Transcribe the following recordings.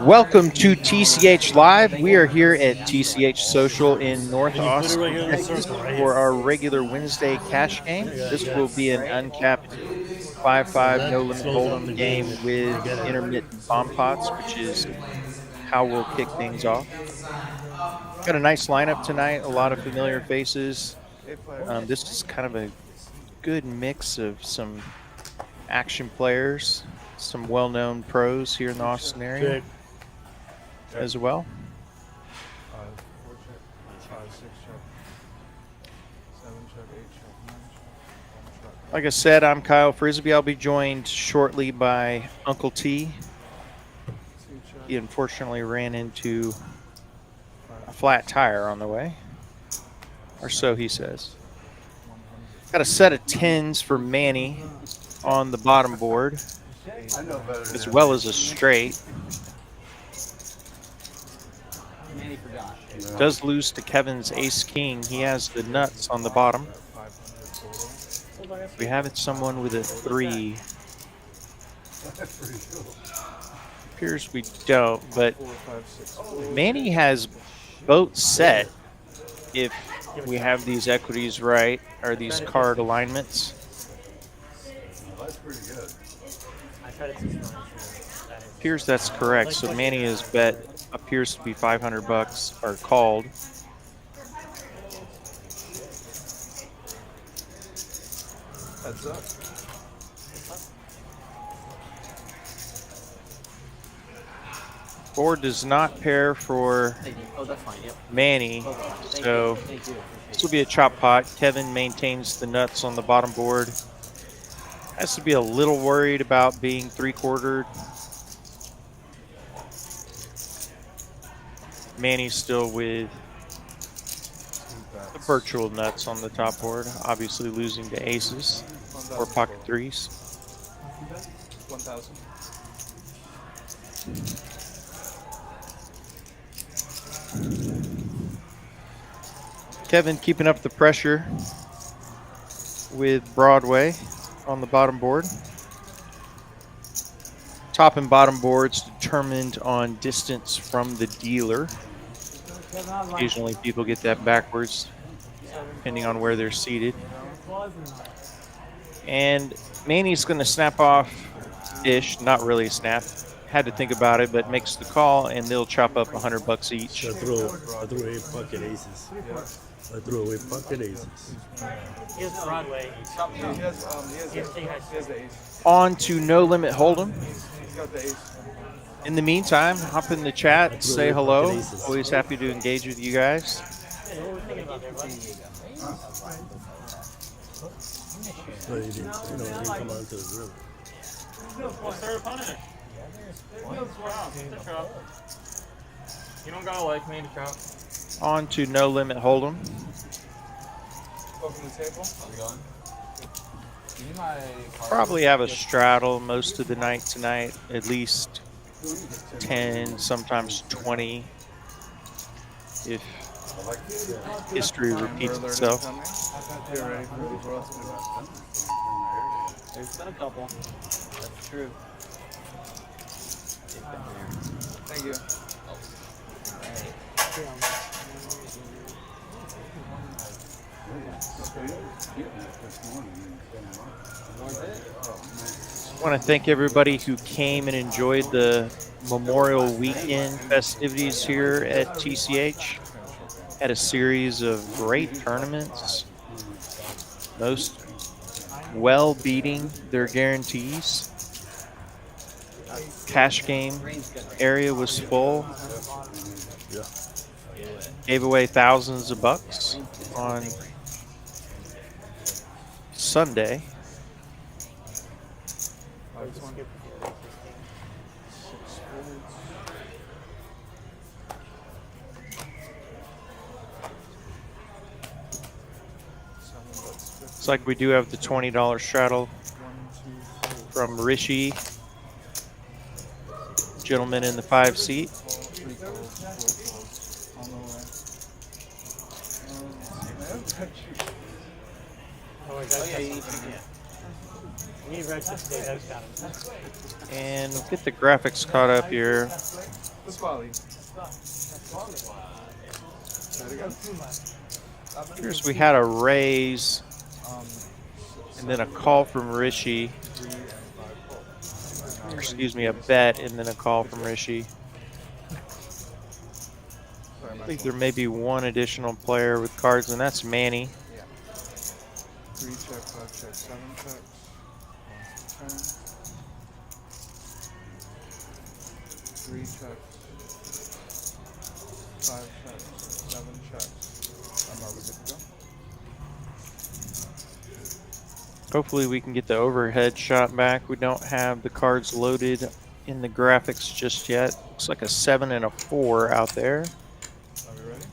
Welcome to TCH Live. We are here at TCH Social in North Austin, Texas for our regular Wednesday cash game. This will be an uncapped 5-5 no limit hold'em game with intermittent bomb pots, which is how we'll kick things off. Got a nice lineup tonight, a lot of familiar faces. This is kind of a good mix of some action players, some well-known pros here in the Austin area as well. Like I said, I'm Kyle Frisbee. I'll be joined shortly by Uncle T. He unfortunately ran into a flat tire on the way, or so he says. Got a set of 10s for Manny on the bottom board, as well as a straight. Does lose to Kevin's ace-king. He has the nuts on the bottom. We have someone with a 3. Appears we don't, but Manny has both set if we have these equities right, or these card alignments. Appears that's correct. So Manny is bet appears to be $500 or called. Heads up. Board does not pair for Manny, so this will be a chop pot. Kevin maintains the nuts on the bottom board. Has to be a little worried about being 3-quartered. Manny's still with the virtual nuts on the top board, obviously losing to aces or pocket 3s. 1,000. Kevin keeping up the pressure with Broadway on the bottom board. Top and bottom boards determined on distance from the dealer. Occasionally people get that backwards, depending on where they're seated. And Manny's going to snap off-ish, not really snap. Had to think about it, but makes the call, and they'll chop up $100 each. I threw away pocket aces. I threw away pocket aces. He has Broadway. He has the ace. On to No Limit Hold'em. In the meantime, hop in the chat, say hello. Always happy to engage with you guys. You don't gotta like me to chop. On to No Limit Hold'em. Open the table. Are we going? Probably have a straddle most of the night tonight, at least 10, sometimes 20, if history repeats itself. There's been a couple. That's true. Thank you. I want to thank everybody who came and enjoyed the Memorial Weekend festivities here at TCH. Had a series of great tournaments, most well beating their guarantees. Cash game area was full. Gave away thousands of bucks on Sunday. Looks like we do have the $20 straddle from Richishy, gentleman in the 5 seat. Me, Richishy, those got him. And we'll get the graphics caught up here. Here's we had a raise and then a call from Rishi. Or excuse me, a bet and then a call from Rishi. I think there may be one additional player with cards, and that's Manny. 3 check, 5 check, 7 checks. 1 to 10. 3 checks. 5 checks. 7 checks. Are we good to go? Hopefully we can get the overhead shot back. We don't have the cards loaded in the graphics just yet. Looks like a 7 and a 4 out there. Are we ready?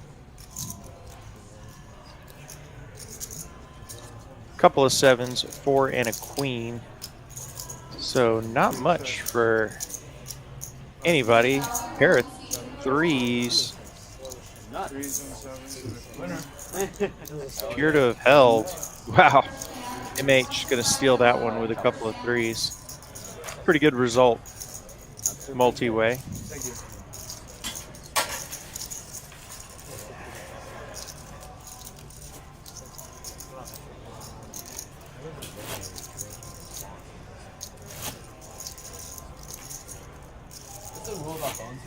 Couple of 7s, 4 and a queen. So not much for anybody. Pair of 3s. 3s and 7s. Appear to have held. Wow. MH going to steal that one with a couple of 3s. Pretty good result. Multi-way. Thank you.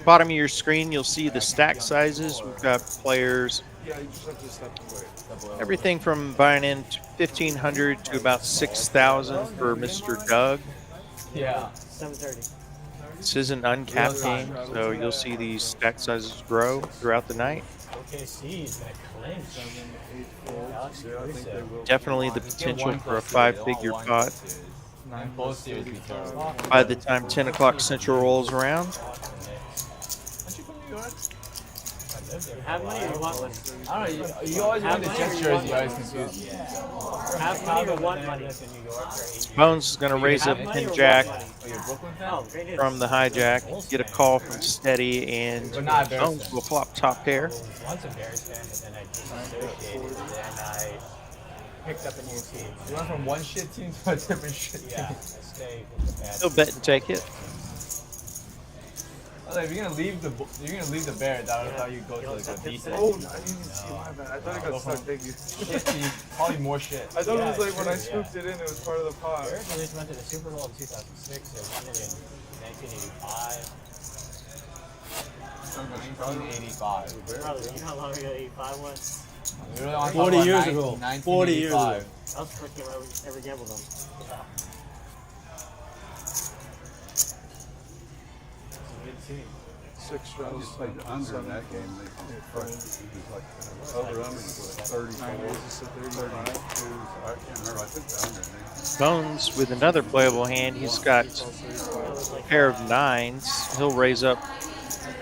Bottom of your screen, you'll see the stack sizes. We've got players, Yeah, you just have to step away. everything from buying in 1,500 to about 6,000 for Mr. Doug. Yeah. 7:30. This is an uncapped game, so you'll see these stack sizes grow throughout the night. OKC's gonna clinch. 7, 8 folds. Yeah, I think they will. Definitely the potential for a 5-figure pot 9 Both series we turn. by the time 10 o'clock Central rolls around. Aren't you from New York? Have money or want money? I don't know. You always want the Jets jersey. You always confuse me. Have money or want money? Bones is going to raise up Have money or 10 want jack money? Oh, you're a Brooklyn fan? Oh, great news. from the hijack, get a call from Steady, and But not a Bears Bones fan. will flop top pair. Once a Bears fan, but then I disassociated, and then I picked up a new team. You went from one shit team to a different shit team. Yeah, I stayed with the bad. He'll bet and take it. I was like, if you're gonna leave the Bears, I would thought you'd go to like a decent. Oh, no, I didn't see my bad. I thought it got stuck. Thank you. Shit team, probably more shit. I thought it was like when I sure, scooped it in, it was part of the pot. Bears at least went to the Super Bowl in 2006. They won it in 1985. 1985. Brother, you know how long ago 85 was? We were on 40 years ago. 40 years ago. That was the first game I ever gambled on. 6 straws. just played the under in that game. They was like over under was 34, 32. I can't remember. I took the under. Bones with another playable hand. He's got a pair of 9s. He'll raise up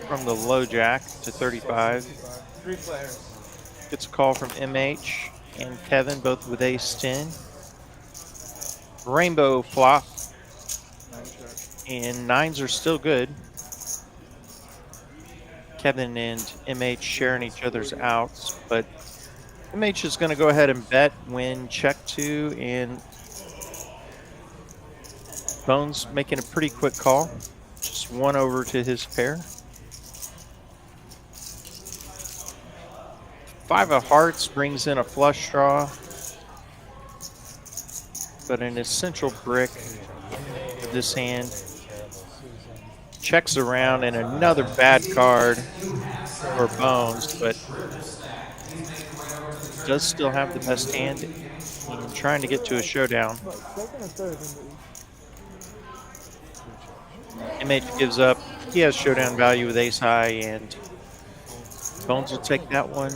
from the low jack to 35. 3 players. Gets a call from MH and Kevin, both with ace 10. Rainbow flop, 9 check. and 9s are still good. Kevin and MH sharing each other's outs, but MH is going to go ahead and bet when check 2, and Bones making a pretty quick call. Just 1 over to his pair. 5 of hearts brings in a flush draw, but an essential brick of this hand checks around, and another bad card for Bones, but does still have the best hand and trying to get to a showdown. MH gives up. He has showdown value with ace high, and Bones will take that one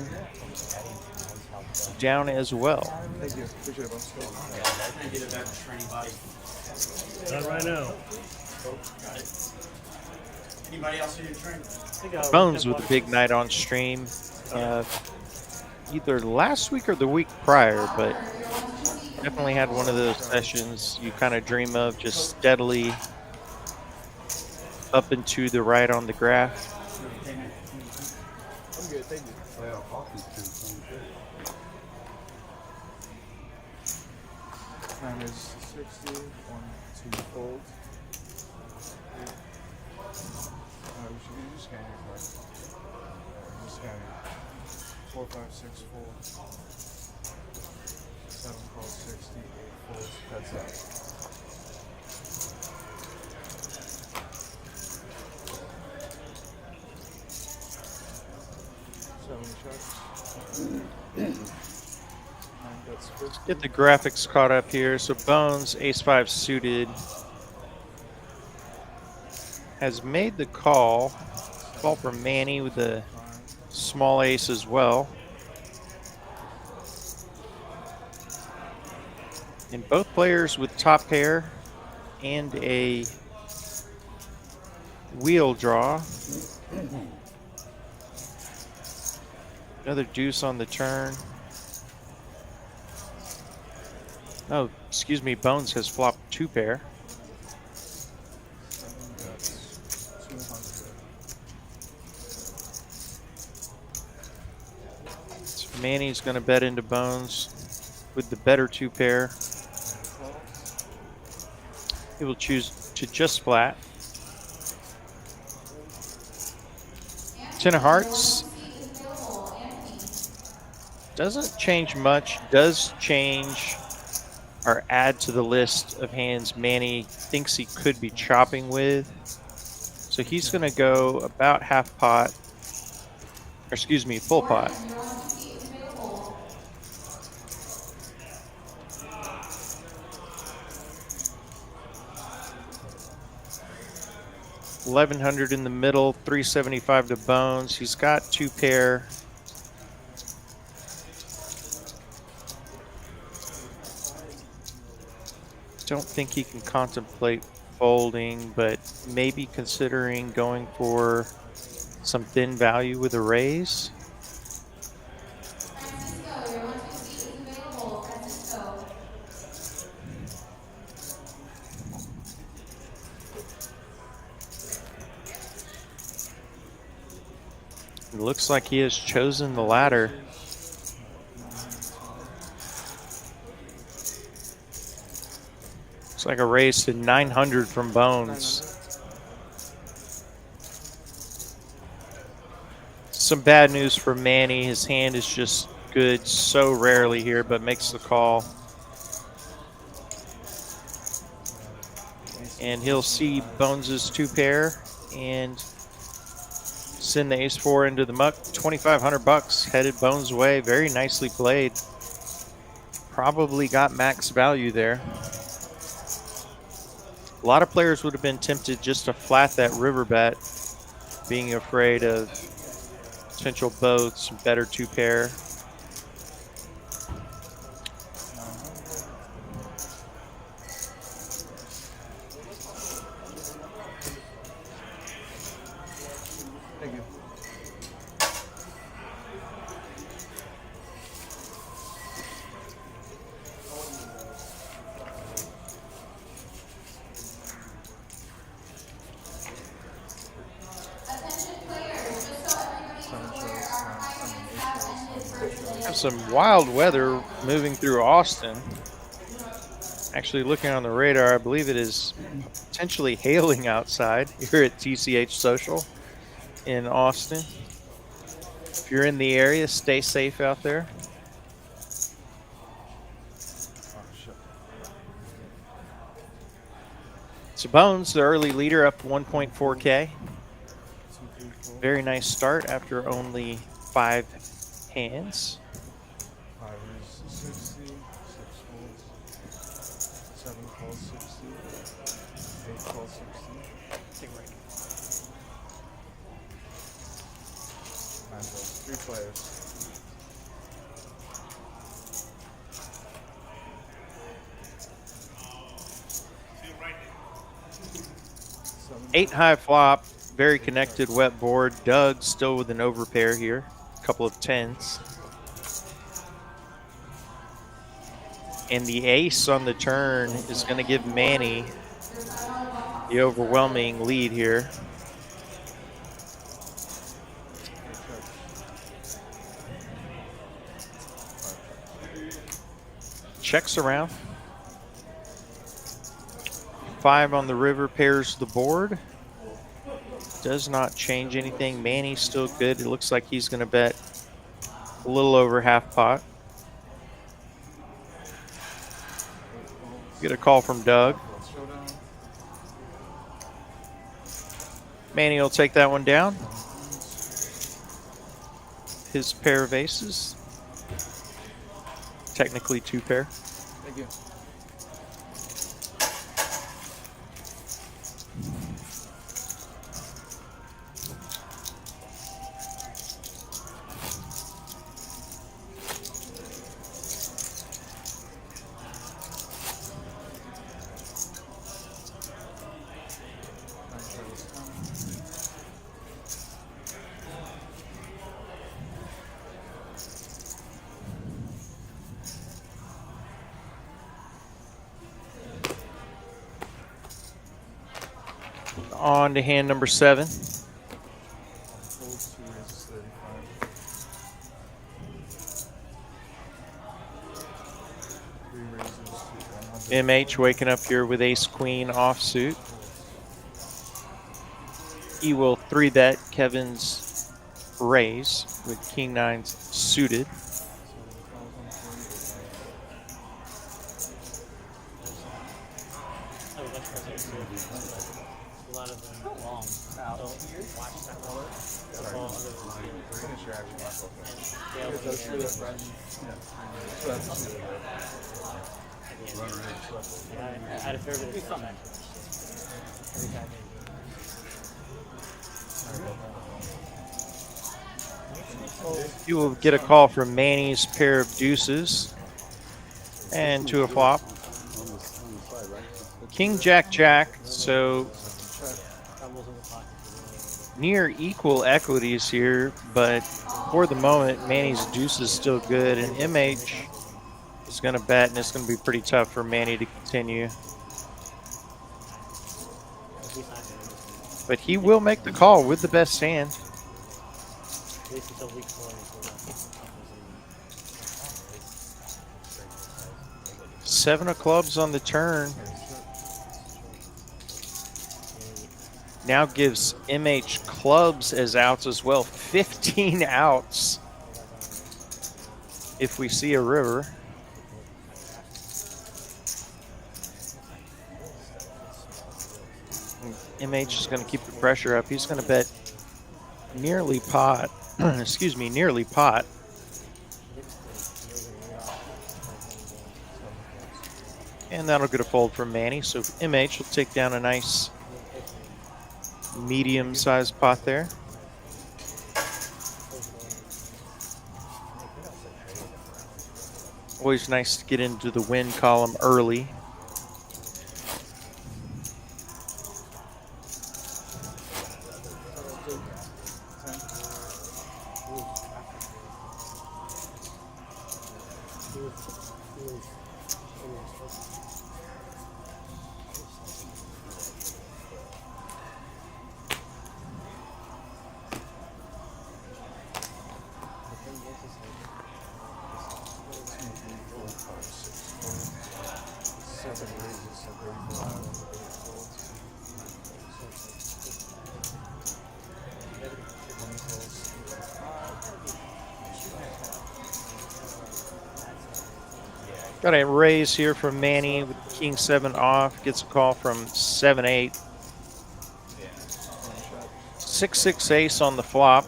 down as well. Thank you. Appreciate it, boss. Not right now. Anybody else in your train? Bones with a big night on stream, either last week or the week prior, but definitely had one of those sessions you kind of dream of, just steadily up and to the right on the graph. I'm good. Thank you. Well, hockey's too fun. Time is 60. 1, 2 folds. We should be just scanning your card. Just scanning. 4, 5, 6 folds. 7 calls, 60, 8 folds. That's it. Get the graphics caught up here. So Bones, ace-5 suited, has made the call. Call for Manny with the small ace as well. And both players with top pair and a wheel draw. Another deuce on the turn. Oh, excuse me, Bones has flopped 2 pair. So Manny's going to bet into Bones with the better 2 pair. He will choose to just flat. 10 of hearts. Doesn't change much. Does change or add to the list of hands Manny thinks he could be chopping with. So he's going to go about half pot, or excuse me, full pot. $1,100 in the middle, $375 to Bones. He's got 2 pair. Don't think he can contemplate folding, but maybe considering going for some thin value with a raise. It looks like he has chosen the latter. Looks like a raise to 900 from Bones. Some bad news for Manny. His hand is just good so rarely here, but makes the call. And he'll see Bones's 2 pair and send the ace-4 into the muck. $2,500 headed Bones' way. Very nicely played. Probably got max value there. A lot of players would have been tempted just to flat that river bet, being afraid of potential boats, better 2 pair. Thank you. Have some wild weather moving through Austin. Actually, looking on the radar, I believe it is potentially hailing outside here at TCH Social in Austin. If you're in the area, stay safe out there. So Bones, the early leader, up 1.4K. Very nice start after only 5 hands. 5 is 60, 6 folds, 7 calls 60, 8 calls 60. 9 folds, 3 players. Eight high flop, very connected wet board. Doug still with an overpair here, a couple of 10s. And the ace on the turn is going to give Manny the overwhelming lead here. Checks around. 5 on the river pairs the board. Does not change anything. Manny's still good. It looks like he's going to bet a little over half pot. Get a call from Doug. Showdown. Manny will take that one down. His pair of aces. Technically 2 pair. Thank you. On to hand number 7. Folds 2 raises 35. 3 raises to 100. MH waking up here with ace queen offsuit. He will 3-bet Kevin's raise with king 9s suited. A lot of them long. So watch that color. Finish your action. I had a fair bit of fun. You will get a call from Manny's pair of deuces. And to a flop. King, Jack, Jack. So near equal equities here, but for the moment, Manny's deuce is still good, and MH is going to bet, and it's going to be pretty tough for Manny to continue. But he will make the call with the best hand. 7 of clubs on the turn. Now gives MH clubs as outs as well. 15 outs if we see a river. MH is going to keep the pressure up. He's going to bet nearly pot. Excuse me, nearly pot. And that'll get a fold from Manny. So MH will take down a nice medium-sized pot there. Always nice to get into the win column early. Got a raise here from Manny with king 7 off. Gets a call from 7-8. 6-6 ace on the flop.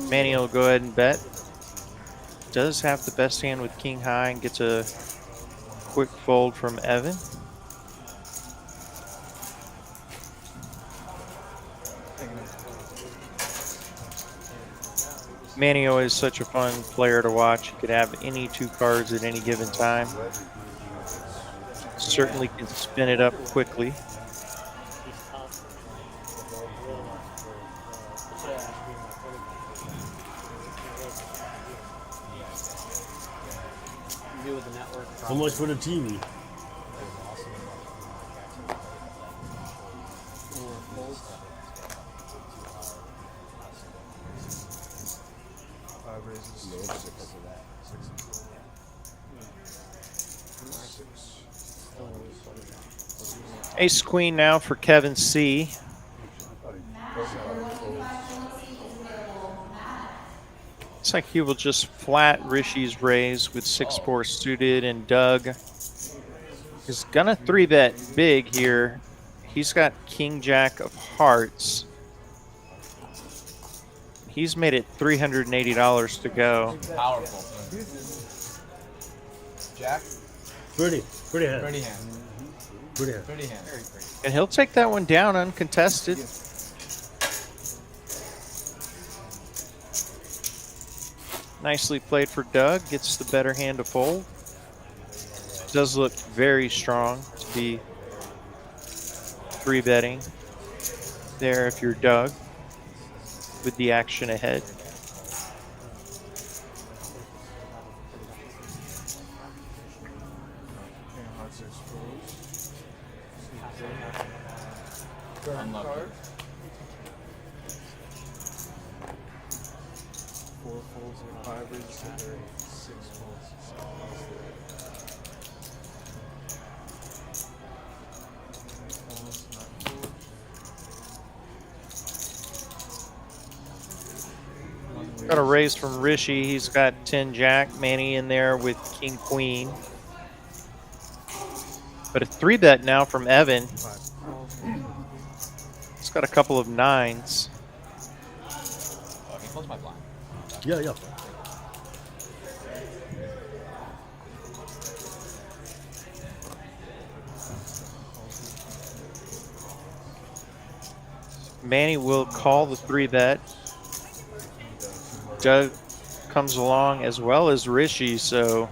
Manny will go ahead and bet. Does have the best hand with king high and gets a quick fold from Evan. Manny is such a fun player to watch. You could have any 2 cards at any given time. Certainly can spin it up quickly. How much for the TV? Ace queen now for Kevin C. Looks like he will just flat Rishi's raise with 6-4 suited, and Doug is gonna 3-bet big here. He's got king jack of hearts. He's made it $380 to go. Powerful. Jack? Pretty hand. Pretty hand. Pretty hand. Pretty hand. And he'll take that one down uncontested. Nicely played for Doug. Gets the better hand to fold. Does look very strong to be 3-betting there if you're Doug with the action ahead. Unlucky. 4 folds and 5 raises, 6 folds. Got a raise from Rishi. He's got 10 jack. Manny in there with king queen. But a 3-bet now from Evan. He's got a couple of 9s. Oh, he closed my blind. Yeah. Manny will call the 3-bet. Doug comes along as well as Rishi, so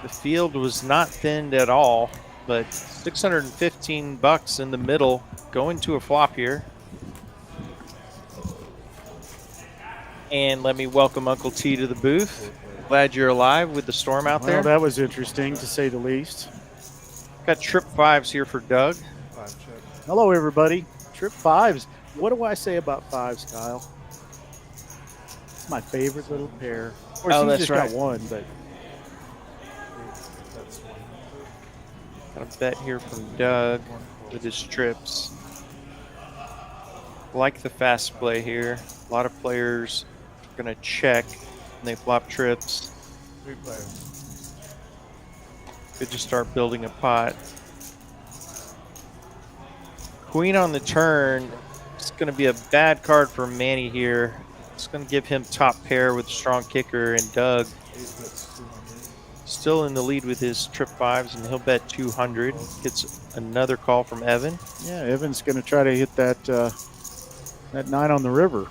the field was not thinned at all, but 615 bucks in the middle going to a flop here. And let me welcome Uncle T to the booth. Glad you're alive with the storm out there. Well, that was interesting to say the least. Got trip 5s here for Doug. 5 check. Hello, everybody. Trip 5s. What do I say about 5s, Kyle? It's my favorite little pair. Of course, Oh, he's that's just right. got one, but That's 100. Got a bet here from Doug with his trips. Like the fast play here. A lot of players are going to check when they flop trips. 3 players. Good to start building a pot. Queen on the turn. It's going to be a bad card for Manny here. It's going to give him top pair with strong kicker, and Doug Ace bets 200. still in the lead with his trip 5s, and he'll bet 200. Gets another call from Evan. yeah, Evan's going to try to hit that that 9 on the river.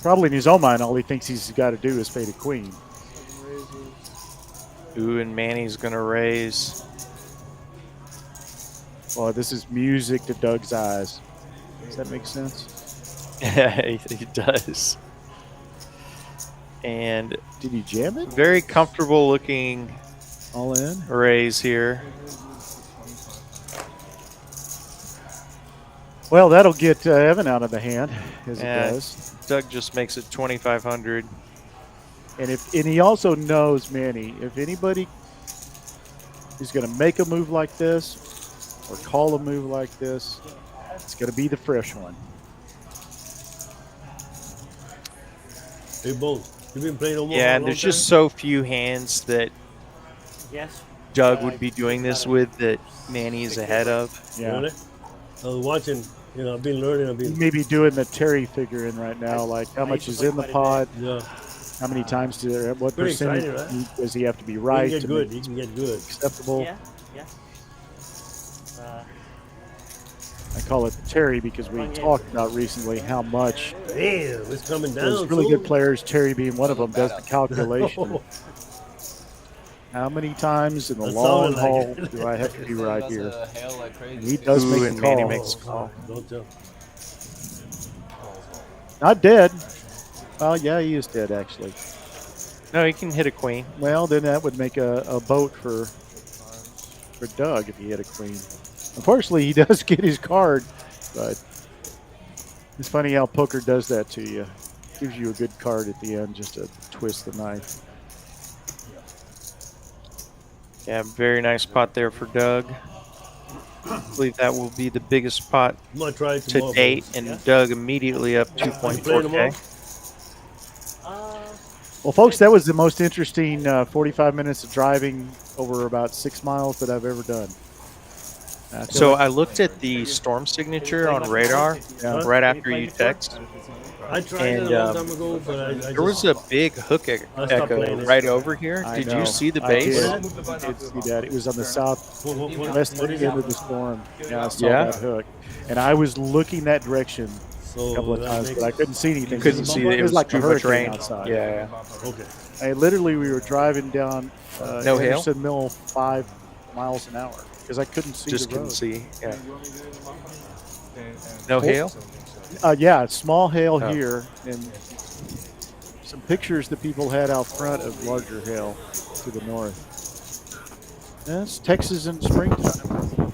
Probably in his own mind, all he thinks he's got to do is fade a queen. 7 raises. Ooh, and Manny's going to raise. Well, this is music to Doug's eyes. Does that make sense? Yeah, he does. And Did he jam it? very comfortable looking All in? raise here. Well, that'll get Evan out of the hand, as Yeah. it does. Doug just makes it 2,500. And he also knows, Manny, if anybody is going to make a move like this or call a move like this, it's going to be the fresh one. Hey, both. You've been playing Omaha Yeah, a and long there's just time? so few hands that Yes. Doug would be doing this with that Manny is ahead of. Yeah. Really? I was watching. You know, I've been learning. I've He been. may be doing the Terry figure in right now, like how much is in the pot, Yeah. how many times what Pretty percentage exciting, does he have to be He right can to get good. make He can get good. acceptable. Yeah. Yeah. I call it Terry because we talked about recently how much Damn, it's coming down. those really fool. good players, Terry being one of them, does the calculation. How many times in the That long sounded haul like it. do I have to be right That's here? a hail like crazy. And he does Ooh, make and the Manny call. makes a call. Don't tell. Not dead. Well, yeah, he is dead actually. No, he can hit a queen. Well, then that would make a boat for Doug if he had a queen. Unfortunately, he does get his card, but it's funny how poker does that to you. Gives you a good card at the end just to twist the knife. Yeah, very nice pot there for Doug. I believe that will be the biggest pot I'm gonna try to tomorrow. date, boys. and Doug immediately up You playing tomorrow? 2.4K. Well, folks, that was the most interesting 45 minutes of driving over about 6 miles that I've ever done. I feel So like- I looked at the storm signature on radar Yeah. right after you text. I tried And, it a long time ago, but I There was a big hook I stopped echo playing it. right over here. I Did know. you see the I base? did. I did see that. It was on the southwest what is end it? of the storm. Yeah, I saw Yeah. that hook. And I was looking that direction So a couple of that times, makes- but I couldn't see anything. Couldn't see that it was like too a much hurricane rain. outside. Yeah. Okay. Literally, we were driving down No hail? Anderson Mill 5 miles an hour because I couldn't see Just the road. couldn't see. Yeah. You want me to do the mop-up? And No hail? Yeah, small hail Oh. here, and some pictures that people had out front of larger hail to the north. That's Texas in springtime.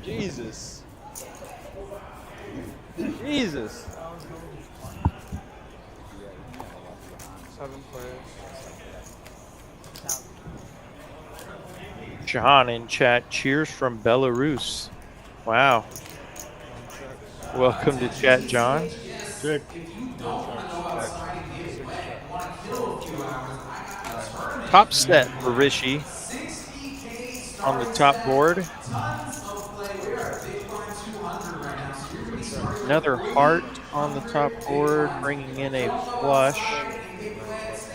Jesus. Jesus. 7 players. John in chat. Cheers from Belarus. Wow. Welcome to chat, John. Check. Top set for Rishi on the top board. Another heart on the top board, bringing in a flush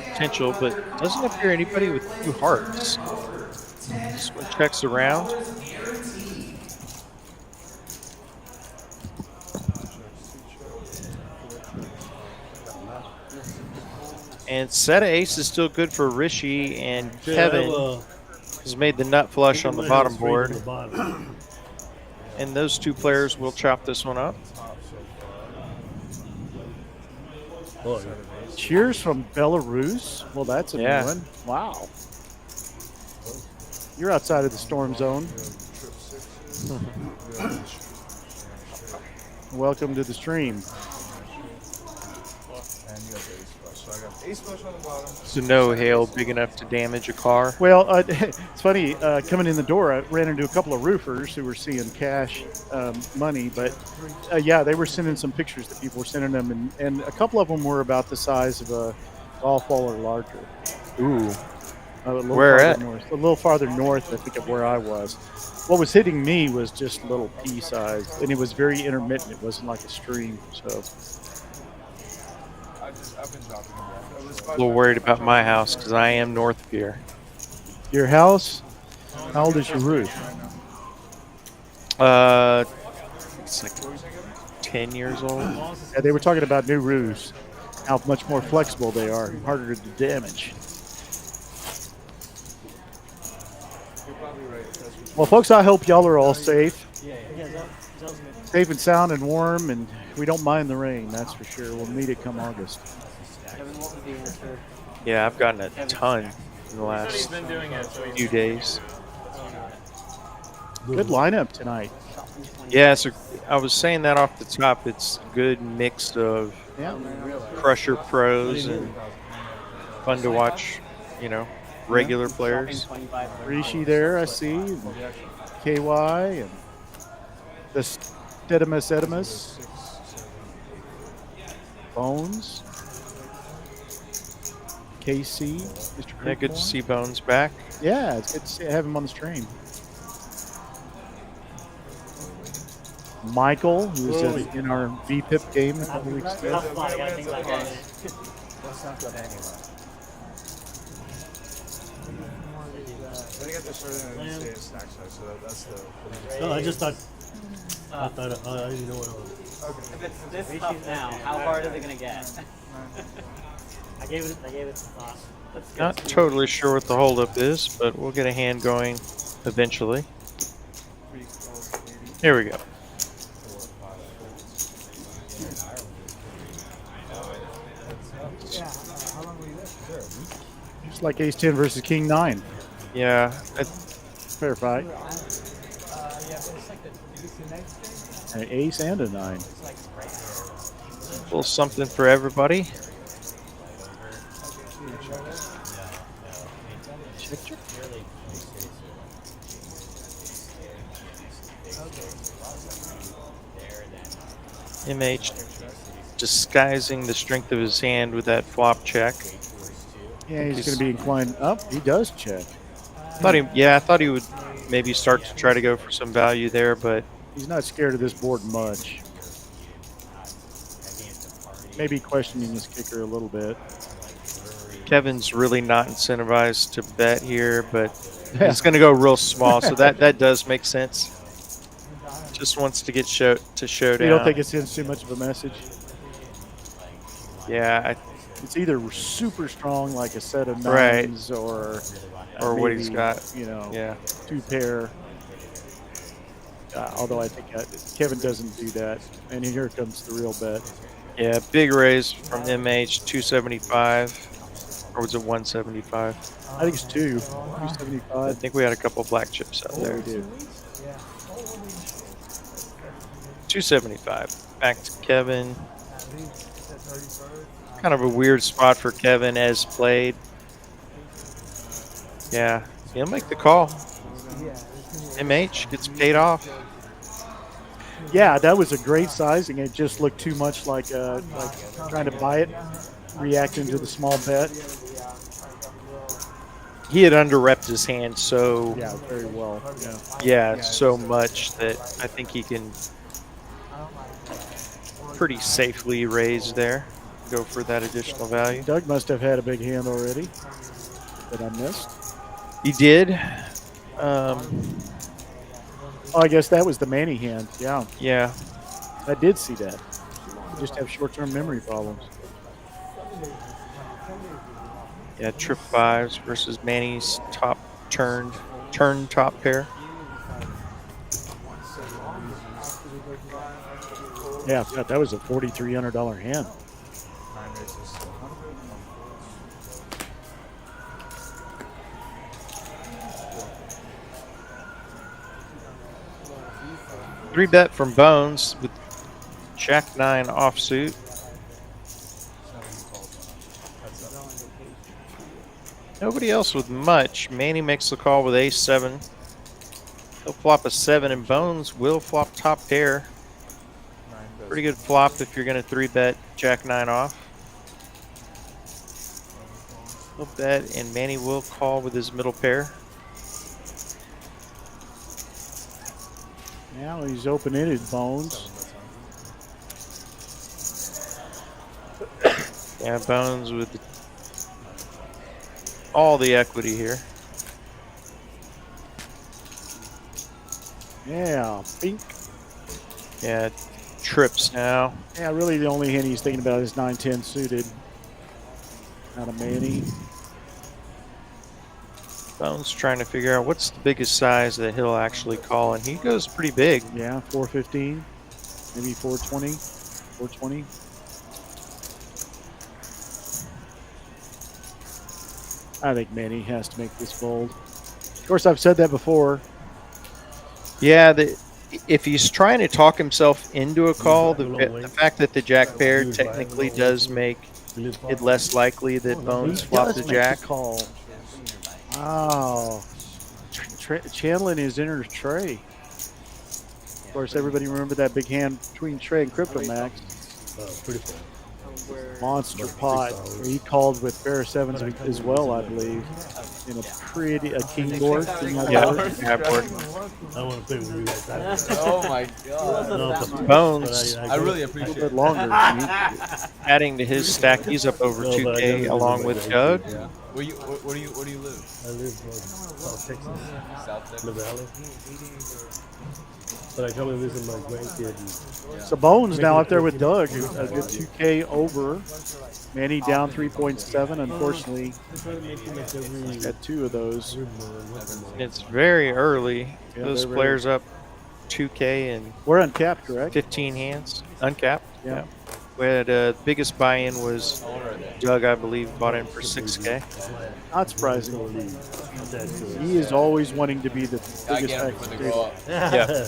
potential, but doesn't appear anybody with 2 hearts. This one checks around. And set of ace is still good for Rishi, and Kevin has made the nut flush on the bottom board. And those 2 players will chop this one up. Cheers from Belarus. Well, that's a Yeah. new one. Wow. You're outside of the storm zone. Welcome to the stream. And you got the ace flush. So I got ace flush on the bottom. So no hail big enough to damage a car. Well, it's funny. Coming in the door, I ran into a couple of roofers who were seeing cash money, but yeah, they were sending some pictures that people were sending them, and a couple of them were about the size of a golf ball or larger. Ooh. A little Where farther at? North, a little farther north, I think, of where I was. What was hitting me was just little pea size, and it was very intermittent. It wasn't like a stream. So I've been dropping them off. It was A little worried about my house because I am north of here. your house, how old is your roof? It's like 10 years old. Yeah, they were talking about new roofs, how much more flexible they are, harder to damage. You're probably right. That's what Well, folks, I hope y'all are all safe. Safe and sound and warm, and we don't mind the rain, that's for sure. We'll need it come August. Yeah, I've gotten a ton in the last few days. Good lineup tonight. Yeah, so I was saying that off the top. It's a good mix of Yeah. Crusher pros and fun to watch, regular players. Rishi there, I see. And KY and the Stedimus. Bones. KC. Mr. Yeah, good to Kirkmore. see Bones back. Yeah, it's good to have him on the stream. Michael, who was in our VPIP game a couple weeks ago. Tough spot. I gotta think about that. That's not good anyway. Then I got the shirt and I didn't say it's stack size, so that's the. No, I just thought. I thought I didn't know what it was. If it's this tough now, how hard is it gonna get? I gave it a thought. Let's go. Not totally sure what the holdup is, but we'll get a hand going eventually. Here we go. It's like Ace 10 versus King 9. Yeah, Fair fight. An ace and a 9. little something for everybody. Check, check. MH disguising the strength of his hand with that flop check. Yeah, he's going to be inclined up. He does check. I thought he would maybe start to try to go for some value there, but He's not scared of this board much. Maybe questioning his kicker a little bit. Kevin's really not incentivized to bet here, but he's going to go real small, so that does make sense. Just wants to get showdown. You don't think it sends too much of a message? Yeah, It's either super strong, like a set of Right. nines, or what he's maybe, got. You know, Yeah. two pair. Although I think Kevin doesn't do that. And here comes the real bet. Yeah, big raise from MH, 275. Or was it 175? I think it's 275. I think we had a couple black chips out there. We do. 275. Back to Kevin. Kind of a weird spot for Kevin as played. Yeah, he'll make the call. MH gets paid off. Yeah, that was a great sizing. It just looked too much like trying to buy it, reacting to the small bet. He had under-repped his hand so Yeah, very well. Yeah. so much that I think he can pretty safely raise there. Go for that additional value. Doug must have had a big hand already that I missed. He did. Oh, I guess that was the Manny hand. Yeah, Yeah. I did see that. I just have short-term memory problems. Yeah, trip fives versus Manny's top turn top pair. Yeah, that was a $4,300 hand. Three bet from Bones with Jack 9 offsuit. Nobody else with much. Manny makes the call with ace 7. He'll flop a 7, and Bones will flop top pair. Pretty good flop if you're going to 3-bet Jack 9 off. He'll bet, and Manny will call with his middle pair. Now he's open-ended, Bones. Yeah, Bones with all the equity here. Yeah, pink. Yeah, trips now. Yeah, really the only hand he's thinking about is 9-10 suited. Not a Manny. Bones trying to figure out what's the biggest size that he'll actually call, and he goes pretty big. Yeah, 415, maybe 420, 420. I think Manny has to make this fold. Of course, I've said that before. Yeah, if he's trying to talk himself into a call, the fact that the jack pair technically does make it less likely that Bones He flops does the make jack. call. Wow. Channeling his inner Trey. Of course, everybody remember that big hand between Trey and Crypto Max. Pretty fun. Monster pot. Where he called with pair of sevens as well, I believe. In a king board. King board. Yeah, board. I want to play with you guys. Oh my god. No, Bones I really A appreciate little it. bit longer. adding to his stack. He's up over 2K along with Doug. Yeah. Where do you live? I live South Texas, South Texas. the valley. But I come and visit my grandkids. So Bones now up there with Doug. A good 2K over. Manny down 3.7. Unfortunately, got two of those. It's very early. Yeah, Those they're players up 2K and We're uncapped, correct? 15 hands. Uncapped. Yeah. We had biggest buy-in was Doug, I believe, bought in for 6K. Not surprising. He is always wanting to be the Gotta biggest get them back before to they grow up. Yeah.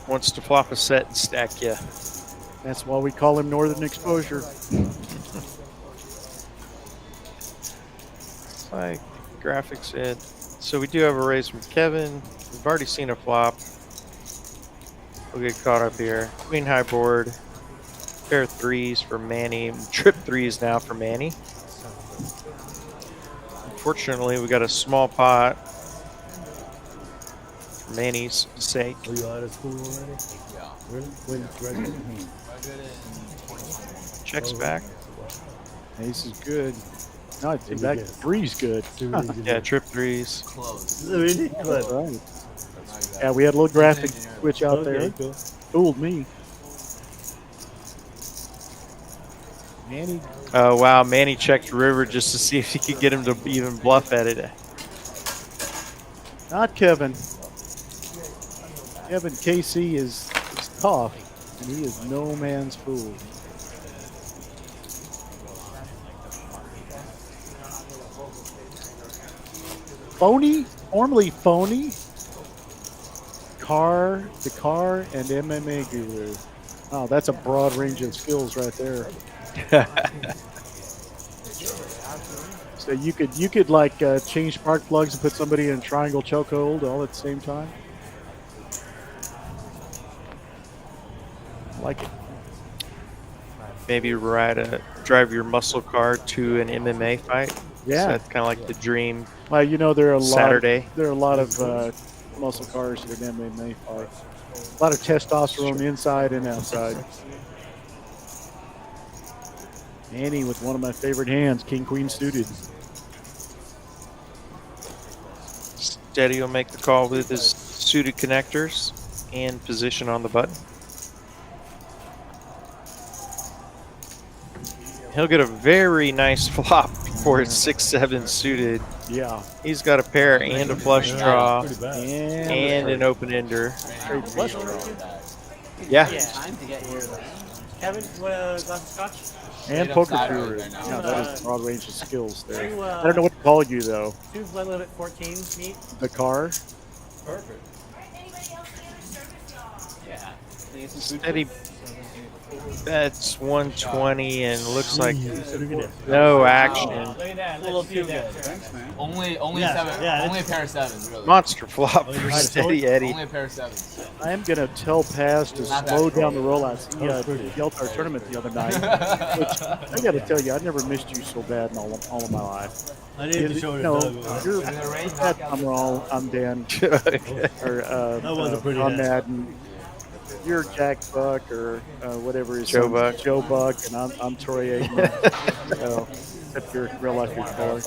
Wants to flop a set and stack you. That's why we call him Northern Exposure. Like graphics in. So we do have a raise from Kevin. We've already seen a flop. We'll get caught up here. Queen high board. Pair of threes for Manny. Trip threes now for Manny. Unfortunately, we got a small pot for Manny's sake. Are you out of school already? Yeah. Really? When? Right? Checks back. Ace is good. No, I think back three's good. Yeah, trip threes. Close. Really? That's right. Yeah, we had a little graphic switch out there. Cool. Fooled me. Manny. Oh, wow. Manny checked river just to see if he could get him to even bluff at it. Not Kevin. Kevin KC is tough, and he is no man's fool. Phony, formerly phony. The car, and MMA guru. Oh, that's a broad range of skills right there. So you could like change spark plugs and put somebody in a triangle chokehold all at the same time. I like it. Maybe drive your muscle car to an MMA fight. Yeah. So that's kind of like the dream. Well, you know there are a Saturday. There are a lot of muscle cars in an MMA fight. A lot of testosterone inside and outside. Manny with one of my favorite hands, King Queen suited. Steady will make the call with his suited connectors and position on the button. He'll get a very nice flop for his 6-7 suited. Yeah. He's got a pair and a flush draw Pretty bad. and an open ender. Straight flush draw. Yeah. Time to get here. Kevin, what glass of scotch? And Straight poker up theory. sideways right now. Yeah, that is a broad range of skills there. Two, I don't know what to call you though. 2 Blood Limit 14 meat. The car. Perfect. Yeah. Steady bets 120 and looks like Look at that. no action. Look at that. A little too good. Thanks, man. Only Yeah, seven. yeah, only a pair of sevens, really. Monster flop Oh, for you had Steady told- Eddie. Only a pair of sevens. I am gonna tell Paz to Not that slow cool. down the rollouts. That was pretty. He yelled our tournament the other night. Which I gotta tell you, I never missed you so bad in all of my life. I need to show You it. know, Doug. you're And the rain Pat Summerall, I'm Dan, or That wasn't pretty Tom bad. Madden. You're Jack Buck or whatever his Joe son- Buck. Joe Buck, and I'm Troy Aikman. So, except your real life your color.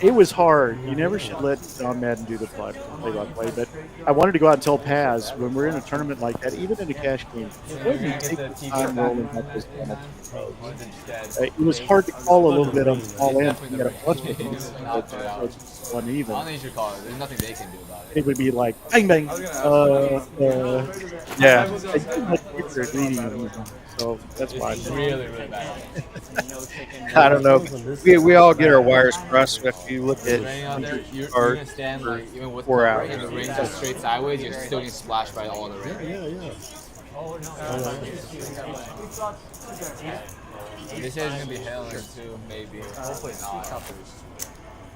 It was hard. You never should let Tom Madden do the play-by-play. But I wanted to go out and tell Paz when we're in a tournament like that, even in a cash game, go ahead and take the time rolling like this. It was hard to call a little bit on all ends. You got a plus one even. I don't think you should call it. There's nothing they can do about it. It would be like bang bang. Yeah. I didn't like people are greedy, so that's why. It's really, really bad. I don't know. We all get our wires crossed if you look Raining at out there, you're or gonna stand like even with 4 the hours. rain, if the rain just straight sideways, you're still getting splashed by all the rain. Yeah. They say it's gonna be hailing too, maybe. Hopefully not.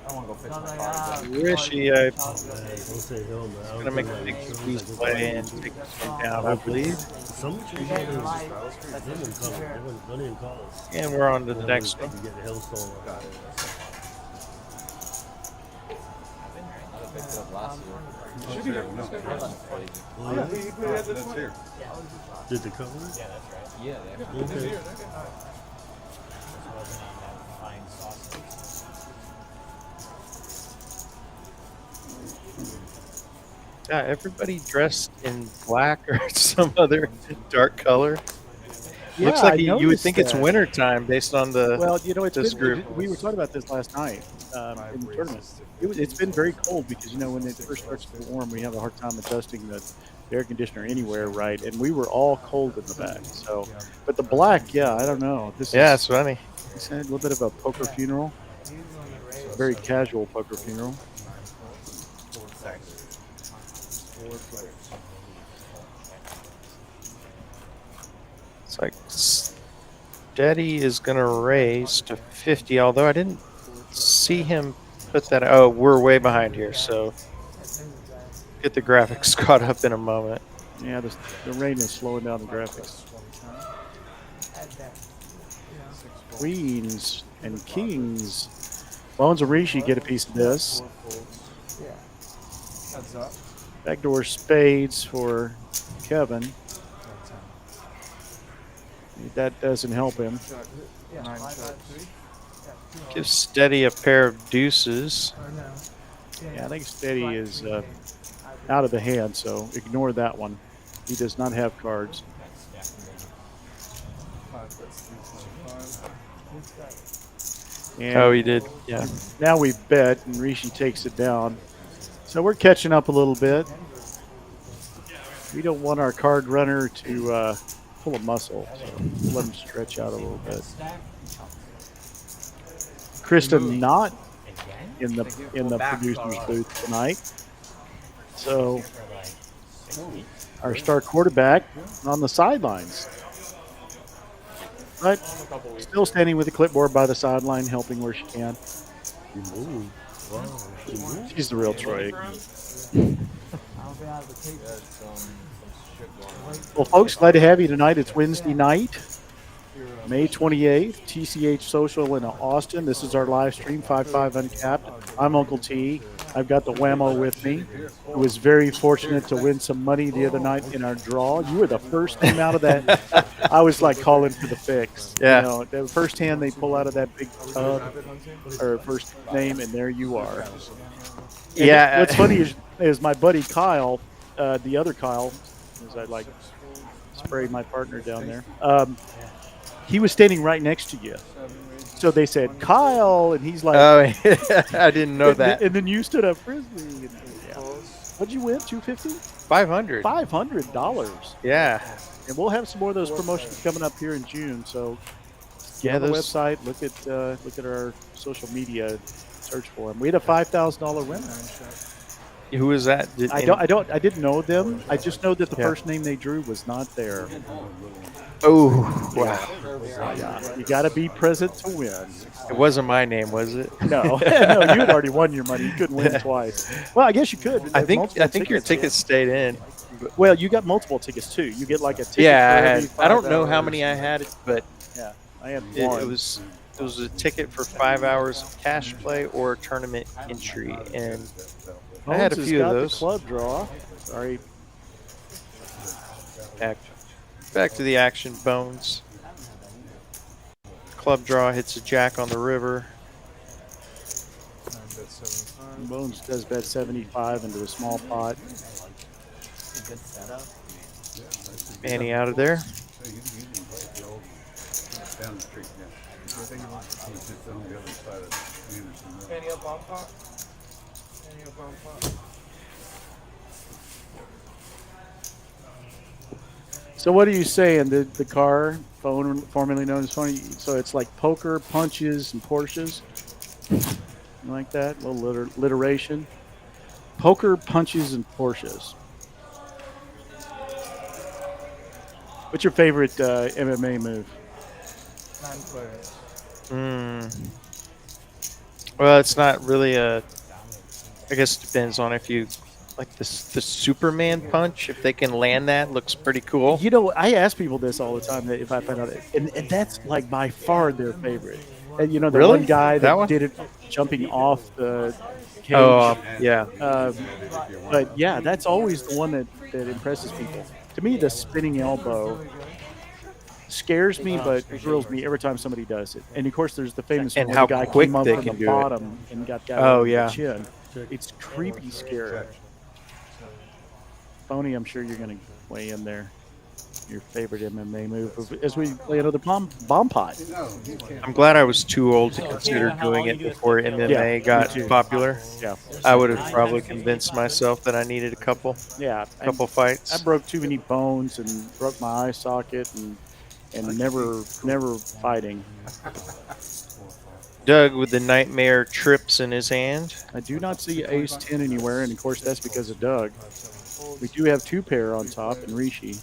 I don't want to go pitch my car. Richie, I'm Don't say hell, man. I gonna don't make think a I- big squeeze play and take this one down, I believe. Some trees out there is just they didn't call it. They didn't call us. And we're on to the next one. You get the hailstone. Got it. I picked it up last year. Should be able to know. Oh, yeah? He put it that's here. Did they cover it? Yeah, they Okay. Yeah, everybody dressed in black or some other dark color. Looks like I you would noticed think it's that. winter time based on the. Well, you know, it's this been, group. we were talking about this last night in the tournament. It's been very cold because, you know, when it first starts to get warm, we have a hard time adjusting the air conditioner anywhere, right? And we were all cold in the back. So, but the black, yeah, I don't know. Yeah, it's funny. It's a little bit of a poker funeral. It's a very casual poker funeral. Looks like Steady is going to raise to 50, although I didn't see him put that. Oh, we're way behind here, so get the graphics caught up in a moment. Yeah, the rain is slowing down the graphics. Queens and kings. Bones and Rishi get a piece of this. Heads up. Backdoor spades for Kevin. That doesn't help him. Check. 9 check. Give Steady a pair of deuces. Yeah, I think Steady is out of the hand, so ignore that one. He does not have cards. 5 bets 325. And Oh, he did. Yeah. now we've bet, and Rishi takes it down. So we're catching up a little bit. We don't want our card runner to pull a muscle, so we'll let him stretch out a little bit. Krista not in the producer's booth tonight. So our star quarterback on the sidelines. But still standing with the clipboard by the sideline, helping where she can. She's the real Troy. Well, folks, glad to have you tonight. It's Wednesday night, May 28th, TCH Social in Austin. This is our live stream, 5-5 Uncapped. I'm Uncle T. I've got the Whammo with me, who was very fortunate to win some money the other night in our draw. You were the first name out of that. I was like calling for the fix. Yeah. You know, the first hand they pull out of that big tub, or first name, and there you are. And Yeah. what's funny is my buddy Kyle, the other Kyle, as I like spray my partner down there, he was standing right next to you. So they said, Kyle, and he's like, Oh, I didn't know and, that. and then you stood up frisbee. And, yeah. What'd you win? $250? 500. $500. Yeah. And we'll have some more of those promotions coming up here in June. So get on the those- website, look at our social media, search for them. We had a $5,000 winner. Who was that? I didn't know them. I just know that the Yeah. first name they drew was not there. Oh, wow. Yeah, you got to be present to win. It wasn't my name, was it? No, no, you had already won your money. You couldn't win twice. Well, I guess you could. I think Multiple your tickets stayed in. Well, you got multiple tickets too. You get like a ticket. Yeah, for I every had. I don't 5 know how hours. many I had, but Yeah, I had it one. was a ticket for 5 hours of cash play or tournament entry, and I had a Bones has few of got the those. club draw. Sorry, Back to the action, Bones. Club draw hits a jack on the river. 9 bets 75. Bones does bet 75 into a small pot. Manny out of there. Down the street, yeah. I was just on the other side of Anderson. Any up on pot? Any up on pot? So what are you saying? The car, phone formerly known as phone. So it's like poker, punches, and Porsches, like that. A little alliteration. Poker, punches, and Porsches. What's your favorite MMA move? 9 players. Well, it's not really a. I guess it depends on if you like the Superman punch. If they can land that, looks pretty cool. You know, I ask people this all the time. That if I find out, and that's like by far their favorite. And you know, the Really? one guy That that one? did it jumping off the cage. Oh, yeah. But yeah, that's always the one that impresses people. To me, the spinning elbow scares me, but thrills me every time somebody does it. And of course, there's the famous And one how where the guy quick came up they from can the do it. bottom and got down Oh, over yeah. the chin. It's creepy scary. Phony, I'm sure you're going to weigh in there. Your favorite MMA move as we play another bomb pot. I'm glad I was too old to consider doing it before MMA Yeah, got me too. popular. Yeah, I would have probably convinced myself that I needed a couple yeah. couple I fights. broke too many bones and broke my eye socket and never fighting. Doug with the nightmare trips in his hand. I do not see ace 10 anywhere, and of course that's because of Doug. We do have 2 pair on top and Rishi.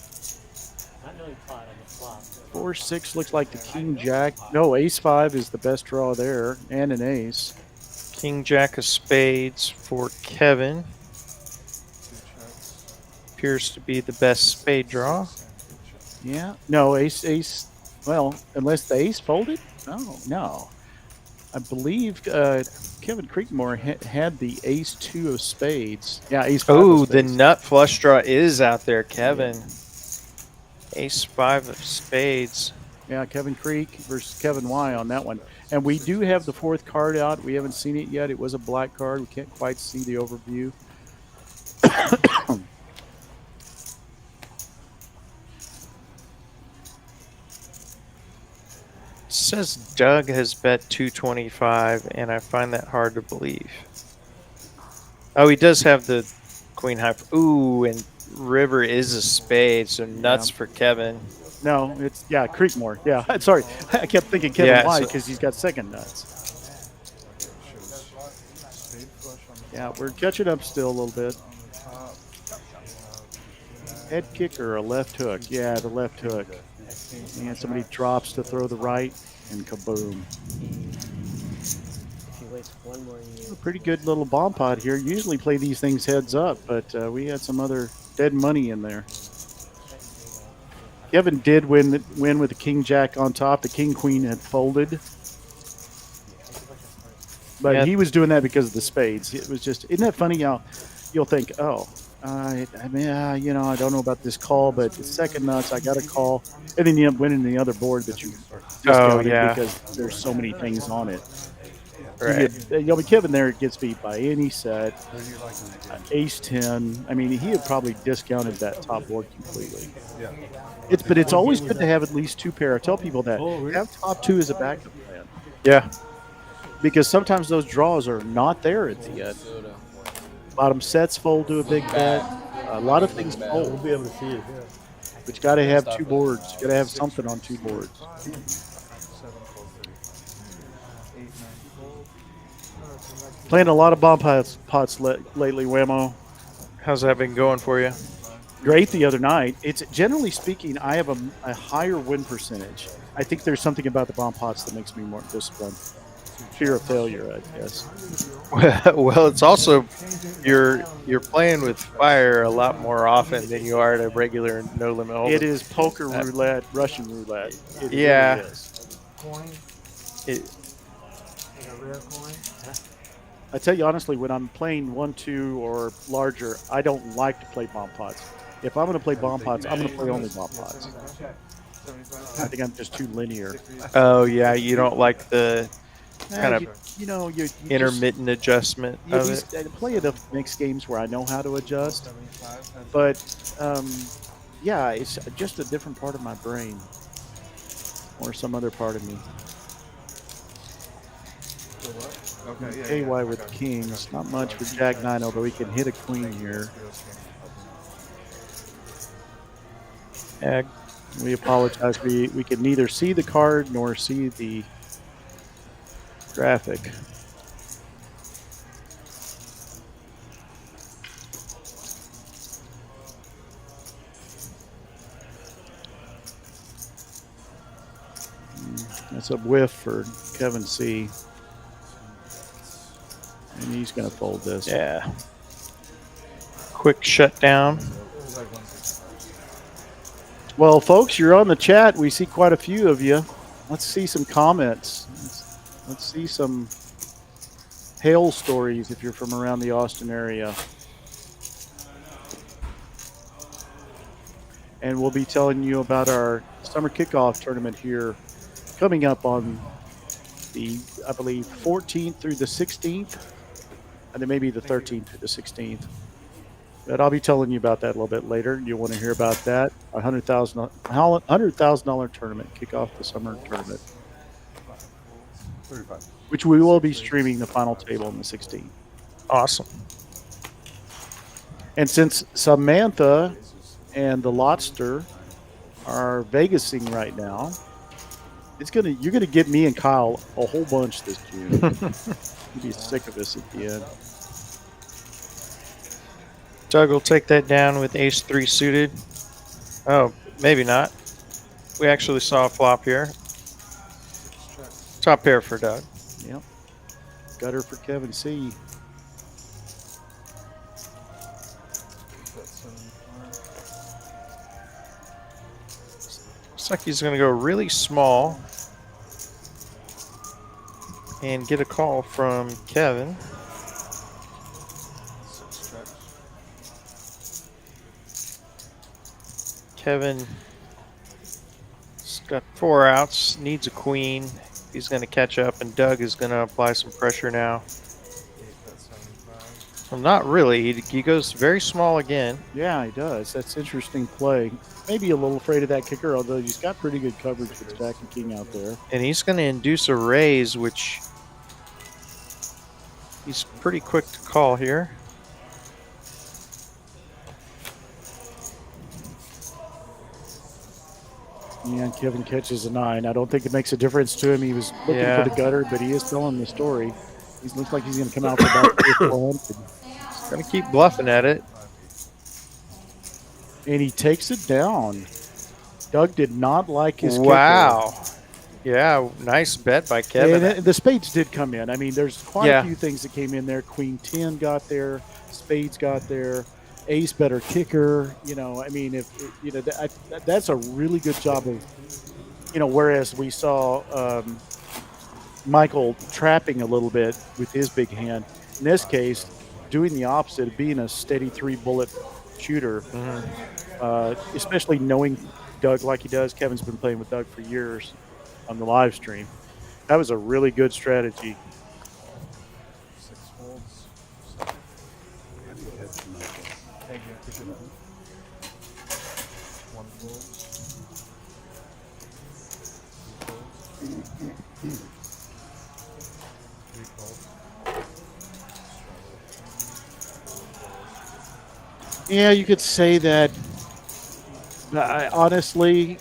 Not really pot on the flop. 4-6 looks like the king jack. No, ace 5 is the best draw there, and an ace. King Jack of spades for Kevin. Appears to be the best spade draw. Yeah. No, ace. Well, unless the ace folded? No. I believe Kevin Creekmore had the ace 2 of spades. Yeah, ace 5 Oh, of the spades. nut flush draw is out there, Kevin. Ace 5 of spades. Yeah, Kevin Creek versus Kevin Y on that one. And we do have the 4th card out. We haven't seen it yet. It was a black card. We can't quite see the overview. Says Doug has bet 225, and I find that hard to believe. Oh, he does have the queen high. Ooh, and river is a spade, so nuts for Kevin. No, it's Creekmore. Yeah, sorry, I kept thinking Kevin Y because he's got second nuts. Yeah, we're catching up still a little bit. Head kick or a left hook? Yeah, the left hook. And somebody drops to throw the right, and kaboom. If he waits one more year. A pretty good little bomb pot here. Usually play these things heads up, but we had some other dead money in there. Kevin did win with the king jack on top. The king queen had folded, but he was doing that because of the spades. It was just, isn't that funny how you'll think, oh, I don't know about this call, but the second nuts, I got a call, and then you end up winning the other board that you discounted because there's so many things on it. Right. But Kevin there gets beat by any set. Ace 10. I mean, he had probably discounted that top board completely. Yeah. But it's always good to have at least 2 pair. I tell people that have top 2 as a backup plan. Yeah. Because sometimes those draws are not there at the end. Bottom sets fold to a big bet. A lot of things fold. We'll be able to see it. Yeah. But you got to have 2 boards. You got to have something on 2 boards. Playing a lot of bomb pots lately, Whammo. How's that been going for you? Great the other night. It's generally speaking, I have a higher win percentage. I think there's something about the bomb pots that makes me more disciplined. Fear of failure, I guess. Well, it's also you're playing with fire a lot more often than you are at a regular no limit hold. It is poker roulette, Russian roulette. It yeah. Really is. Coin. A rare coin. I tell you honestly, when I'm playing 1-2 or larger, I don't like to play bomb pots. If I'm going to play bomb pots, I'm going to play only bomb pots. I think I'm just too linear. Oh yeah, you don't like the kind of you intermittent adjustment of it. I play enough mixed games where I know how to adjust, but yeah, it's just a different part of my brain or some other part of me. Okay, AY with kings, not much for Jack 9, although he can hit a queen here. We apologize. We can neither see the card nor see the graphic. That's a whiff for Kevin C. And he's going to fold this. Yeah. Quick shutdown. Well, folks, you're on the chat. We see quite a few of you. Let's see some comments. Let's see some hail stories if you're from around the Austin area. And we'll be telling you about our summer kickoff tournament here coming up on the, I believe, 14th through the 16th. And then maybe the 13th through the 16th. But I'll be telling you about that a little bit later. You'll want to hear about that. A $100,000 tournament, kick off the summer tournament, 35. which we will be streaming the final table on the 16th. Awesome. And since Samantha and the Lotster are Vegasing right now, you're gonna get me and Kyle a whole bunch this June. You'll be sick of us at the end. Doug will take that down with ace 3 suited. Oh, maybe not. We actually saw a flop here. Top pair for Doug. Yep. Gutter for Kevin C. Looks like he's going to go really small and get a call from Kevin. Kevin's got 4 outs, needs a queen. He's going to catch up, and Doug is going to apply some pressure now. Well, not really. He goes very small again. Yeah, he does. That's interesting play. Maybe a little afraid of that kicker, although he's got pretty good coverage with Jack and King out there. And he's going to induce a raise, which he's pretty quick to call here. Yeah, and Kevin catches a 9. I don't think it makes a difference to him. He was looking for the gutter, but he is telling the story. He looks like he's going to come out for about 400. He's going to keep bluffing at it. And he takes it down. Doug did not like his Wow. kicker. Yeah, nice bet by Kevin. And the spades did come in. I mean, there's quite a few things that came in there. Queen 10 got there. Spades got there. Ace better kicker. You know, I mean, if you know that's a really good job of, you know, whereas we saw Michael trapping a little bit with his big hand. In this case, doing the opposite, being a steady 3-bullet shooter, especially knowing Doug like he does. Kevin's been playing with Doug for years on the live stream. That was a really good strategy. 6 folds. Thank you. Appreciate that. 1 fold. 2 folds. 3 folds. Yeah, you could say that. Honestly,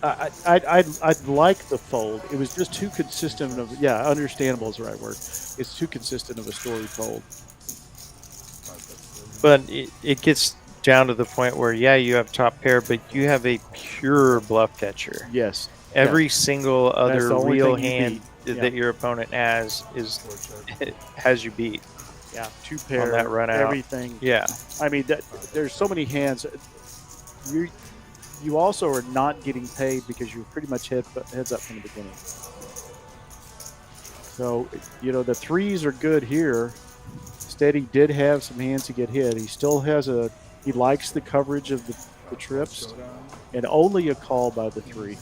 I'd like the fold. It was just too consistent of understandable is the right word. It's too consistent of a story fold. But it gets down to the point where you have top pair, but you have a pure bluff catcher. Yes. Every single other real hand that your opponent has has you beat. Yeah, 2 pair on that run out. Everything. Yeah. I mean, there's so many hands. You also are not getting paid because you're pretty much heads up from the beginning. So, you know, the 3s are good here. Steady did have some hands to get hit. He still has he likes the coverage of the trips and only a call by the 3.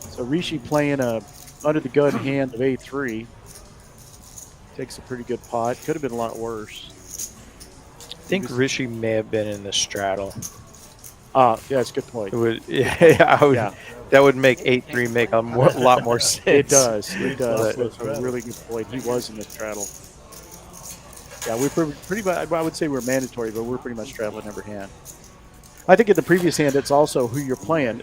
So Rishi playing a under the gun hand of A3 takes a pretty good pot. Could have been a lot worse. I think Rishi may have been in the straddle. Yeah, that's a good point. It would, that would make 8-3 make a lot more sense. It does. It does. That's a really good point. He was in the straddle. Yeah, we're pretty much, I would say we're mandatory, but we're pretty much straddling every hand. I think in the previous hand, it's also who you're playing.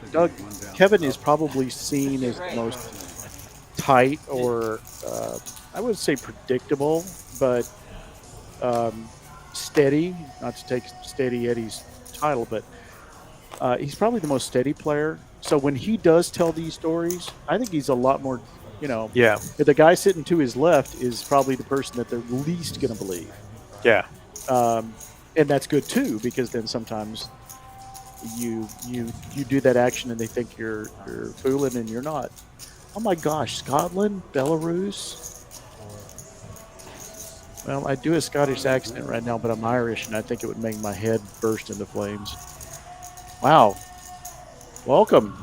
Kevin is probably seen as the most tight or, I would say predictable, but steady. Not to take Steady Eddie's title, but he's probably the most steady player. So when he does tell these stories, I think he's a lot more, you know. Yeah. The guy sitting to his left is probably the person that they're least going to believe. Yeah. And that's good too, because then sometimes you do that action and they think you're fooling and you're not. Oh my gosh, Scotland, Belarus. Well, I do a Scottish accent right now, but I'm Irish, and I think it would make my head burst into flames. Wow. Welcome.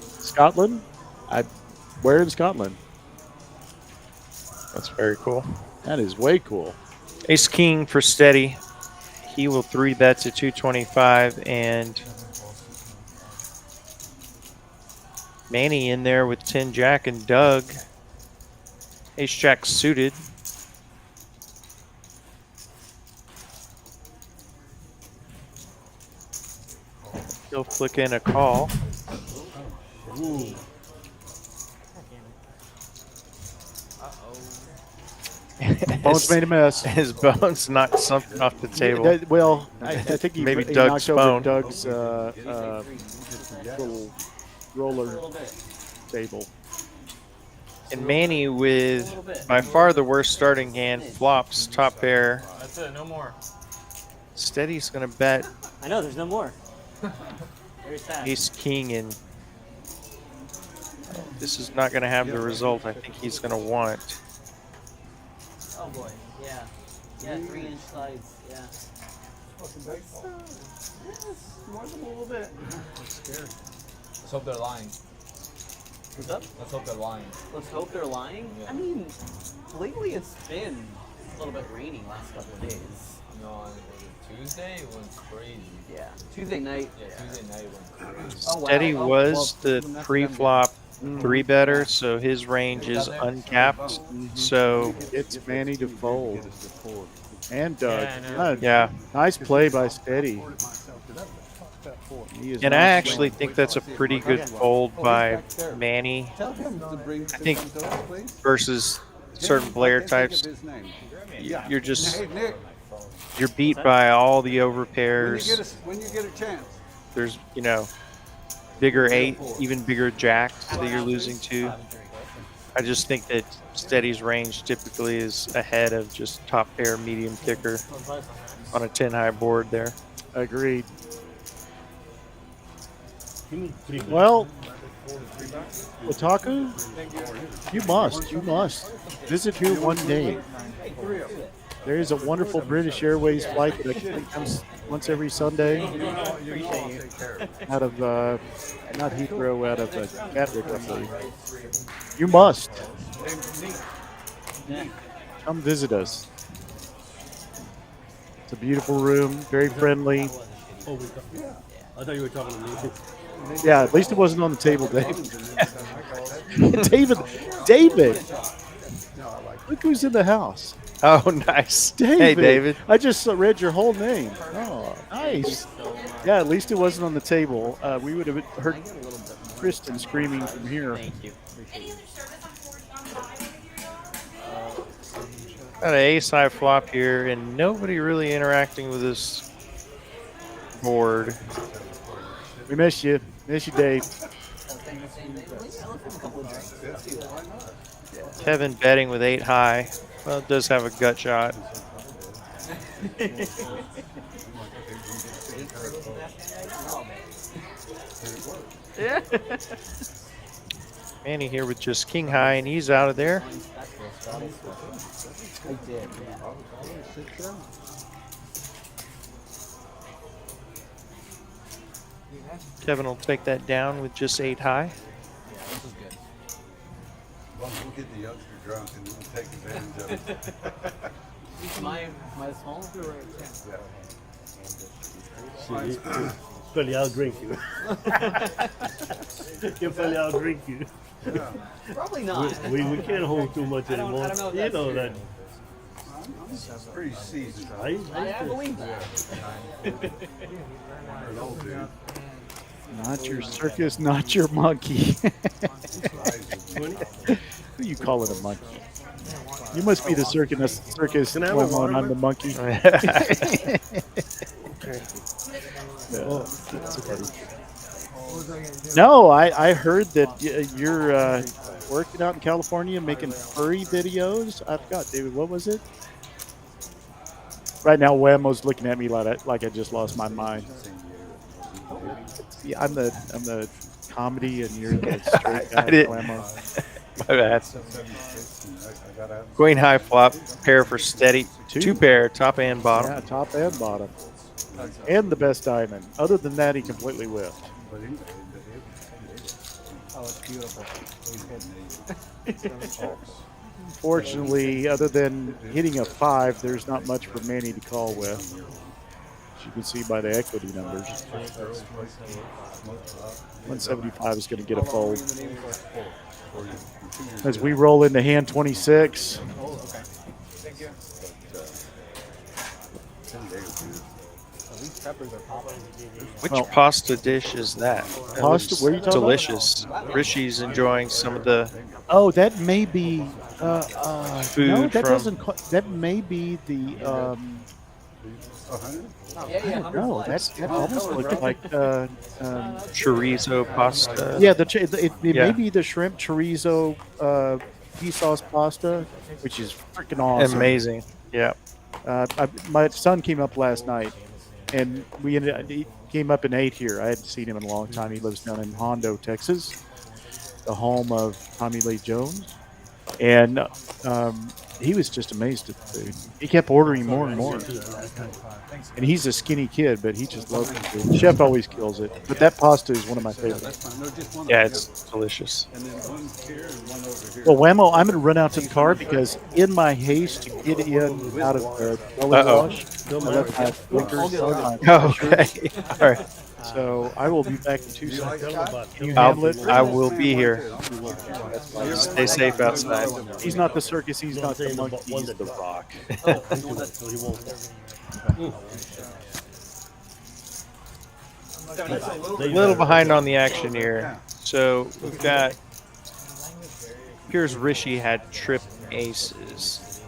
Scotland? Where in Scotland? That's very cool. That is way cool. Ace King for Steady. He will 3-bet to 225, and Manny in there with 10 Jack and Doug. Ace Jack suited. He'll flick in a call. Bones made a mess. His bones knocked something off the table. Well, I think he Maybe he Doug's knocked over phone. Doug's little roller table. And Manny with by far the worst starting hand flops top pair. That's it. No more. Steady's gonna bet I know, there's no more. Very sad. ace king, and this is not gonna have the result I think he's gonna want. Oh boy, yeah. Yeah, 3-inch slides, yeah. More than a little bit. Let's hope they're lying. What's up? Let's hope they're lying. Let's hope they're lying. Yeah. I mean, lately it's been a little bit rainy last couple of days. You know, on Tuesday it went crazy. Yeah. Tuesday night. Yeah, Tuesday night went crazy. Oh, wow. Steady Oh, was the pre-flop 3-better, so his range is uncapped. So It's Manny to fold. And Doug. Yeah, I know. yeah, Nice play by Steady. He is and I not actually think that's a pretty good fold by Manny Tell him to bring I think- to us, please. versus certain player types. His name. You're just Hey, Nick, you're beat by all the when overpairs. you get a chance. There's bigger 8, even bigger jacks that you're losing to. I just think that Steady's range typically is ahead of just top pair medium kicker on a 10-high board there. agreed. Well, Well, Otaku, you must visit here one day. There is a wonderful British Airways flight that I think comes once every Sunday out of not Heathrow, out of Gatwick, I believe. You must come visit us. It's a beautiful room, very friendly. I thought you were talking to me. Yeah, at least it wasn't on the table, Dave. David, look who's in the house. Oh, nice. David. Hey, David. I just read your whole name. Oh, nice. Yeah, at least it wasn't on the table. We would have heard Kristen screaming from here. Got an ace-high flop here, and nobody really interacting with this board. We miss you. Miss you, Dave. Kevin betting with 8-high. Well, it does have a gut shot. Manny here with just king high, and he's out of there. I did, yeah. Kevin will take that down with just 8-high. We'll get the youngster drunk and we'll take advantage of it. My small? Probably outdrink you. He'll probably outdrink you. Probably not. We can't hold too much I don't anymore. know if You that's know true. that. I'm pretty seasoned. I believe that. An old dude. Not your circus, not your monkey. Who you call it a monkey? You must be the circus Can I have a Cuomo, and I'm the monkey. No, I heard that you're working out in California making furry videos. I forgot, David. What was it? Right now, Whammo's looking at me like I just lost my mind. Yeah, I'm the comedy, and you're the straight guy. I did- Whammo. My bad. Queen high flop, pair for Steady. Two pair, top and bottom. Yeah, top and bottom, and the best diamond. Other than that, he completely whiffed. Oh, it's beautiful. Fortunately, other than hitting a 5, there's not much for Manny to call with. As you can see by the equity numbers. 175 is going to get a fold. As we roll into hand 26. Which Well- pasta dish is that? That Pasta? looks What are you talking about? delicious. Rishi's enjoying some of the. Oh, that may be Food no, that from- doesn't. That may be the. 100? No, that almost looks like. Chorizo pasta. Yeah, it Yeah. may be the shrimp chorizo pea sauce pasta, which is freaking awesome. Amazing. Yeah. My son came up last night, and he came up and ate here. I hadn't seen him in a long time. He lives down in Hondo, Texas, the home of Tommy Lee Jones, and he was just amazed at the food. He kept ordering more and more. And he's a skinny kid, but he just loves the food. The chef always kills it. But that pasta is one of my favorites. That's fine. No, just one. Yeah, of them. it's delicious. And then one here and one over here. Well, Whammo, I'm going to run out to the car because in my haste to get in out of the belly Uh-oh. wash, I left my blinkers on my Okay. All right. So I will be back in 2 seconds. Can you I'll, handle it? I will be here. Stay safe outside. He's not the circus. He's not the monkey. He's the rock. A little behind on the action here. So we've got. Here's Richie had trip aces.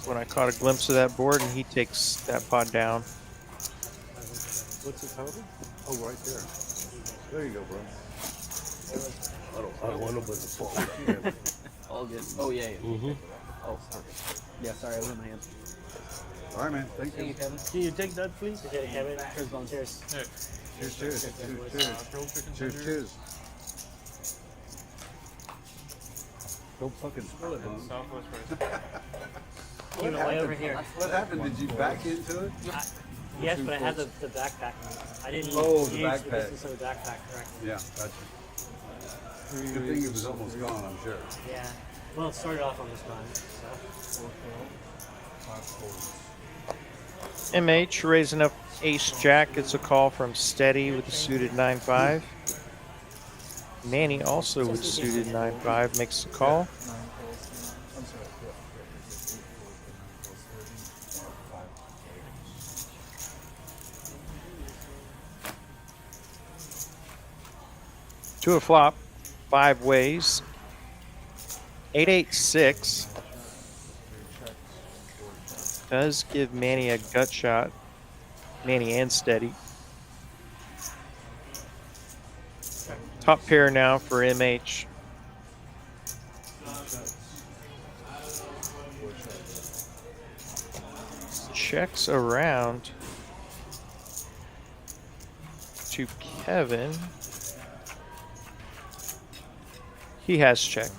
When I caught a glimpse of that board, and he takes that pot down. What's the total? Oh, right there. There you go, bro. I don't want nobody to fall. All good. Oh, yeah. Mm-hmm. Oh, sorry. Yeah, sorry, I was in my hand. All right, man. Thank you. Kevin. Can you take that, please? Okay, Kevin. Cheers, Bone. Cheers. Cheers, cheers. Cheers, cheers. Don't fucking spill it, man. Keep it way over here. What happened? Did you back into it? Yes, but I had the backpack. I didn't Oh, the use backpack. the distance of the backpack correctly. Yeah, gotcha. Good thing it was almost gone, I'm sure. Yeah. Well, it started off on this run, so. MH raising up ace jack gets a call from Steady with a suited 9-5. Manny also with suited 9-5 makes the call. To a flop, 5 ways. 8-8-6 does give Manny a gut shot. Manny and Steady. Top pair now for MH. Checks around to Kevin. He has checked.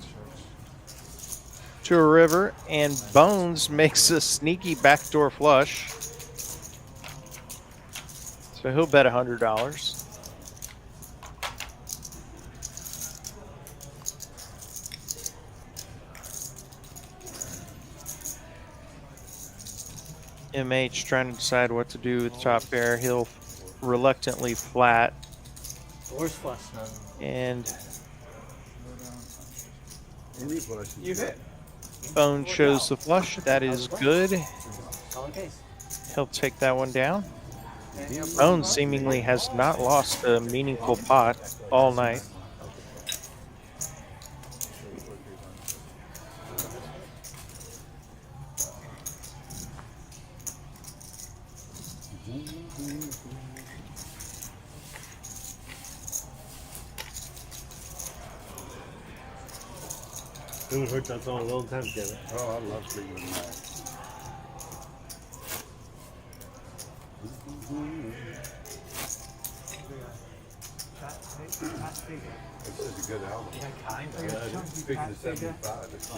To a river, and Bones makes a sneaky backdoor flush. So he'll bet $100. MH trying to decide what to do with top pair. He'll reluctantly flat. Where's flush? And You hit. Bone shows the flush. That is good. All in case. He'll take that one down. Bone seemingly has not lost a meaningful pot all night. We haven't heard that song in a long time, Kevin. Oh, I love Fleetwood Mac. This is a good album. Speaking of 75, it's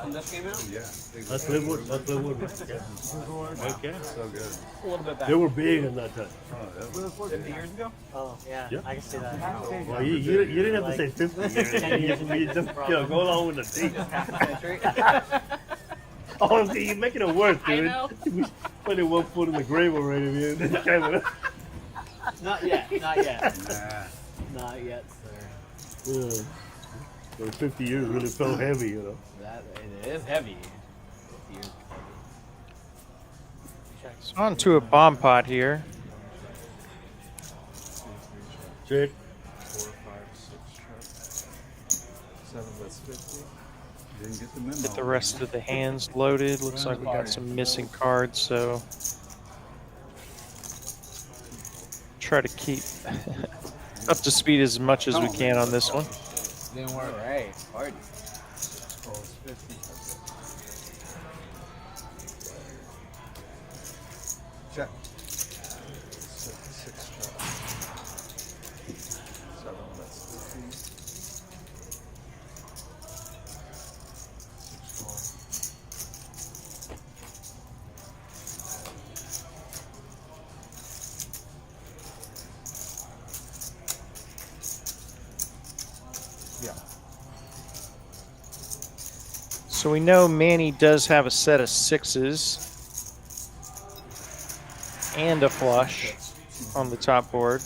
When this came out? yeah. That's Fleetwood. That's Fleetwood. Okay. So good. A little bit back. They were big in that time. Oh, that was 50 years ago? Oh, yeah. Yeah. I can see that. Well, you didn't have to say 50 years. 10 years. You just go along with the date. Half a century. Oh, see, you're making it worse, I dude. know. We putting 1 foot in the grave already, man. This camera. Not yet. Not yet. Nah. Not yet, sir. Yeah. For 50 years really felt heavy, you know. That, it is heavy. 50 years. So on to a bomb pot here. Check. 4, 5, 6 check. 7, that's 50. Didn't get the memo. Get the rest of the hands loaded. Looks like we got some missing cards, so try to keep up to speed as much as we can on this one. Didn't work. Right. Party. Calls 50. Check. Six check. 7, that's 50. 6 call. Yeah. So we know Manny does have a set of sixes and a flush on the top board.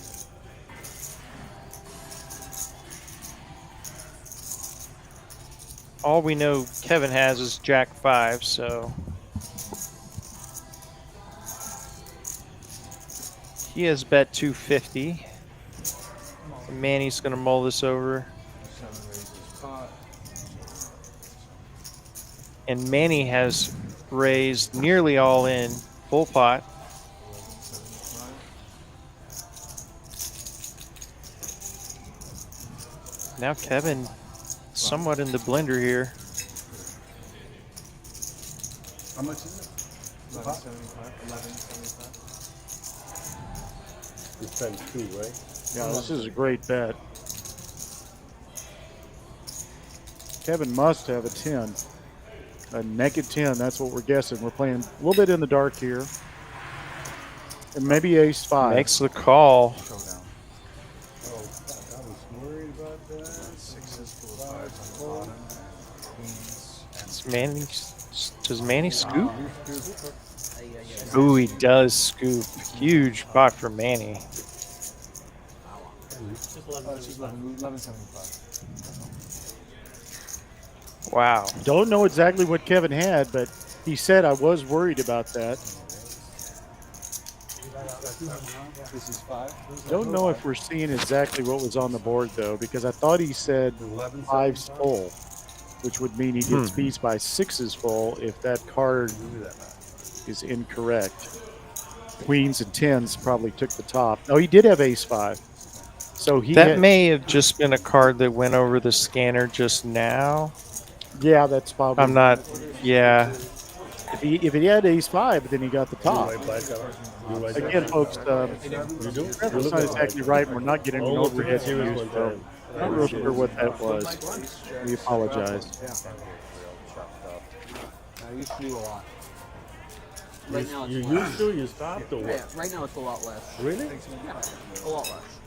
All we know Kevin has is Jack 5, so he has bet 250. Manny's going to mull this over. 7 raises pot. And Manny has raised nearly all in, full pot. 1175. Now Kevin somewhat in the blender here. How much is it? 1175. 1175. It's times 2, right? Yeah, this is a great bet. Kevin must have a 10. A naked 10, that's what we're guessing. We're playing a little bit in the dark here. And maybe ace 5. Makes the call. Showdown. Oh, fuck, I was worried about that. 6s, 4 5s on the bottom. Queens and Does Manny scoop? Here's Ooh, he does scoop. Huge pot for Manny. Just 11. it's just 1175. Wow. Don't know exactly what Kevin had, but he said I was worried about that. This is 5. Don't know if we're seeing exactly what was on the board, though, because I thought he said 5's full, which would mean he gets beats by 6's full if that card is incorrect. Queens and 10s probably took the top. Oh, he did have ace 5. So he That had, may have just been a card that went over the scanner just now. yeah, that's probably. I'm not, yeah. If he had ace 5, then he got the top. Right back up. You right there. Again, folks, You do? Trevor's not exactly right, and we're not getting an Almost overhead took it serious use, one so time. I'm not real sure what that was. We apologize. I used to do a lot. You, Right now, you it's used to, you stopped, or yeah, what? right now it's a lot less. Really? Yeah, a lot less.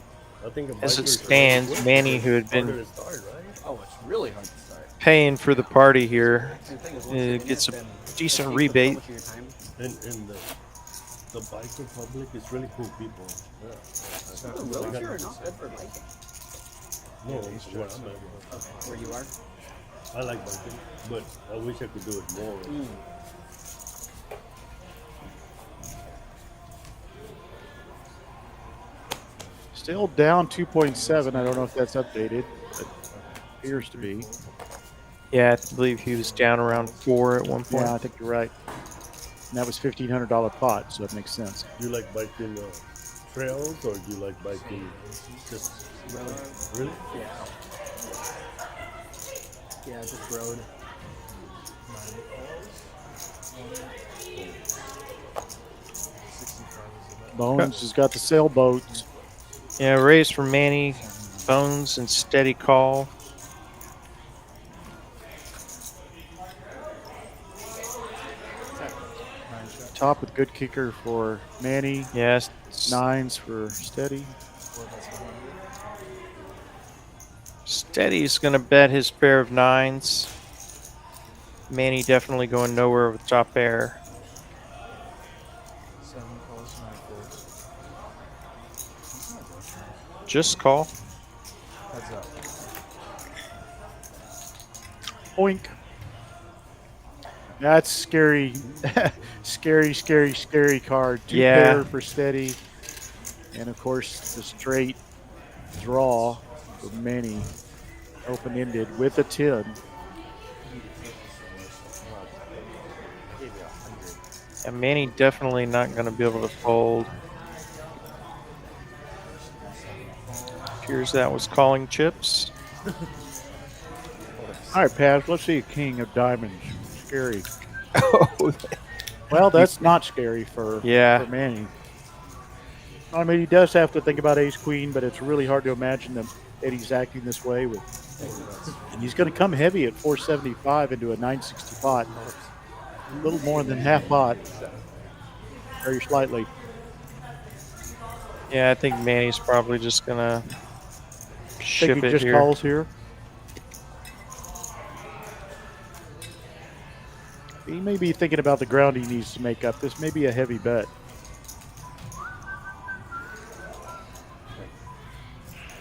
I think a As it biker is stands, harder Manny, who had been to start, right? Oh, it's really hard to start. paying for the party here, And the thing is, once you're in gets it, a then decent you put so rebate. much of your time. And the biker public is really cool people. Yeah. Oh, really? Sure, not good for biking. No, it's where I'm at. Where you are? I like biking, but I wish I could do it more. Still down 2.7. I don't know if that's updated, but appears to be. Yeah, I believe he was down around 4 at one point. Yeah, I think you're right. And that was $1,500 pot, so it makes sense. Do you like biking trails, or do you like biking just really? Yeah. Yeah, just road. Bones has got the sailboats. Yeah, raise for Manny, Bones, and steady call. Top with good kicker for Manny. Yes. 9s for steady. Steady's going to bet his pair of 9s. Manny definitely going nowhere with top pair. 7 calls, 9 folds. Just call. Heads up. Oink. That's scary. scary card. 2 Yeah. pair for steady. And of course, the straight draw for Manny. Open-ended with a 10. And Manny definitely not going to be able to fold. Appears that was calling chips. All right, Paz, let's see a king of diamonds. Scary. Oh, Well, that's not scary for yeah. Manny. I mean, he does have to think about ace queen, but it's really hard to imagine that he's acting this way with. And he's going to come heavy at 475 into a 960 pot. A little more than half pot. Very slightly. Yeah, I think Manny's probably just going to ship Think he it just here. calls here. He may be thinking about the ground he needs to make up. This may be a heavy bet.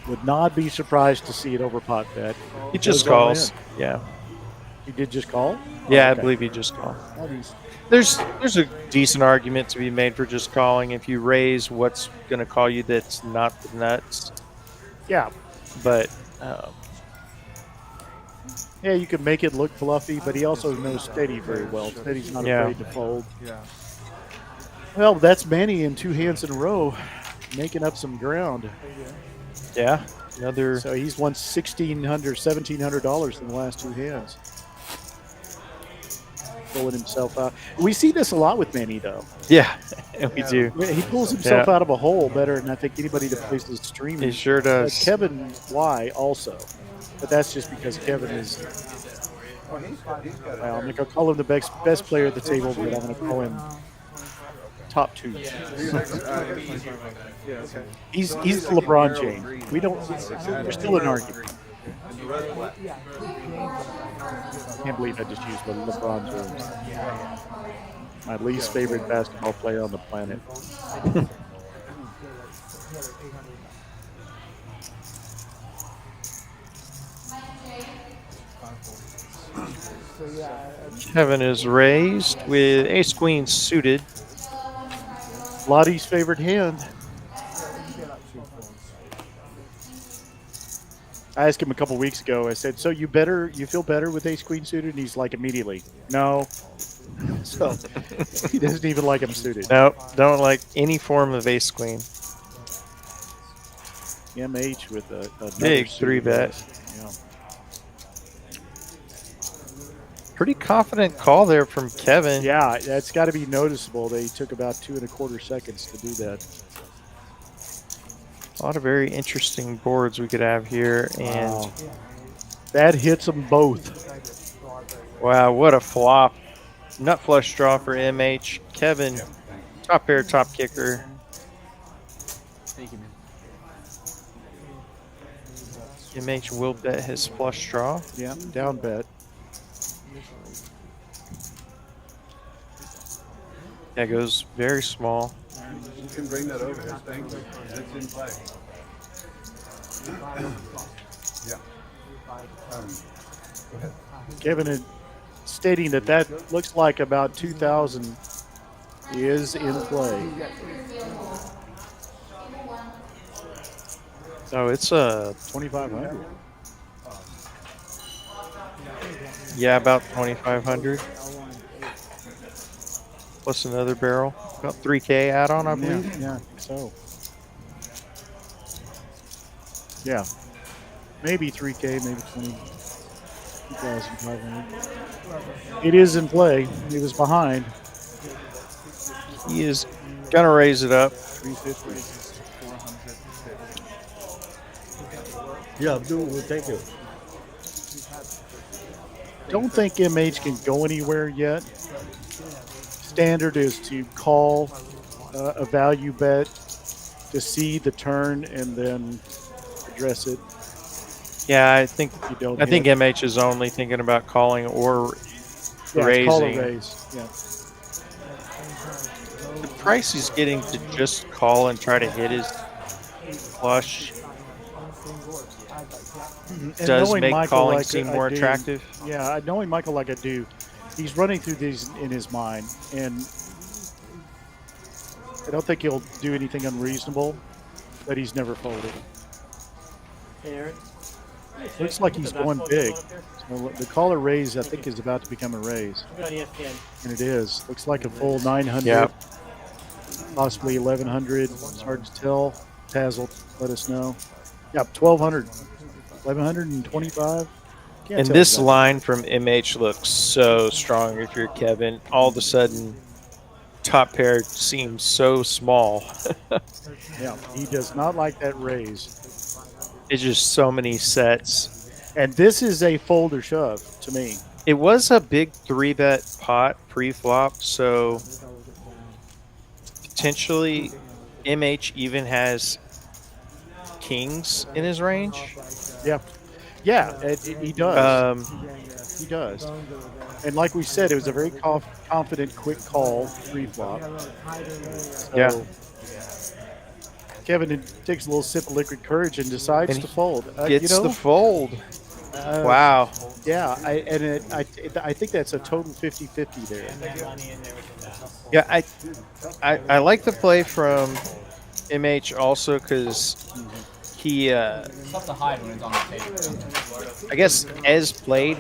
Would not be surprised to see it over pot bet. He just Goes all calls. in. Yeah. He did just call? Yeah, Oh, I okay. believe he just called. There's a decent argument to be made for just calling. If you raise, what's going to call you that's not the nuts? Yeah. But Yeah, you could make it look fluffy, but he also knows Steady very well. Steady's not Yeah. afraid to fold. Yeah. Well, that's Manny in 2 hands in a row, making up some ground. yeah, another. So he's won $1,700 in the last 2 hands. Pulling himself out. We see this a lot with Manny, though. Yeah, we do. Yeah, he pulls himself Yeah. out of a hole better than I think anybody that plays this stream. He sure does. Kevin Y also, but that's just because Kevin is. Well, he's got Well, I'm going to call him the best player at the table, but I'm going to call him top 2. Yeah, okay. He's the LeBron James. We don't. We're still in argument. Can't believe I just used the LeBron James. My least favorite basketball player on the planet. Kevin is raised with ace queen suited. Lottie's favorite hand. I asked him a couple weeks ago. I said, "So you feel better with ace queen suited?" And he's like, immediately, "No." So he doesn't even like him suited. Nope, don't like any form of ace queen. MH with a Big 3-bet. Yeah. Pretty confident call there from Kevin. Yeah, that's got to be noticeable. They took about 2.25 seconds to do that. A lot of very interesting boards we could have here, and Wow. That hits them both. wow, what a flop! Nut flush draw for MH. Kevin, top pair, top kicker. Thank you, man. MH will bet his flush draw. Yeah, down bet. That goes very small. You can bring that over here. Thank you. It's in play. Yeah. Go ahead. Kevin is stating that looks like about 2,000 is in play. So it's a 2,500. yeah, about 2,500 plus another barrel. About 3K add-on, I believe. Yeah, I think so. Yeah. Maybe 3K, maybe 2,500. It is in play. He was behind. He is gonna raise it up. 350. Yeah, we'll take it. Don't think MH can go anywhere yet. Standard is to call a value bet to see the turn and then address it. Yeah, I think If you don't think hit. MH is only thinking about calling or Yeah, it's call or raising. raise. Yeah. The price he's getting to just call and try to hit his flush And does knowing make Michael calling like seem I more do- attractive. Yeah, knowing Michael like I do, he's running through these in his mind, and I don't think he'll do anything unreasonable, but he's never folded. Hey, Eric. Looks like he's going big. So the caller raise, I think, is about to become a raise. Good on ESPN. And it is. Looks like a full 900, Yeah. possibly 1100. It's hard to tell. Taz will let us know. Yeah, 1200. 1125. Can't And tell this exactly. line from MH looks so strong if you're Kevin. All of a sudden, top pair seems so small. Yeah, he does not like that raise. It's just so many sets. And this is a fold or shove to me. It was a big 3-bet pot pre-flop, so potentially MH even has kings in his range. Yeah. Yeah, he does. He does. And like we said, it was a very confident, quick call pre-flop. So Yeah. Kevin takes a little sip of liquid courage and decides And to fold. Gets the fold. uh, Wow. Yeah, I think that's a total 50-50 there. Yeah, I like the play from MH also because he It's tough to hide when it's on the table. I guess as played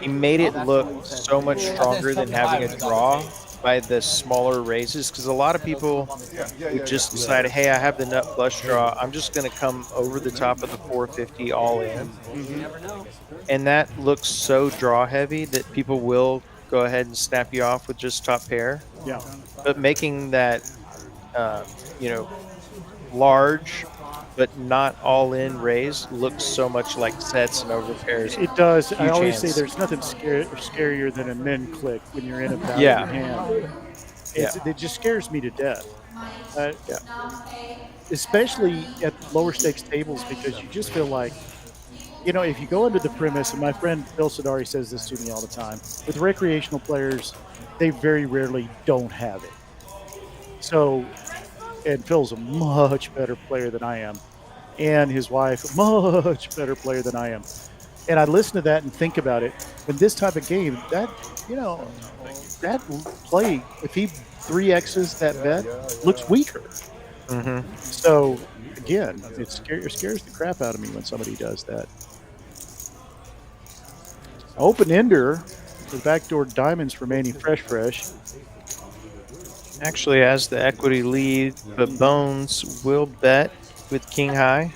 he made it look so much stronger than having a draw by the smaller raises because a lot of people would just decide, hey, I have the nut flush draw, I'm just going to come over the top of the 450 all in. And that looks so draw heavy that people will go ahead and snap you off with just top pair. Yeah. But making that large but not all in raise looks so much like sets and over pairs. It does. I Huge always hands. say there's nothing scarier than a min click when you're in a value Yeah. hand. It just scares me to death. Yeah. Especially at lower stakes tables because you just feel like, if you go into the premise, and my friend Phil Sidari says this to me all the time, with recreational players, they very rarely don't have it. So, and Phil's a much better player than I am, and his wife, much better player than I am. And I listen to that and think about it. In this type of game, that play, if he 3x's that bet, looks weaker. Mm-hmm. So, again, it scares the crap out of me when somebody does that. Open ender with backdoor diamonds for Manny Fresh. Actually has the equity lead, but Bones will bet with king high.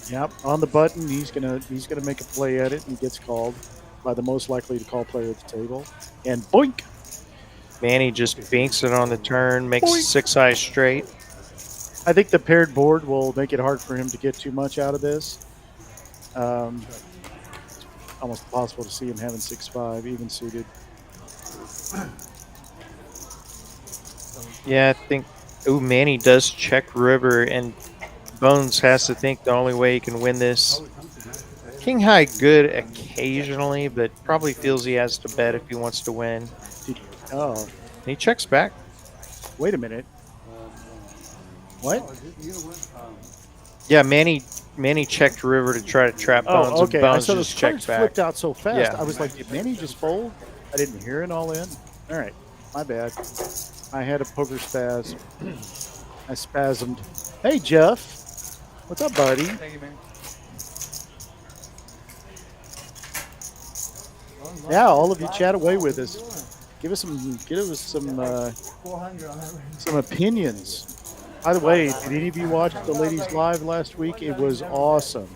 Yep, on the button, he's gonna make a play at it and gets called by the most likely to call player at the table. And boink! Manny just banks it on the turn, makes Boink. 6 high straight. I think the paired board will make it hard for him to get too much out of this. Almost impossible to see him having 6-5 even suited. Yeah, I think. Ooh, Manny does check river, and Bones has to think the only way he can win this. King high good occasionally, but probably feels he has to bet if he wants to win. Oh, And he checks back. wait a minute. What? Yeah, Manny checked river to try to trap Bones, Oh, okay. and I Bones saw just those checked cards back. flipped out so fast. Yeah. I was like, did Manny just fold? I didn't hear it all in. All right, my bad. I had a poker spaz. I spasmed. Hey, Jeff. What's up, buddy? Thank you, man. Yeah, all of you chat away with us. Give us some opinions. By the way, did any of you watch the ladies live last week? It was awesome.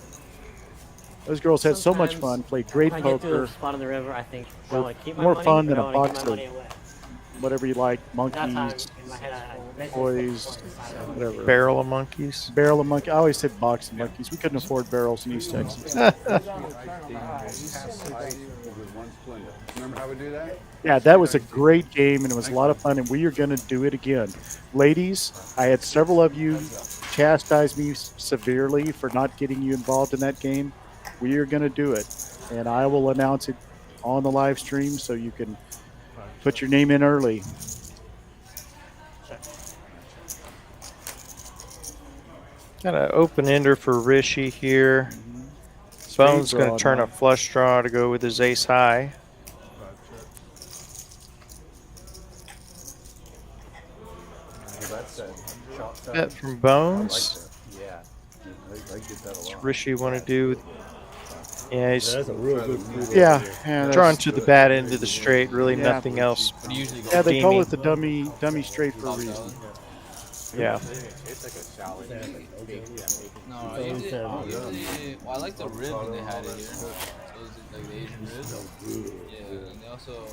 Those girls had so much fun, played great If I get to poker, a spot on the river, I think I More- want to keep my more money, fun or than I a wanna keep box my of money away. whatever you like, That's how monkeys, in my head I mentioned boys, it. whatever. Barrel of monkeys. Barrel of monkey. I always said box of monkeys. We couldn't afford barrels in East Texas. Remember how we do that? Yeah, that was a great game, and it was a lot of fun, and we are going to do it again. Ladies, I had several of you chastise me severely for not getting you involved in that game. We are going to do it, and I will announce it on the live stream so you can put your name in early. Got an open ender for Richie here. Bones draw going to turn now. a flush draw to go with his ace high. Bet from Bones. Yeah. They get Richishy want to do? Yeah, he's That's a real good food. Yeah, Right yeah, drawn that's, to the bad end of the straight. Really, Yeah. nothing else. What do you usually go? yeah. They call Gamey. it the dummy straight for a reason. Yeah. It's like a salad. No, So usually, sad, well, I like the rib when they had it here. So it's like the Asian rib. Yeah, and they also,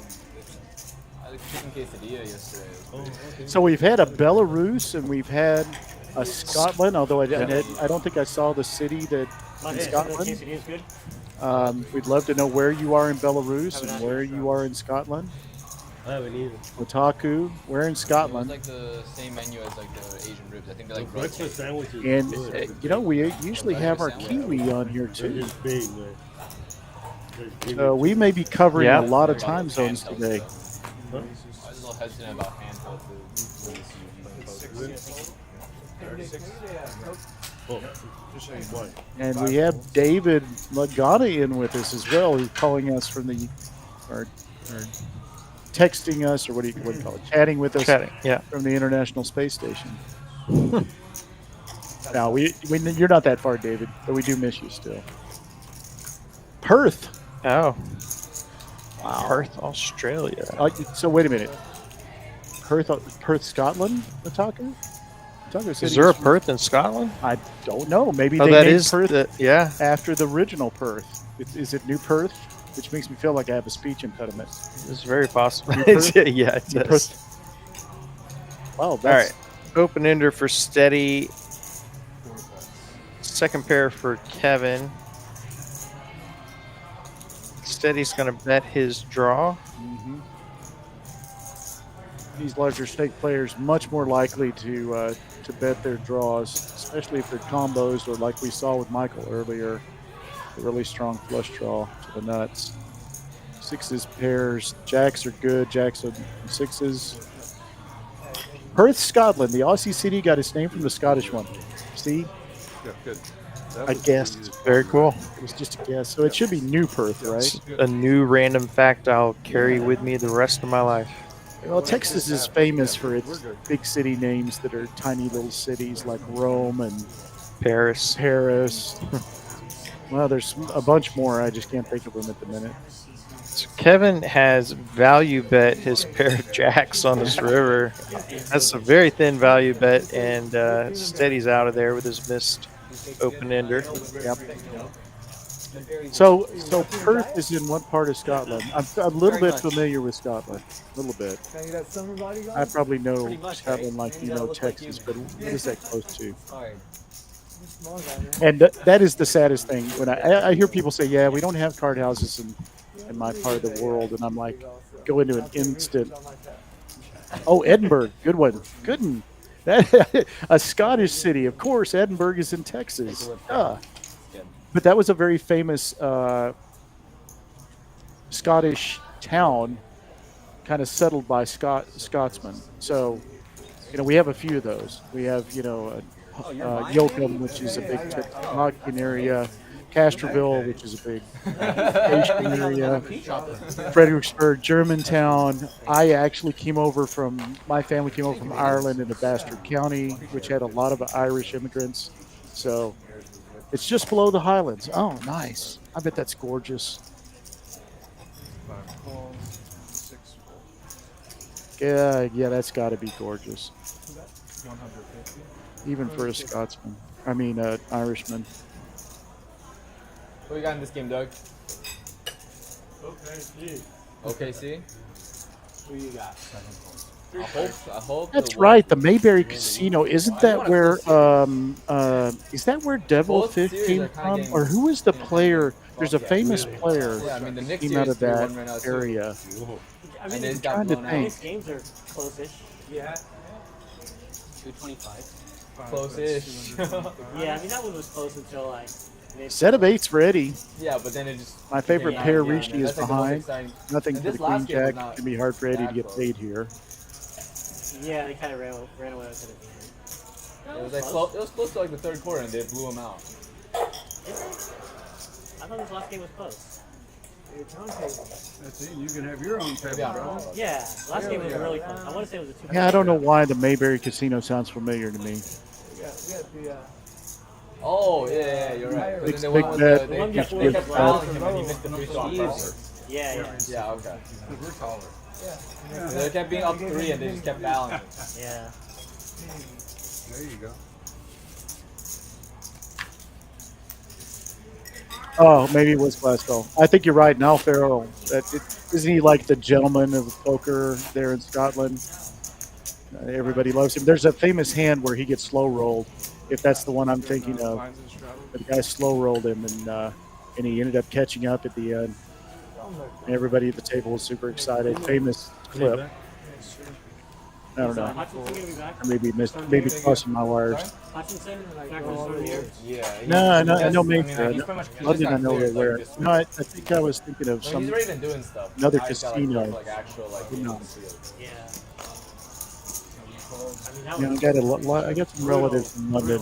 I had a chicken quesadilla yesterday. So we've had a Belarus and we've had a Scotland. Although I don't think I saw the city that in Scotland. Quesadilla is good. We'd love to know where you are in Belarus and where you are in Scotland. I haven't either. Otaku, where in It's Scotland? like the same menu as like the Asian ribs. I think they're like Breakfast roasted. sandwiches. And good. you know, we usually have our kiwi on here They're too. just big, man. They're big. So we may be covering Yeah. a lot of time zones today. I was a little hesitant about handheld food. Oh, what? And we have David Lagana in with us as well, who's calling us from the, or texting us, or what do you call it, chatting with us Chatting. Yeah. from the International Space Station. Now, you're not that far, David, but we do miss you still. Perth. Oh. Wow. Perth, Australia. So wait a minute. Perth, Scotland, Otaku? Is there a Perth in Scotland? I don't know. Maybe Oh, they that named is Perth yeah. after the original Perth. Is it New Perth? Which makes me feel like I have a speech impediment. It's very possible. New Perth? Yeah, it New does. Perth? Wow, All that's right. Open ender for Steady. Second pair for Kevin. Steady's going to bet his draw. Mhm. These larger stake players much more likely to bet their draws, especially if they're combos or like we saw with Michael earlier, a really strong flush draw to the nuts. Sixes, pairs, jacks are good. Jacks and sixes. Perth, Scotland. The Aussie city got its name from the Scottish one. See, Yeah, good. That I was guessed. easy. Very cool. It was just a guess. So it should be New Perth, right? A new random fact I'll carry with me the rest of my life. Well, Texas is famous for its big city names that are tiny little cities like Rome and Paris. Paris. Well, there's a bunch more. I just can't think of them at the minute. So Kevin has value bet his pair of jacks on this river. That's a very thin value bet, and Steady's out of there with his missed open ender. Yep. So Perth is in what part of Scotland? I'm a little bit familiar with Scotland. A little bit. I probably know Scotland like you know Texas, but what is that close to? And that is the saddest thing. When I hear people say, yeah, we don't have card houses in my part of the world, and I'm like, go into an instant. Oh, Edinburgh, good one, good one. That, a Scottish city, of course. Edinburgh is in Texas. But that was a very famous Scottish town, kind of settled by Scotsmen. So, you know, we have a few of those. We have, you know, Yoakum, which is a big Taconian area. Casterville, which is a big Asian area. Fredericksburg, Germantown. My family came over from Ireland into Bastard County, which had a lot of Irish immigrants. So it's just below the Highlands. Oh, nice. I bet that's gorgeous. 5 calls, 6 fold. Yeah, that's got to be gorgeous. 150. Even for a Scotsman. I mean, Irishman. What you got in this game, Doug? Okay, OKC? Who you got? I hope That's right. The Mayberry Casino. Isn't that where? Is that where Devil Both Fish series came are kinda from? getting- Or who was the player? There's a famous player Yeah, I mean the that Knicks came out series of that 3-1 right now, too. area. I And mean, they these got trying to blown out. think. games are close-ish. Yeah. 225. Close-ish. Yeah, I mean that one was close until like. Set of eights for Eddie. Yeah, but then it just. My favorite Yeah, pair, yeah, Rishi, is That's like the most behind. exciting- Nothing And for this the Queen last game was Jack. not It can be hard for Eddie to that get close. paid here. Yeah, they kind of ran away with it at the end. It was like close. It was close to like the third quarter, and they blew him out. I thought this last game was close. That's it. You can have your own table, Yeah. bro. Yeah, last game was really close. I want to say it was a 2. Yeah, I don't know why the Mayberry Casino sounds familiar to me. Oh yeah, you're right. But Big, then they big went with bet. they One kept before fouling him and he missed the free throw on purpose. Yeah, yeah. Yeah, okay. We're taller. Yeah. They kept being up 3 and they just kept fouling him. Yeah. There you go. Oh, maybe it was Glasgow. I think you're right. Now Farrell. Isn't he like the gentleman of poker there in Scotland? Everybody loves him. There's a famous hand where he gets slow rolled. If that's the one I'm thinking of, the guy slow rolled him, and he ended up catching up at the end. And everybody at the table was super excited. Famous clip. I don't know. Hutchinson gonna be back? Or maybe crossing my wires. Hutchinson, back over here. Yeah. No, I know he's Mayfair. pretty much- he's London, just I know not where clear, they're. like, No, I think I was thinking of No, some he's already been doing stuff. another Now he's got, casino. like actual like No. in the field. Yeah. You know, I got some relatives in London.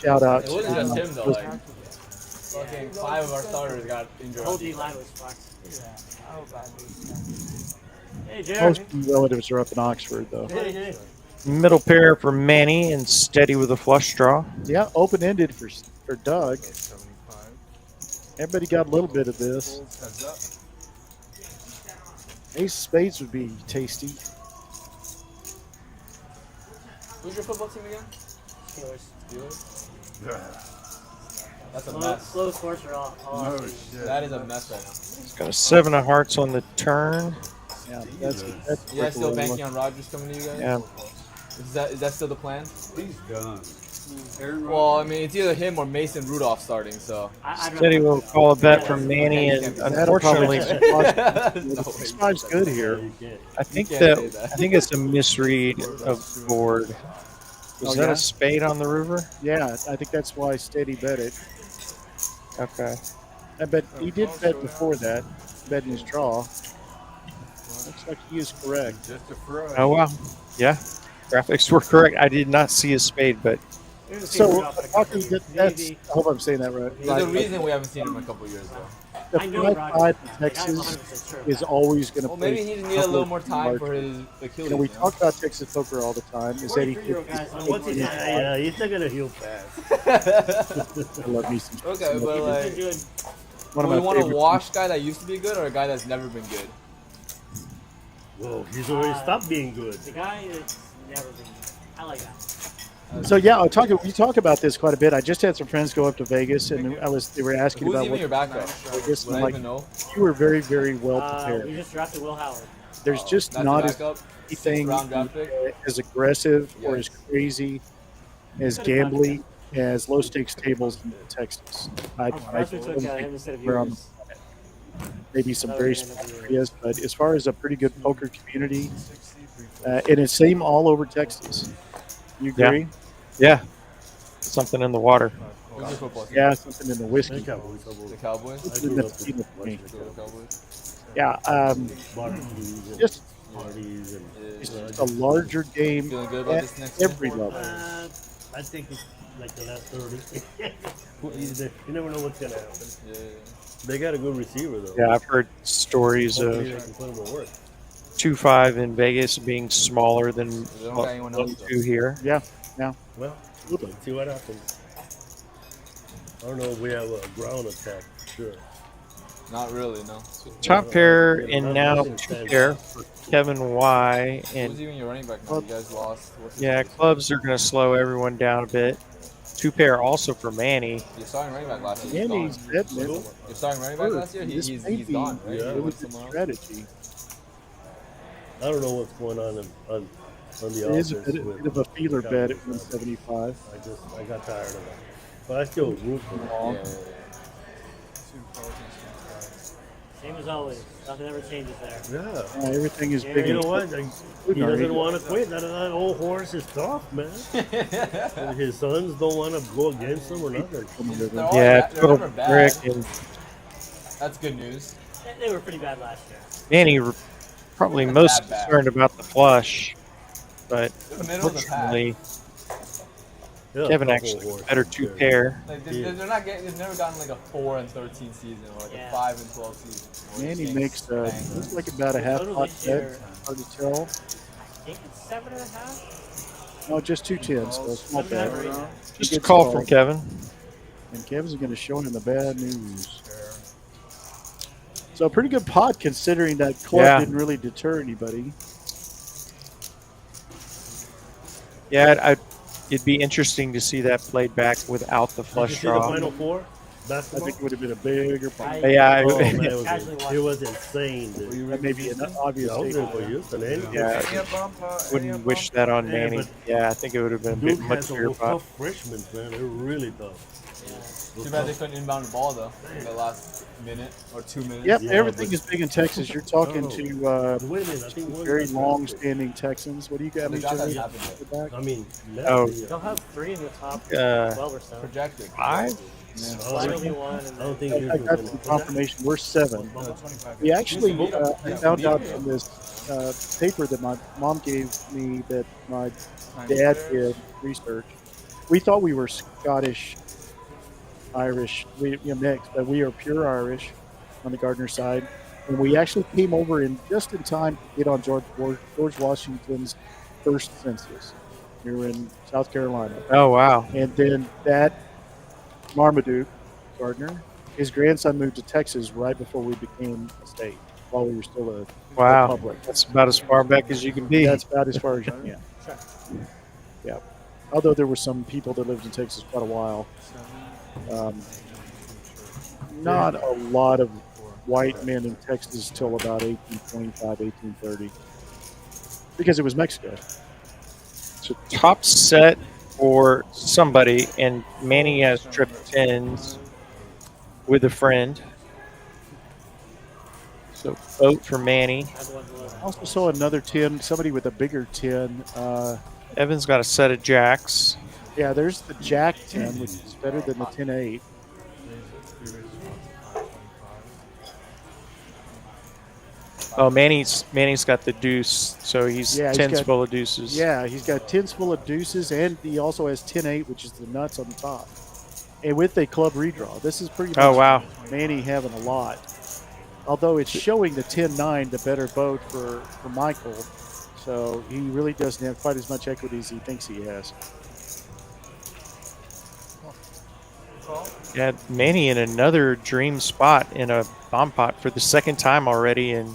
Shout out It wasn't to just him though. Like fucking 5 of our starters got injured. Whole D line was fucked. Hey, most Jared. relatives are up in Oxford, though. Hey. Middle pair for Manny and steady with a flush draw. Yeah, open ended for Doug. Everybody got a little bit of this. Heads up. Ace of spades would be tasty. Who's your football team again? Steelers. That's a Slow, mess. slow scores are all No off. shit. That is a mess right now. He's got a 7 of hearts on the turn. Yeah, that's You guys still banking on Rodgers coming to you guys? Yeah. Is that still the plan? He's done. Aaron Well, I mean, it's either him or Mason Rudolph starting. So. I'd Steady will call a bet from Manny, and That'll probably unfortunately, No way. this five's good here. I think You can't that say that. I think it's a misread of board. Was Oh, that yeah? a spade on the river? Yeah, I think that's why Steady bet it. Okay. I bet he did bet before that, betting his draw. Looks like he is correct. just a fry. Oh wow. Yeah. Graphics were correct. I did not see a spade, but So, talking that's, I hope I'm saying that right. There's a reason we haven't seen him in a couple years though. The I know 5-5 Rodgers. in Like, I'm Texas 100% sure of is that. always going to Well, play. maybe he just needed a little more time for his Achilles. You know, we you know? talk about Texas poker all the time. Is that he 43-year-old guys on What's his, one yeah, he's not gonna heal fast. I love me some. Okay, but He's like, doing One do of we my want a favorite. wash guy that used to be good or a guy that's never been good? Whoa, he's already stopped being good. the guy that's never been. I like that. So yeah, we talk about this quite a bit. I just had some friends go up to Vegas, and they were asking Who's about even what your backup? Vegas. Would I'm I like, even know? you were very, very well We prepared. just drafted Will Howard. There's just That's not the as backup. anything 6th round draft pick. as aggressive or as Yes. crazy as gambling as low stakes tables in Texas. I That's what don't took think him instead of we're on yours. maybe some very specific areas, but as far as a pretty good poker community, and it's same all over Texas. You Yeah. agree? yeah. Something in the water. Who's your football team? Yeah, something in the whiskey. The Cowboys. It's in the tequila for me. Go Cowboys. Yeah, Barbecues and just parties and it's just a larger game Feeling good about at this next game? every level. I think it's like the last 30. You never know what's gonna happen. Yeah. They got a good receiver though. Yeah, I've heard stories Hopefully of they can put him to work. 2-5 in Vegas being smaller than They don't got anyone else, though. 2 here. Yeah, Well, let's see what happens. I don't know if we have a ground attack. Sure. Not really, no. Top pair and now 2 pair for Kevin Y. Who's And even your running back now? You guys lost. What's his yeah, name? clubs are going to slow everyone down a bit. 2 pair also for Manny. You're starting running back last year. He's Andy's gone. betting it. You're starting running back last year? This He's may be gone, right? yeah, He a went really good somewhere else? strategy. I don't know what's going on on the It is a offense. bit with of a feeler bet at Cowboys. 175. I got tired of it. But I still root for him. Yeah, yeah, Same as always. Nothing ever changes there. Yeah. Everything is Yeah, big. You and know what? He doesn't want to quit. That old horse is tough, man. And his sons don't want to go against him or nothing. They're all Yeah, bad- they're total never bad. brick. And That's good news. They were pretty bad last year. Manny probably most bad. concerned about the flush, but They're middle of the pack. unfortunately, Yeah, Kevin tough old actually horse better right 2 there. pair. Like they're not getting. They've never gotten like a 4-13 season or like Yeah. a 5-12 season. Where Manny it's makes bang. looks like about a half Total pot this bet. year. Hard to tell. I think it's 7.5. No, just 2 tens. So a small bet. Seven and a half. Just a call from Kevin. And Kevin's going to show him the bad news. So a pretty good pot considering that club didn't really deter anybody. Yeah, it'd be interesting to see that played back without the Did you flush see the draw. Final Four? I Basketball? think it would have been a bigger pot. Yeah, Oh, man, Casually it was insane, dude. That may be an obvious I was there statement. for Houston. And Yeah, wouldn't wish that on Manny. but Yeah, I think it would have been a Duke bit much has some bigger pot. tough freshmen, man. They're really tough. Too bad they couldn't inbound the ball though in the last minute or 2 minutes. Yep, Yeah, everything but- is big in Texas. You're talking to Wait a minute, I think one very got long-standing Texans. What do you got? They got that happened Back? I mean, Oh. They'll have 3 in the top Uh, 12 or so. projected. 5? Finally one. And I don't think I Houston's got gonna- some confirmation. We're 7. We actually I found out from this paper that my mom gave me that my dad did research. We thought we were Scottish, Irish, mixed, but we are pure Irish on the Gardner side. And we actually came over in just in time to get on George Washington's first census. We were in South Carolina. Oh, wow. And then that Marmaduke Gardner, his grandson moved to Texas right before we became a state, while we were still a Wow. republic. That's about as far back as you can be. That's about as far as yeah. Yeah. Although there were some people that lived in Texas quite a while. Not a lot of white men in Texas till about 1825, 1830. Because it was Mexico. So top set for somebody, and Manny has triple tens with a friend. So vote for Manny. I also saw another 10, somebody with a bigger 10. Evan's got a set of jacks. Yeah, there's the Jack 10, which is better than the 10-8. Oh, Manny's got the deuce, so he's Yeah, he's tens got- full of deuces. Yeah, he's got 10s full of deuces, and he also has 10-8, which is the nuts on the top. And with a club redraw. This is pretty much Oh, wow. Manny having a lot. Although it's showing the 10-9, the better boat for Michael. So he really doesn't have quite as much equity as he thinks he has. Yeah, Manny in another dream spot in a bomb pot for the second time already in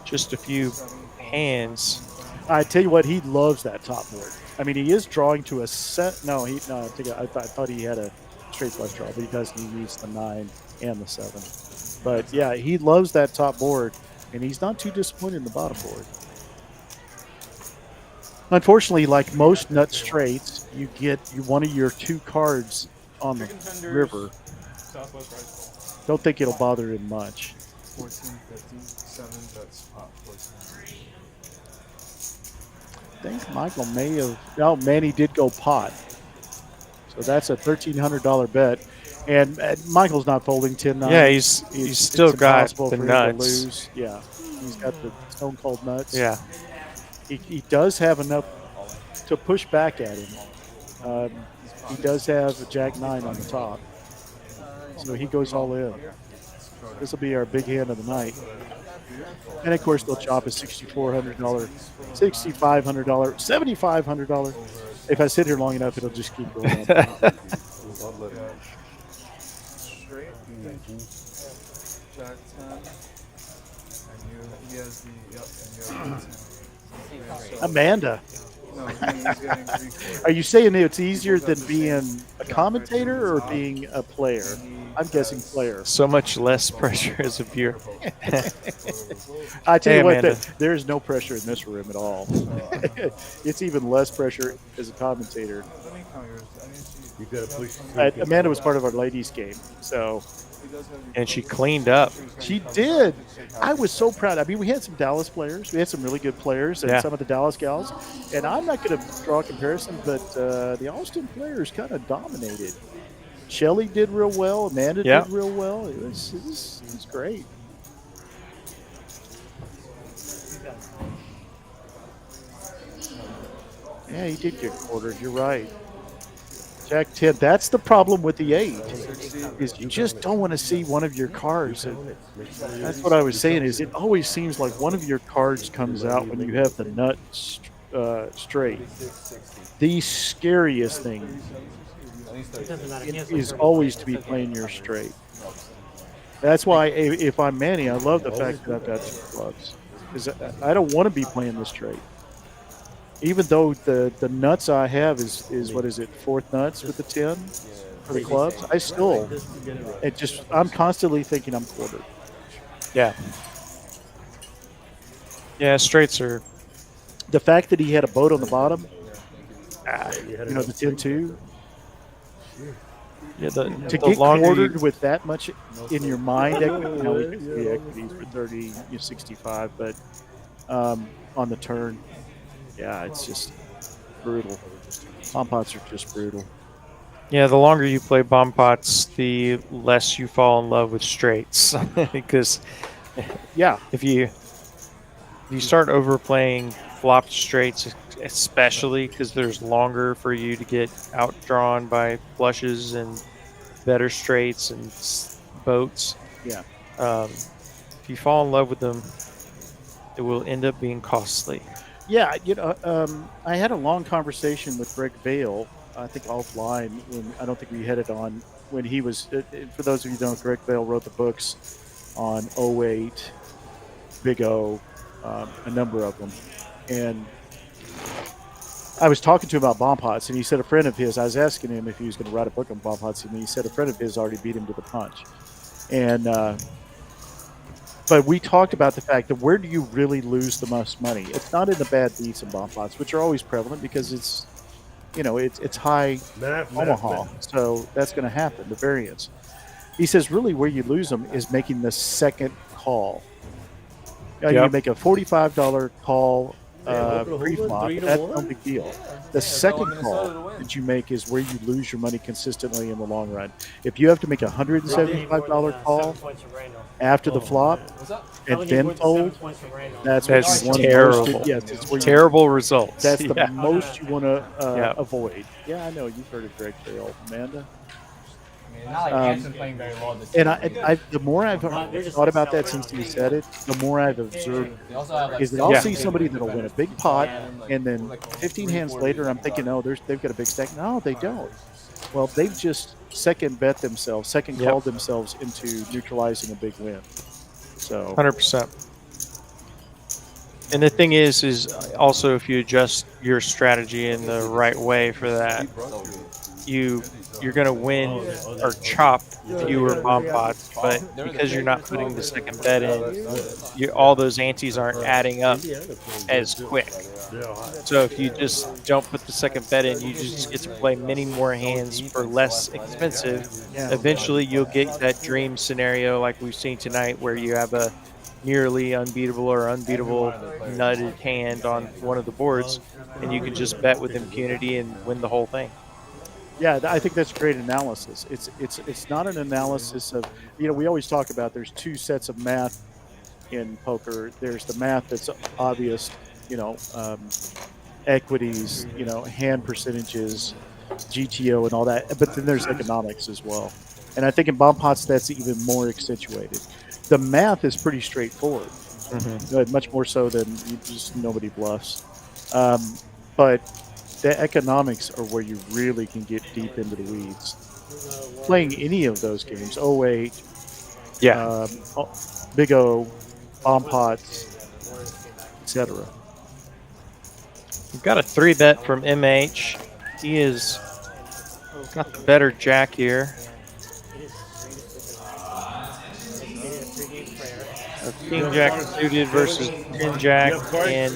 just a few hands. I tell you what, he loves that top board. I mean, he is drawing to a set. No, I thought he had a straight flush draw, but he doesn't. He needs the 9 and the 7. But yeah, he loves that top board, and he's not too disappointed in the bottom board. Unfortunately, like most nut straights, you get one of your 2 cards on the river. Don't think it'll bother him much. 14, 15, 7, that's pot 14. I think Michael may have. No, Manny did go pot. So that's a $1,300 bet. And Michael's not folding 10-9. Yeah, he's still got impossible the for him to nuts. lose. Yeah, he's got the stone cold nuts. Yeah. He does have enough to push back at him. He does have a Jack 9 on the top. So he goes all in. This will be our big hand of the night. And of course, they'll chop a $6,400, $6,500, $7,500. If I sit here long enough, it'll just keep going up. Straight, Jack 10, and he has the, and you have the 10. Amanda, No, he's getting 3/4. are you saying it's easier than being a commentator or being a player? I'm guessing player. So much less pressure as a viewer. I tell Hey, you what, Amanda. there is no pressure in this room at all. It's even less pressure as a commentator. Let me count yours. I need to see. You gotta push. Amanda was part of our ladies' game, so He does have And she cleaned up. she did. I was so proud. I mean, we had some Dallas players. We had some really good players, and Yeah. some of the Dallas gals. And I'm not going to draw a comparison, but the Austin players kind of dominated. Shelly did real well. Amanda Yeah. did real well. It was great. Yeah, he did get quartered. You're right. Jack 10. That's the problem with the 8. Is you just don't want to see one of your cards. That's what I was saying. Is it always seems like one of your cards comes out when you have the nut straight. The scariest thing At least It 30. doesn't matter. He has is like always to 35 be or playing 30. your straight. That's why if I'm Manny, I love the fact that I've got 2 clubs. Because I don't want to be playing the straight. Even though the nuts I have is what is it, 4th nuts with the 10 for the clubs, I still I'm constantly thinking I'm quartered. Yeah. Yeah, straights are. The fact that he had a boat on the bottom, You had you know, enough the straight 10-2, Yeah, to the get longer quartered you, with that much in your mind equity, you know, we Yeah, can yeah, see all equities for 30, 65, but on the turn, yeah, it's just brutal. Palm pots are just brutal. yeah, the longer you play bomb pots, the less you fall in love with straights. Because Yeah, if you start overplaying flopped straights, especially because there's longer for you to get outdrawn by flushes and better straights and boats. yeah. If you fall in love with them, it will end up being costly. Yeah, you know, I had a long conversation with Greg Vale, I think offline, when I don't think we had it on when he was. For those of you who don't, Greg Vale wrote the books on '08, Big O, a number of them, and I was talking to him about bomb pots, and he said a friend of his. I was asking him if he was going to write a book on bomb pots, and he said a friend of his already beat him to the punch, and. But we talked about the fact that where do you really lose the most money? It's not in the bad beats and bomb plots, which are always prevalent because it's, you know, it's high Omaha, so that's going to happen. The variance. He says really where you lose them is making the second call. You Yep. make a $45 call Oklahoma, pre-flop. 3-1? That's no big deal. The second Minnesota to call win. that you make is where you lose your money consistently in the long run. If you have to make a $175 call after the flop What's up? and then fold, that's what That's you want terrible. most. Yes, it's where Terrible results. that's the Yeah. most you want to Yeah. avoid. Yeah, I know you've heard of Greg Vale, Amanda. I mean, not like Hanson's playing very well this And season. the more I've thought about that since he said it, the more I've observed They also have like is that I'll Yeah. see somebody that'll win a big pot, and then 15 hands later, I'm thinking, oh, they've got a big stack. No, they don't. Well, they've just second bet themselves, second Yep. called themselves into neutralizing a big win. So 100%. And the thing is also if you adjust your strategy in the right way for that, you're going to win or chop fewer bomb pots, but because you're not putting the second bet in, all those antes aren't adding up as quick. So if you just don't put the second bet in, you just get to play many more hands for less expensive. Eventually, you'll get that dream scenario like we've seen tonight, where you have a nearly unbeatable or unbeatable nutted hand on one of the boards, and you can just bet with impunity and win the whole thing. yeah, I think that's great analysis. It's not an analysis of, you know, we always talk about there's 2 sets of math in poker. There's the math that's obvious, you know, equities, you know, hand percentages, GTO, and all that. But then there's economics as well. And I think in bomb pots that's even more accentuated. The math is pretty straightforward, much more so than nobody bluffs. But the economics are where you really can get deep into the weeds. Playing any of those games, 08, Yeah. Big O, bomb pots, etc. We've got a 3-bet from MH. He is got the better jack here. King Jack suited versus 10 Jack and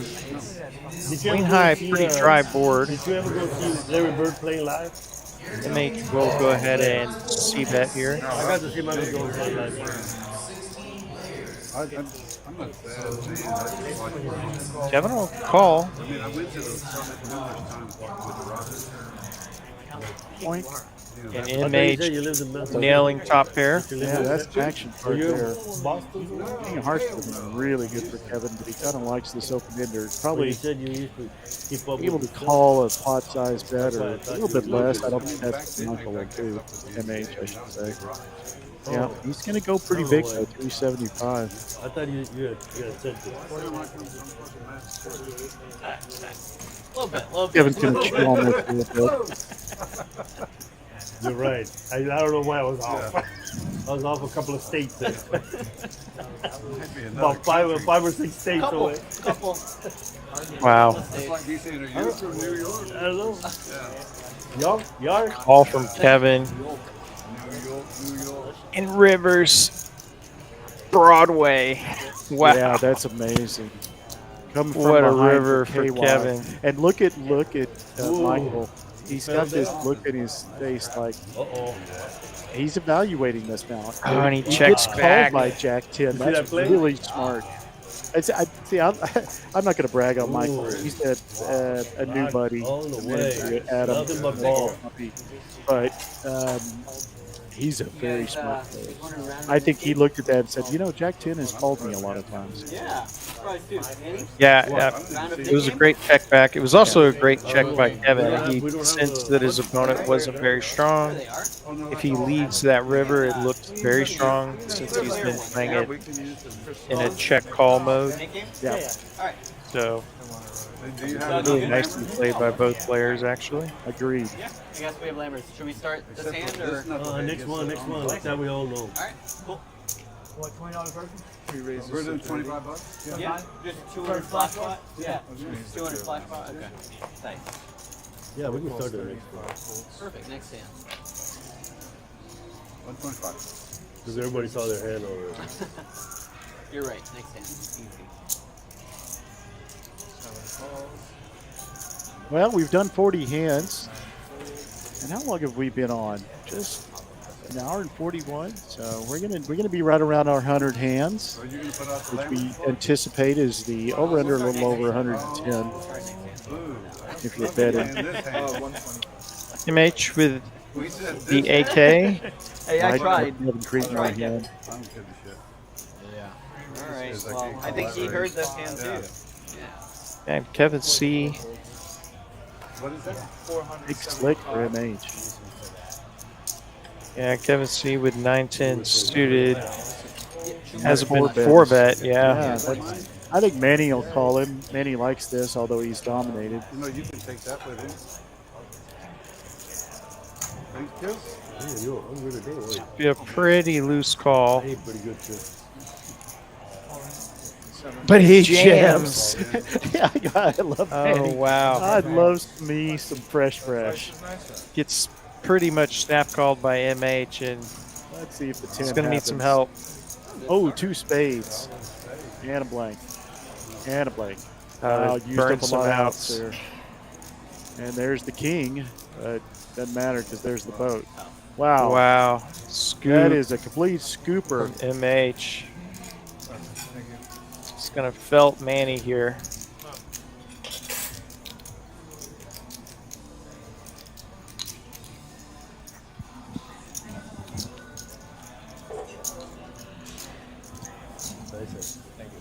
Queen High, pretty dry board. Did you ever go see Larry Bird playing live? MH will go ahead and c-bet here. I got to see my go play live. I'm not a bad fan. I just like Kevin will call. I mean, I went to the summit numerous times with the Rockets. Point. And I thought you said you MH lived in Memphis. nailing top pair. Yeah, that's action right You're there. Boston? King of Hearts would have been really good for Kevin, but he kind of likes this open ender. You Probably said you used to keep up able with to the call a pot size bet or a little bit less. I don't think that's financial too. MH, I should say. Yeah, he's going to go pretty big though, 375. I thought you had said that. Kevin's going to chew on this a little bit. You're right. I don't know why I was off. I was off a couple of states there. Might be another About five or six states away. Couple. Wow. That's like me saying, are you from New York? I don't know. Yeah. York. All from Kevin. New York, New York. In Rivers. Broadway. Wow. Yeah, that's amazing. Coming from What a behind river for KY. Kevin. And look at Ooh. Michael. He's got this look in his face like he's evaluating this now. Oh, and he gets checks called back. by Jack 10. see that That's play? really smart. I'm not going to brag on Michael. Ooh. He's a new buddy. All the And way. Adam, Nothing but ball. but he's a very smart player. I think he looked at that and said, Jack 10 has called me a lot of times. Yeah. Right, dude. Manny? Yeah, it was a great check back. It was also a great check by Kevin. He sensed that his opponent wasn't very strong. They are. If he leads that river, it looked very strong since he's been playing it in a check call mode. Nick game? Yeah. All right. So Do you have really nicely played by both players, actually. Agreed. I guess we have Lambers. Should we start this hand or? Next one. Like that we all know. All right. Cool. What, $20 person? We're doing $25? Yeah. Just 200 flash pot. Yeah. 200 flash pot. Okay. Thanks. Yeah, we can start the next one. Perfect. Next hand. 125. Because everybody saw their hand already. You're right. Next hand. Easy. Well, we've done 40 hands. And how long have we been on? Just an hour and 41. So we're gonna be right around our 100 hands, Are you going to put out the which lemon? we anticipate is the over/under a little over 110 Ooh. if you're betting. And this hand, MH with we said the this AK. Hey, I tried. Kevin Cretan right hand. I don't give a shit. Yeah. All right. Is like Well, a I think he heard this hand Yeah. too. And Kevin C. What is that? Big slick for MH. Yeah, Kevin C. with 9-10 suited. Hasn't Four been bets. 4-bet, Yeah, yeah. that's, I think Manny will call him. Manny likes this, although he's dominated. You can take that with you. Thank you. Yeah, yo, I'm really good. Wait. Be a pretty loose call. Hey, pretty good too. But he Jams. Yeah, I love Oh, Manny. wow. I'd love me some fresh. Gets pretty much snap called by MH, and Let's see if the 10 he's going to need some happens. help. Oh, 2 spades. And a blank. And a blank. To Used burn up a some lot of outs. outs there. And there's the king. Doesn't matter because there's the boat. Wow. Wow. Scoop That is a complete scooper. from MH. It's going to felt Manny here. Nice. Thank you.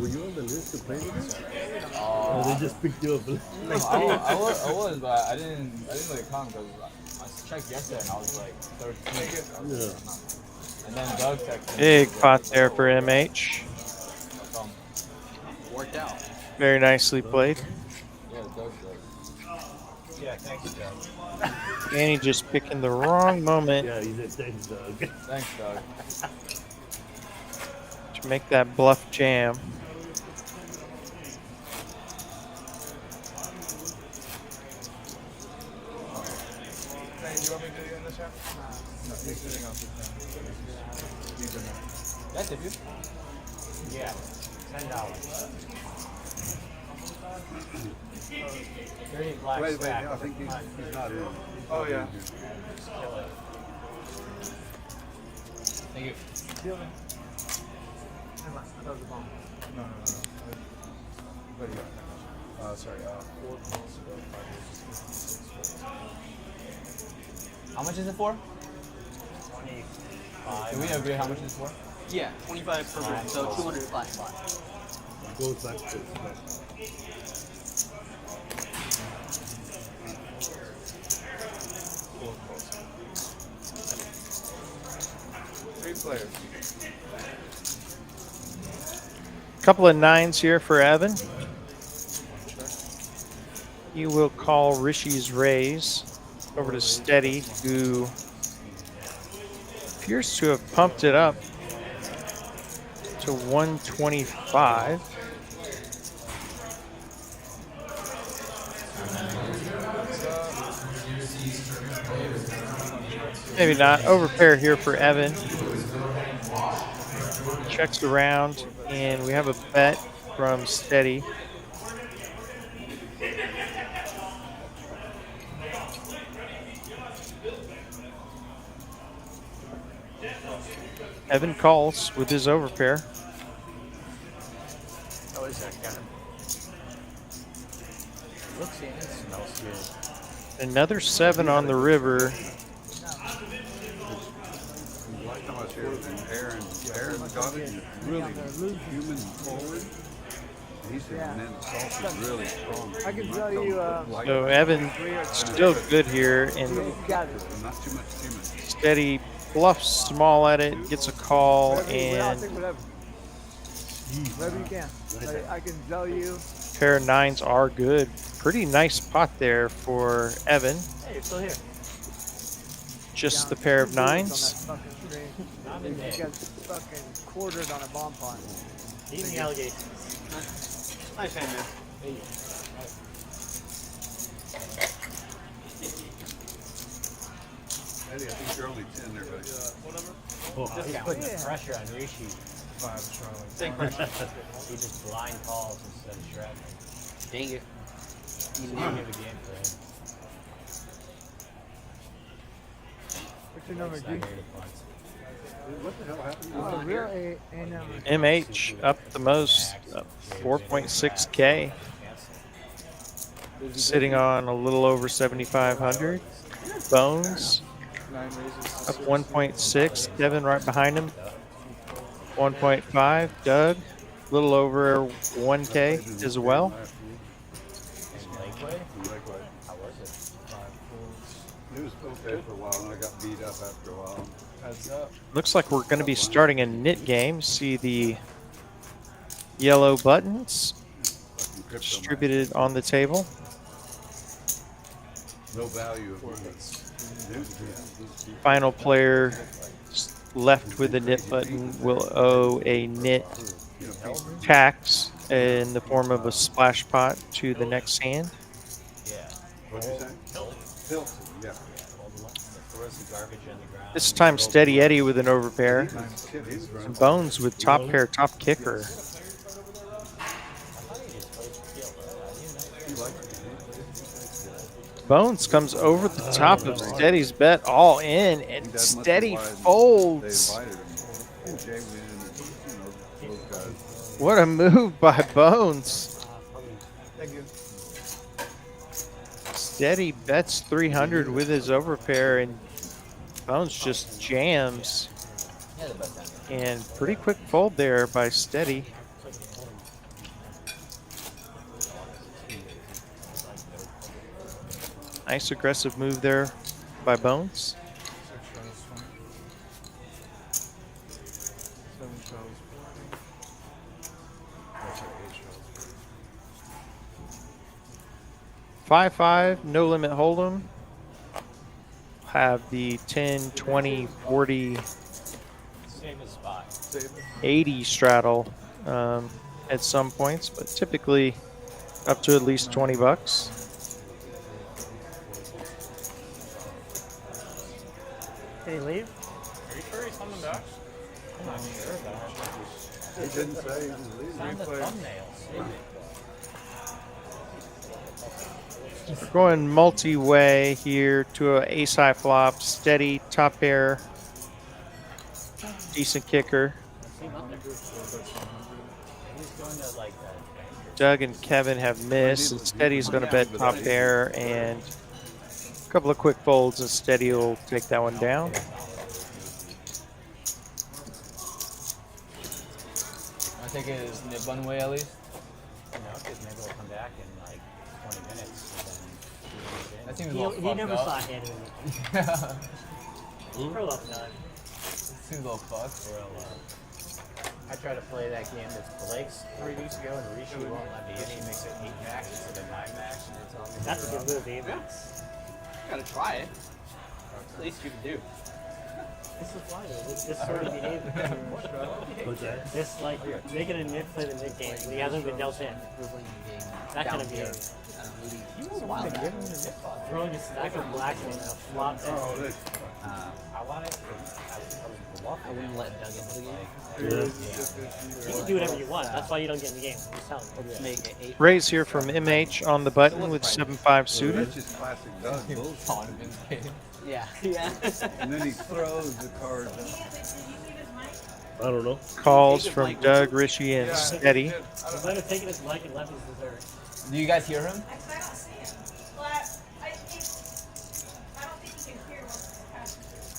Were you on the list to play with them? Or they just picked you up? I was, but I didn't really come because I checked yesterday and I was like 13. Yeah. And then Doug texted me. Big pot there for MH. Worked out. Very nicely played. Yeah, Doug said. Yeah. Thanks, Joe. Manny just picking the wrong moment Yeah, he said thanks, Doug. Thanks, Doug. to make that bluff jam. That's it, dude. Yeah. $10. 30 black Wait, stack. I think he's not in. Oh, yeah. Thank you. Sorry, 4 calls ago, 5 How much is it for? 25. Did we agree how much it's for? Yeah, 25 per room, so 200 flash pot. Goes back to it. Three players. Couple of 9s here for Evan. You will call Rishi's raise. over to Steady, who appears to have pumped it up to 125. Maybe not. Overpair here for Evan. Checks around, and we have a bet from Steady. Evan calls with his overpair. Oh, is that kind of? Looks and smells good. Another 7 on the river. Like how I was here with Aaron got it really human forward. He said, and then the sauce is really strong. I can tell you, So Evan still good here, and Not too much human. Steady bluffs small at it, gets a call, and whatever you can. I can tell you. pair of 9s are good. Pretty nice pot there for Evan. Hey, you're still here. Just the pair of 9s. You got fucking quartered on a bomb pot. Eating the alligator. Nice hand, man. Eddie, I think you're only 10 there, buddy. He's putting the pressure on Rishi. Take pressure. He just blind calls instead of shrapnel. Dang it. He's new to the game for him. What's your number, He's G? not here to punt. What the hell happened? Oh, really? And MH up the most, up 4.6K. Sitting on a little over 7,500. Bones up 1.6. Kevin right behind him. 1.5. Doug, a little over 1K as well. Lakeway? Likewise. How was it? It was okay for a while, and I got beat up after a while. Heads up. Looks like we're going to be starting a knit game. See the yellow buttons distributed on the table. No value of money. Final player left with a knit button will owe a knit tax in the form of a splash pot to the next hand. Yeah. What'd you say? Hilton, yeah. Throws the garbage on the ground. This time Steady Eddie with an overpair. Nice kid, he's running. And Bones with top pair, top kicker. Bones comes over the top of Steady's bet all in, and Steady folds. What a move by Bones. Steady bets 300 with his overpair, and Bones just jams. And pretty quick fold there by Steady. Nice aggressive move there by Bones. Five, no limit hold'em. Have the 10, 20, 40, Save his spot. 80 straddle at some points, but typically up to at least 20 bucks. Did he leave? Are you sure he's coming back? I'm not sure about it. He didn't say he was leaving. It's on the thumbnail. We're going multi-way here to an ace-high flop, Steady, top pair, decent kicker. Doug and Kevin have missed, and Steady's going to bet top pair, and a couple of quick folds, and Steady will take that one down. I think it is nib one way at least. You know, because maybe we'll come back in like 20 minutes. That seems a little He fucked never up. saw handling it. Yeah. Roll up time. Seems a little fucked. I tried to play that game with Blake's 3 weeks ago, and Rishi won't let me in. He makes it 8 max instead of 9 max. That's a good move, Amex. gotta try it. It's the least you can do. This is why this sort of behavior. What's that? This like making a nit play the mid game when he hasn't been dealt in. That kind of behavior. Throwing a stack of blacks and a flop. I want it. I wouldn't let Doug into the game. You can do whatever you want. That's why you don't get in the game. I'm just telling you. Make it 8. Raise here from MH on the button with 7-5 suited. That's just classic Doug bullshit. Taunt him in the game. Yeah. Yeah. And then he throws the cards out. I don't know. Calls from Doug, Richie, and Steady. I'm going to take it as Mike and left his dessert. Do you guys hear him?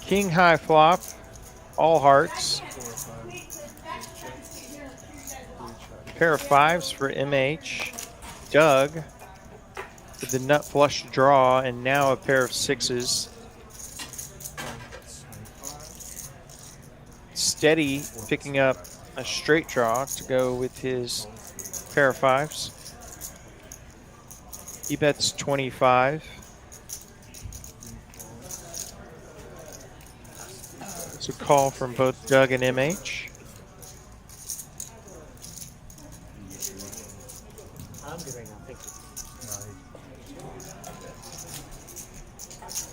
King high flop, all hearts. Pair of 5s for MH. Doug with the nut flush draw, and now a pair of 6s. Steady picking up a straight draw to go with his pair of 5s. He bets 25. It's a call from both Doug and MH. I'm good right now. Thank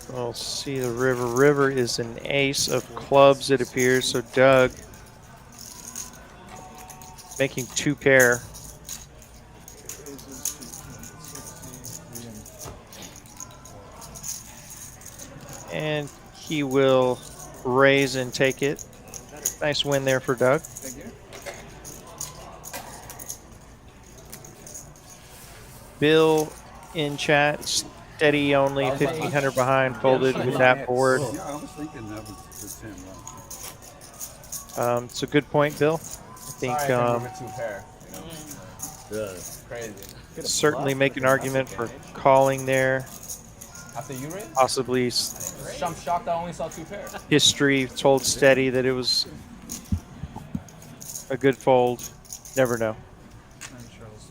you. We'll see the river. River is an ace of clubs, it appears. So Doug making 2 pair. And he will raise and take it. Nice win there for Doug. Thank you. Bill in chat, Steady only 1,500 behind, folded with that board. Yeah, I was thinking that was the 10 round. It's a good point, Bill. I think Sorry, I think we're 2 pair. You know? Yeah. Crazy. certainly make an argument for calling there. After you raise? Possibly I'm shocked I only saw 2 pairs. history told Steady that it was a good fold. Never know.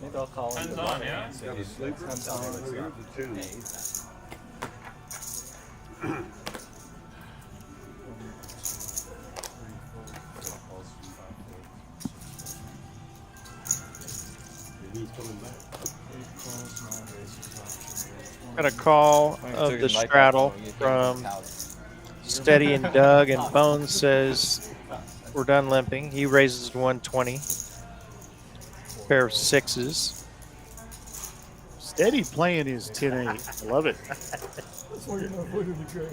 Maybe I'll call him. Got a sleeper? Here's the 2. He's coming back. Got a call of the straddle from Steady and Doug, and Bones says we're done limping. He raises to 120. Pair of 6s. Steady playing his 10-8. I love it. That's why you're not putting the game.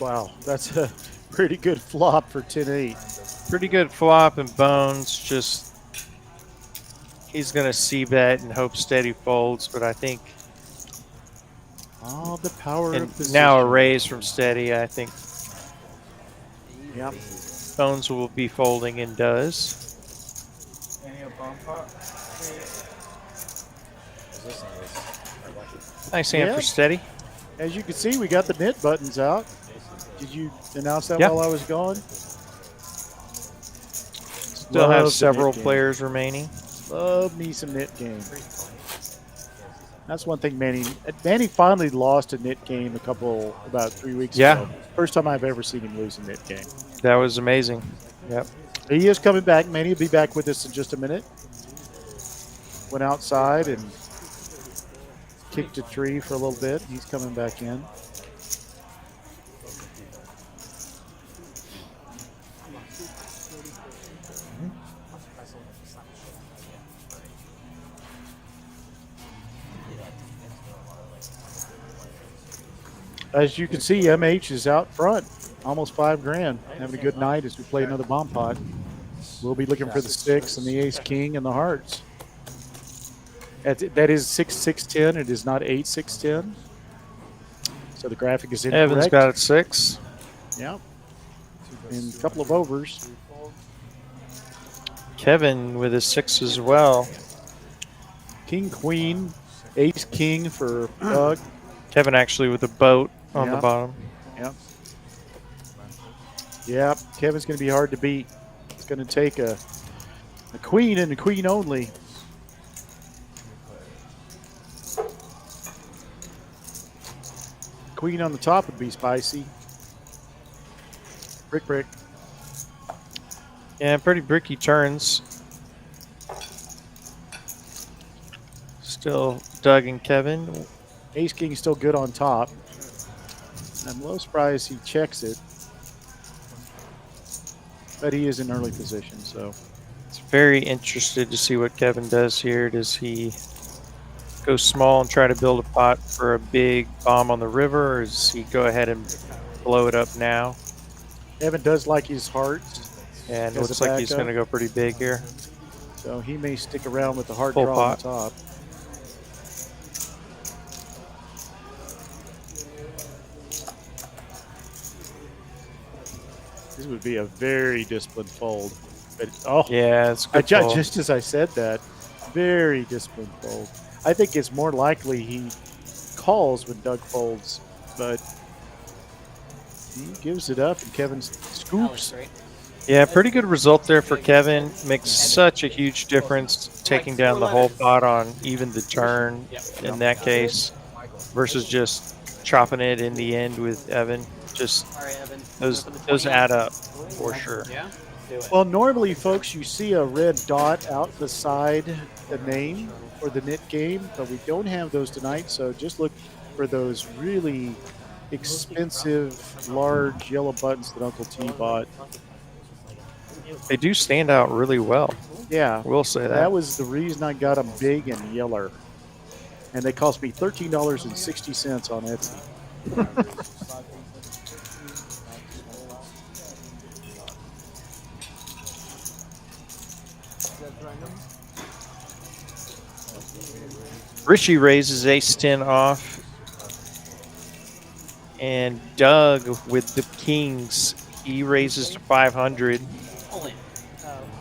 Wow, that's a pretty good flop for 10-8. Pretty good flop, and Bones just, he's going to c-bet and hope Steady folds, but I think Oh, the power and of position. now a raise from Steady. I think Yep. Bones will be folding and does. Nice hand Yeah. for Steady. As you can see, we got the knit buttons out. Did you announce that Yep. while I was gone? Still Love have the several knit game. players remaining. Love me some knit game. That's one thing Manny finally lost a knit game about 3 weeks Yeah. ago. First time I've ever seen him lose a knit game. That was amazing. Yep. He is coming back. Manny will be back with us in just a minute. Went outside and kicked a tree for a little bit. He's coming back in. As you can see, MH is out front, almost $5,000. Having a good night as we play another bomb pot. We'll be looking for the 6 and the ace king and the hearts. That is 6-6-10. It is not 8-6-10. So the graphic is incorrect. Evan's got it 6. Yep. And a couple of overs. Kevin with his 6 as well. King, queen, ace, king for Doug. Kevin actually with a boat on the Yeah. bottom. Yep. Yep. Kevin's going to be hard to beat. It's going to take a A queen and a queen only. Queen on the top would be spicy. Brick, brick. Yeah, pretty bricky turns. Still Doug and Kevin. Ace king still good on top. I'm a little surprised he checks it. But he is in early position, so. It's very interested to see what Kevin does here. Does he go small and try to build a pot for a big bomb on the river, or does he go ahead and blow it up now? Evan does like his heart. And it As looks a like he's backup. going to go pretty big here. So he may stick around with the heart Full draw pot. on top. This would be a very disciplined fold. But, oh, Yeah, it's a good fold. just as I said that, very disciplined fold. I think it's more likely he calls when Doug folds, but he gives it up and Kevin scoops. Yeah, pretty good result there for Kevin. Makes such a huge difference taking down the whole pot on even the turn in that case versus just chopping it in the end with Evan. Just those add up for sure. Well, normally, folks, you see a red dot out beside the name or the knit game, but we don't have those tonight, so just look for those really expensive, large yellow buttons that Uncle T bought. They do stand out really well. Yeah, We'll say that that. was the reason I got them big and yeller. And they cost me $13.60 on Etsy. Richie raises ace-10 off. And Doug with the kings, he raises to 500.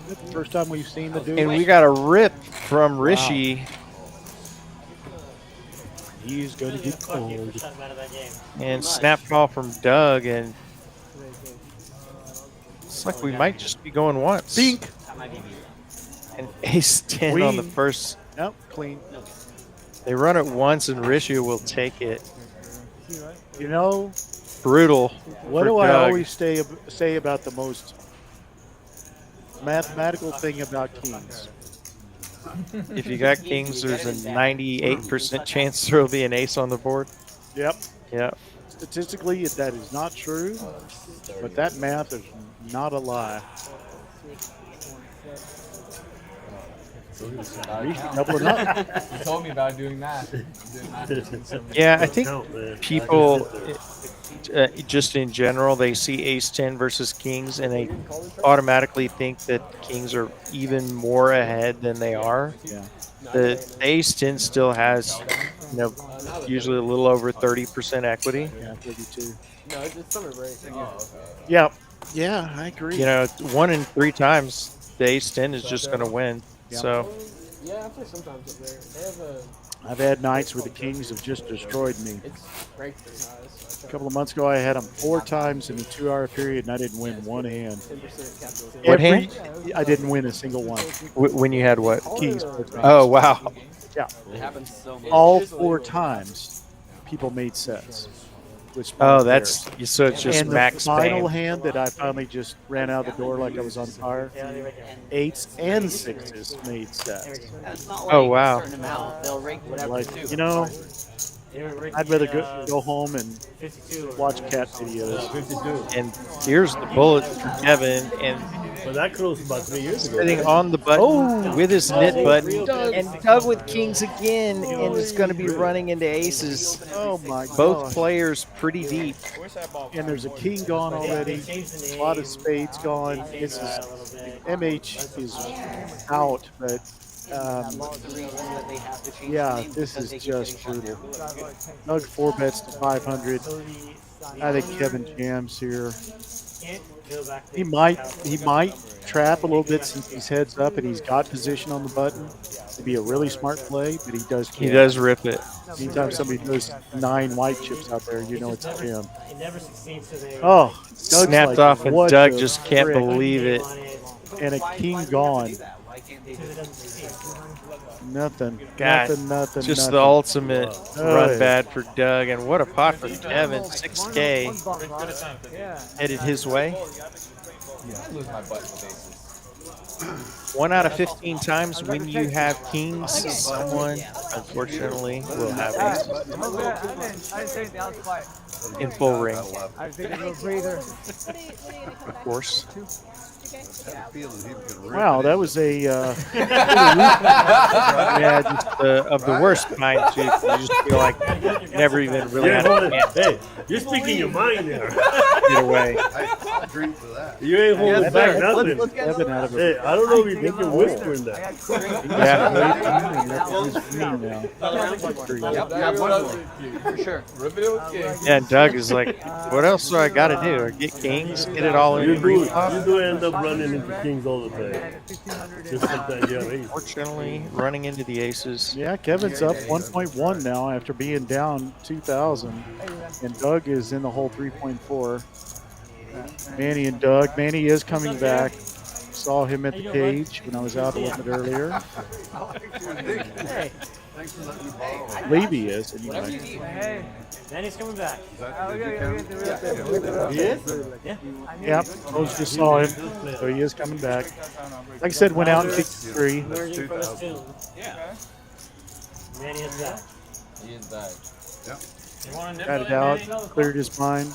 The first time we've seen the dude. And we got a rip from Richie. He's going to get cold. And snap call from Doug. And it's like we might just be going once. Bink. And ace-10 on the Queen. first. Nope, clean. They run it once and Richie will take it. You know, Brutal. what for do I Doug. always say about the most mathematical thing about kings? If you got kings, there's a 98% chance there will be an ace on the board. Yep. Yeah. Statistically, that is not true, but that math is not a lie. Doubling up. You told me about doing that. Yeah, I think Count, man. people, I just did just in general, they see ace-10 versus kings, and they automatically think that kings are even more ahead than they are. Yeah. The ace-10 still has, usually a little over 30% equity. Yeah, 32. No, it's summer break. Yeah. Yeah, I agree. 1 in 3 times, the ace-10 is just going to win. Yeah. So, Yeah, I play sometimes up there. They have a. I've had nights where the kings have just destroyed me. It's ranked pretty high. So A couple of months ago, I had them 4 times in a 2-hour period, and I didn't win one hand. 10% capital. What hand? I didn't win a single one. when you had what? Kings 4 times. Oh, wow. Yeah. It happens so much. All 4 times, people made sets. with smart Oh, players. that's so it's just and the max final pain. hand that I finally just ran out the door like I was on fire. 8s and 6s made sets. Oh, wow. Like, I'd rather go home and watch cat videos. 52. And here's the bullet for Kevin, and But that closed about 3 years ago. sitting on the button with his knit button, and Doug with kings again, and it's going to be running into aces. Oh my Both god. players pretty deep. And there's a king gone already. A lot of spades gone. This is MH is out, but yeah, this is just brutal. Doug 4 bets to 500. I think Kevin jams here. He might trap a little bit since he's heads up and he's got position on the button. It'd be a really smart play, but he does. He does rip it. Anytime somebody throws 9 white chips out there, you know it's a jam. Oh, Doug's Snapped like, off, and what Doug the just can't frick? believe it. And a king gone. Because it doesn't succeed. Nothing. God, Nothing. Just nothing. the ultimate Oh, run yeah. bad for Doug. And what a pot for Kevin. 6K headed his way. I lose my butt with aces. 1 out of 15 times when you have kings, someone unfortunately will have aces in full ring, of course. Wow, that was a Yeah, just of the worst kind too. You just feel like you never even really had a chance Hey, you're speaking your mind there. to get away. I'll drink for that. You ain't holding back nothing. Kevin out of Hey, it. I don't know if you think you're whispering that. For sure. Rip it with king. Yeah, and Doug is like, what else do I got to do? Get kings, get it all You in do, pre-flop. you do end up running into kings all the time. Just sometimes you have ace. Fortunately, running into the aces. Yeah, Kevin's up 1.1 now after being down 2,000, and Doug is in the hole 3.4. Manny and Doug. Manny is coming back. Saw him at the cage when I was out a little bit earlier. Hey, Levy is anyway. Manny's coming back. He is? Yep, Rose just saw him, so he is coming back. Like I said, went out and kicked 3. Where's your first tune? Yeah. Manny is back. He is back. Got it out, cleared his mind.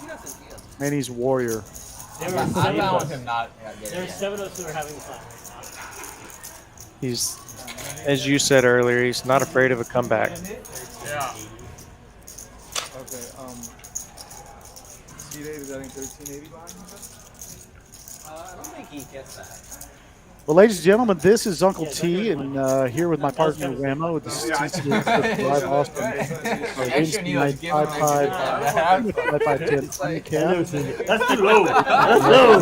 Manny's a warrior. There were I'm seven down of with him not getting There's it. 7 of us who are having fun. He's, as you said earlier, he's not afraid of a comeback. Yeah. Okay, C-Date is adding 1380 behind him? I don't think he gets that. Well, ladies and gentlemen, this is Uncle T, and here with my partner Ramo with the TCH Live Austin. Extra needles, give him 5-5-10. That's too low. That's low.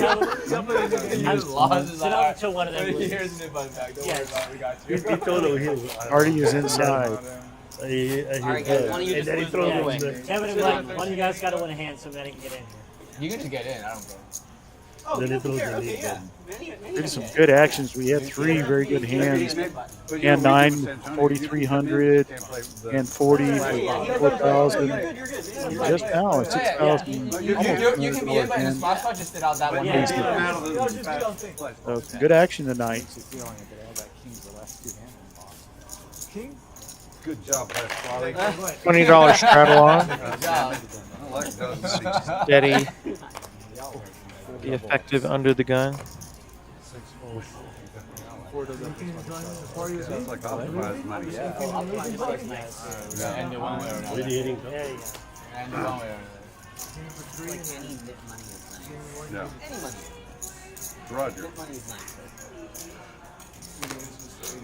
His laws is Sit up until one of them loses. Here's an invite back. Don't worry about it. We got you. He throws over here. Artie is inside. I hear Alright, guys, one of you and just then he lose throws one over way. there. Kevin and Mike, one of you guys got to win a hand so Manny can get in here. You can just get in. I don't care. Then he throws the knee. There's some good actions. We had 3 very good hands. And 9, 4,300, and 40 for 4,000. Just now, it's 6,000. You can be in, but in the spot spot, just sit out that one. Yeah. So some good action tonight. Good job, Les Quali. $20 straddle on. Good job. I like Doug's. Steady. Be effective under the gun. Sounds like optimized money. And the one way or another. Where the hitting There you go. And the one way or another. Like any lit money is nice. Yeah. Any money is Roger. lit money is nice.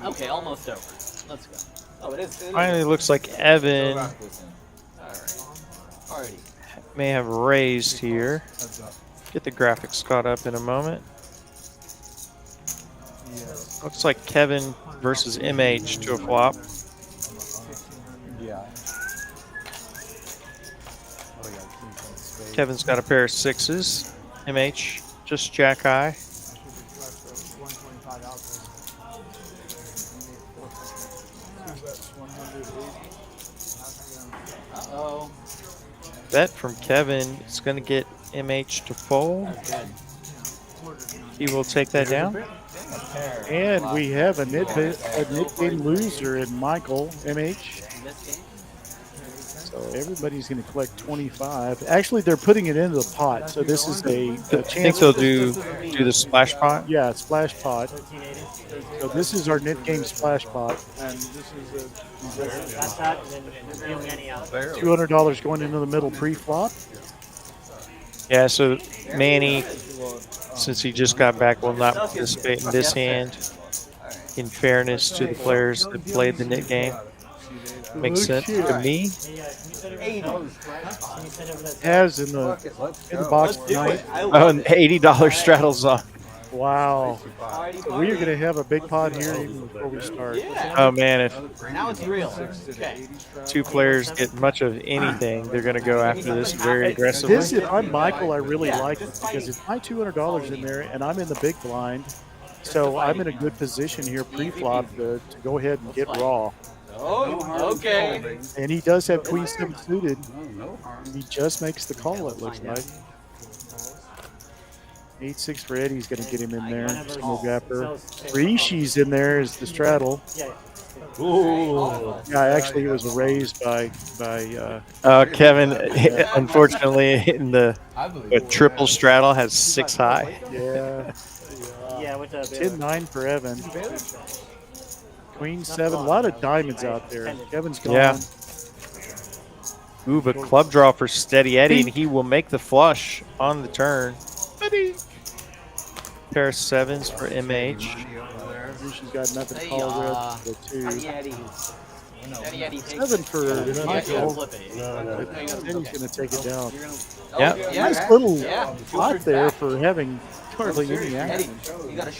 Okay, almost over. Let's go. Oh, it is. Finally, looks like Evan Alrighty. may have raised here. Get the graphics caught up in a moment. Looks like Kevin versus MH to a flop. Yeah. Kevin's got a pair of 6s. MH just jack high. Uh-oh. Bet from Kevin. It's going to get MH to fold. He will take that down. And we have a mid-game loser in Michael, MH. In this game? So everybody's going to collect 25. Actually, they're putting it into the pot. So this is a I think chance. they'll do the splash pot. Yeah, splash pot. 1380. So this is our net game splash pot. And this is That's that, and then you Manny out. $200 going into the middle pre-flop. Yeah, so Manny, since he just got back, will not participate in this hand. In fairness to the players that played the net game. Makes sense to me. Hey, can you send over that? Has in the box tonight. Oh, and $80 straddles on. Wow. We are going to have a big pot here even before we start. Oh man, if Now it's real. Okay. 2 players get much of anything, they're going to go after this very aggressively. This, if I'm Michael, I really like it because if my $200 in there and I'm in the big blind So I'm in a good position here pre-flop to go ahead and get raw. Oh, okay. And he does have queen seven suited. No harm. He just makes the call, it looks like. 8-6 for Eddie's going to get him in there. Small gapper. Rishi's in there as the straddle. Ooh. Yeah, actually, it was a raise by Kevin, unfortunately, in the I believe triple straddle has 6 high. yeah. Yeah, with the 10-9 for Evan. Queen 7. A lot of diamonds out there. Kevin's gone. Yeah. Ooh, but club draw for Steady Eddie, and he will make the flush on the turn. Pair of 7s for MH. She's got nothing to call with. The 2. Eddie 7 for Michael. flip it. No. Eddie's going to take it down. Yeah. Nice little pot there for having hardly any action.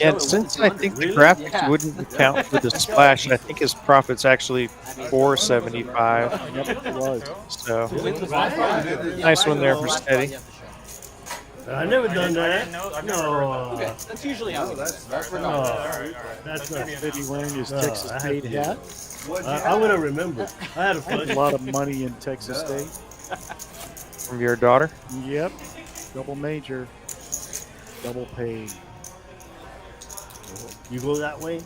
And since I think the graphics wouldn't count for the splash, I think his profit's actually 475. Yep, it was. So nice one there for Steady. I never done that. No. That's usually how we do it. No. That's not. Eddie wearing his No, Texas I have State to- hat. I would have remembered. I had a A fun. lot of money in Texas State. From your daughter. Yep. Double major. Double paid. You go that way,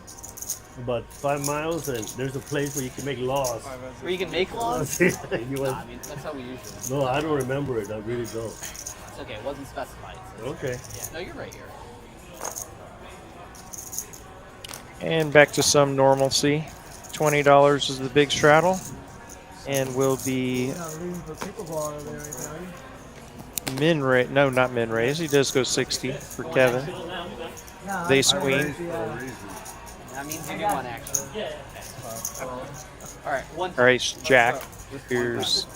about 5 miles, and there's a place where you can make laws. Where you can make laws? You Nah, went- I mean, that's how we usually. no, I don't remember it. I really don't. It's okay. It wasn't specified. So. Okay. Yeah. No, you're right here. And back to some normalcy. $20 is the big straddle. And will be min raise. No, not min raise. He does go 60 for Kevin. Ace queen. That means you do want action. All right. One. All right, Jack. Here's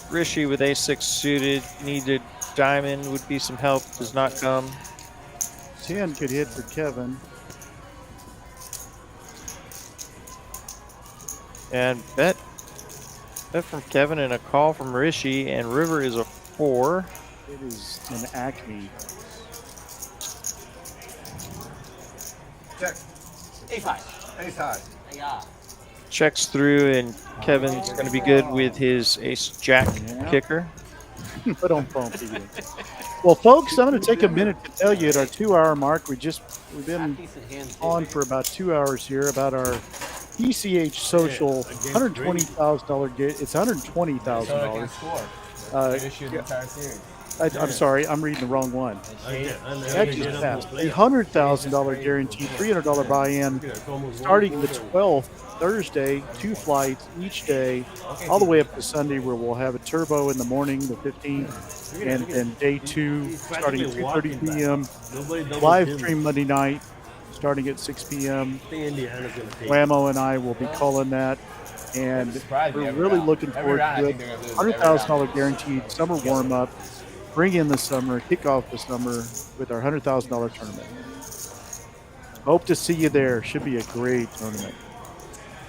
Rishi with A6 suited. Needed diamond would be some help. Does not come. 10 could hit for Kevin. And bet from Kevin and a call from Rishi. And river is a 4. It is an Acme. Check. A5. Ace high. Yeah. Checks through, and Kevin's going to be good with his ace jack kicker. But on phone feeding. Well, folks, I'm going to take a minute to tell you at our 2-hour mark, we've been on for about 2 hours here about our TCH Social $120,000 get. It's $120,000. I'm sorry, I'm reading the wrong one. That just passed. A $100,000 guaranteed, $300 buy-in, starting the 12th, Thursday, 2 flights each day, all the way up to Sunday, where we'll have a turbo in the morning, the 15th, and day 2 starting at 2:30 p.m. Live stream Monday night, starting at 6 p.m. Whammo and I will be calling that. And we're really looking forward to it. $100,000 guaranteed summer warm-up. Bring in the summer, kick off the summer with our $100,000 tournament. Hope to see you there. Should be a great tournament.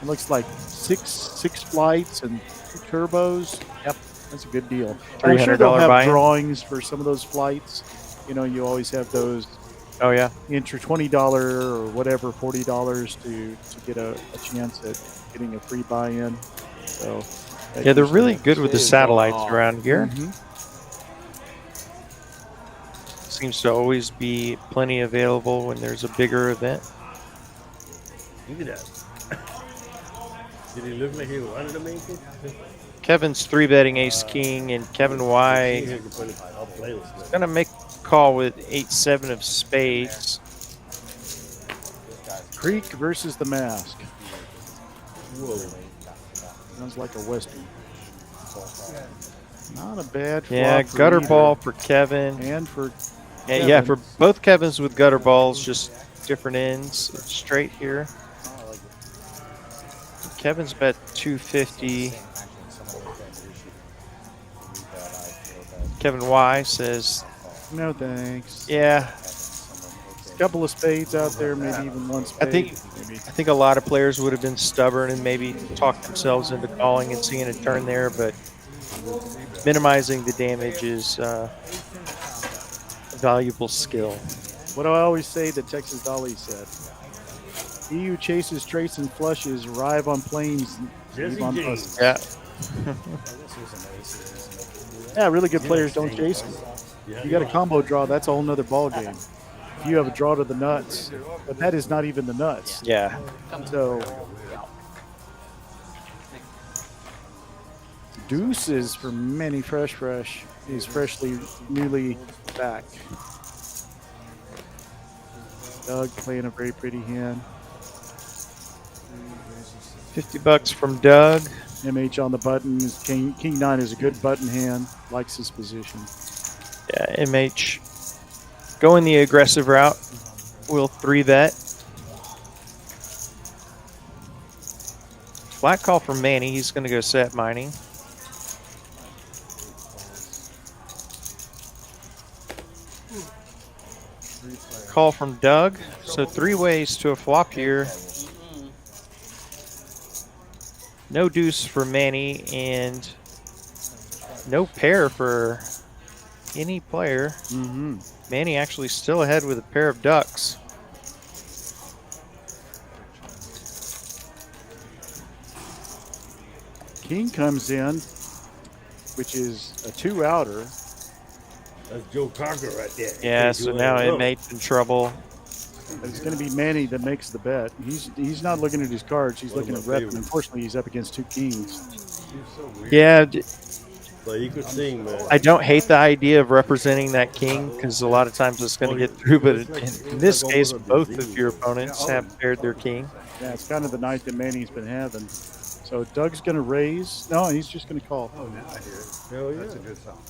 It looks like six flights and 2 turbos. Yep, that's a good deal. I'm sure they'll have buy-in. drawings for some of those flights. You know, you always have those. Oh yeah. Enter $20 or whatever, $40 to get a chance at getting a free buy-in. So Yeah, they're really good with the satellites around here. Seems to always be plenty available when there's a bigger event. Look at that. Did he look like he wanted to make it? Kevin's 3-betting ace king, and Kevin Y I'll play with it. gonna make a call with 8-7 of spades. Creek versus the Mask. Whoa. Sounds like a Western. Not a bad flop. Yeah, for gutter either. ball for Kevin. And for Yeah, for both Kevins with gutter balls, just different ends. It's straight here. Kevin's bet 250. Kevin Y says, no thanks. yeah, A couple of spades out there, maybe even one spade. I think a lot of players would have been stubborn and maybe talked themselves into calling and seeing a turn there, but minimizing the damage is valuable skill. What do I always say that Texas Dolly said? He who chases straights and flushes arrive on planes. Jesse leave on James. buses. Yeah. Yeah, really good players don't chase you. Yeah, You got a combo draw, that's a whole nother ball game. If you have a draw to the nuts, but that is not even the nuts. Yeah. So deuces for Manny Fresh. He's freshly, newly back. Doug playing a very pretty hand. $50 from Doug. MH on the button. King 9 is a good button hand. Likes his position. Yeah, MH going the aggressive route. We'll 3-bet. Flat call from Manny. He's going to go set mining. Call from Doug. So 3 ways to a flop here. No deuce for Manny and no pair for any player. Mm-hmm. Manny actually still ahead with a pair of ducks. King comes in, which is a 2-outer. That's Joe Cocker right there. Yeah, so now inmate's in trouble. It's going to be Manny that makes the bet. He's not looking at his cards. He's looking at rep. And unfortunately, he's up against 2 kings. Yeah, But you could sing, man. I don't hate the idea of representing that king because a lot of times it's going to get through. But in this case, both of your opponents have paired their king. Yeah, it's kind of the night that Manny's been having. So Doug's going to raise. No, he's just going to call. Oh, now I hear it. Hell yeah. That's a good song.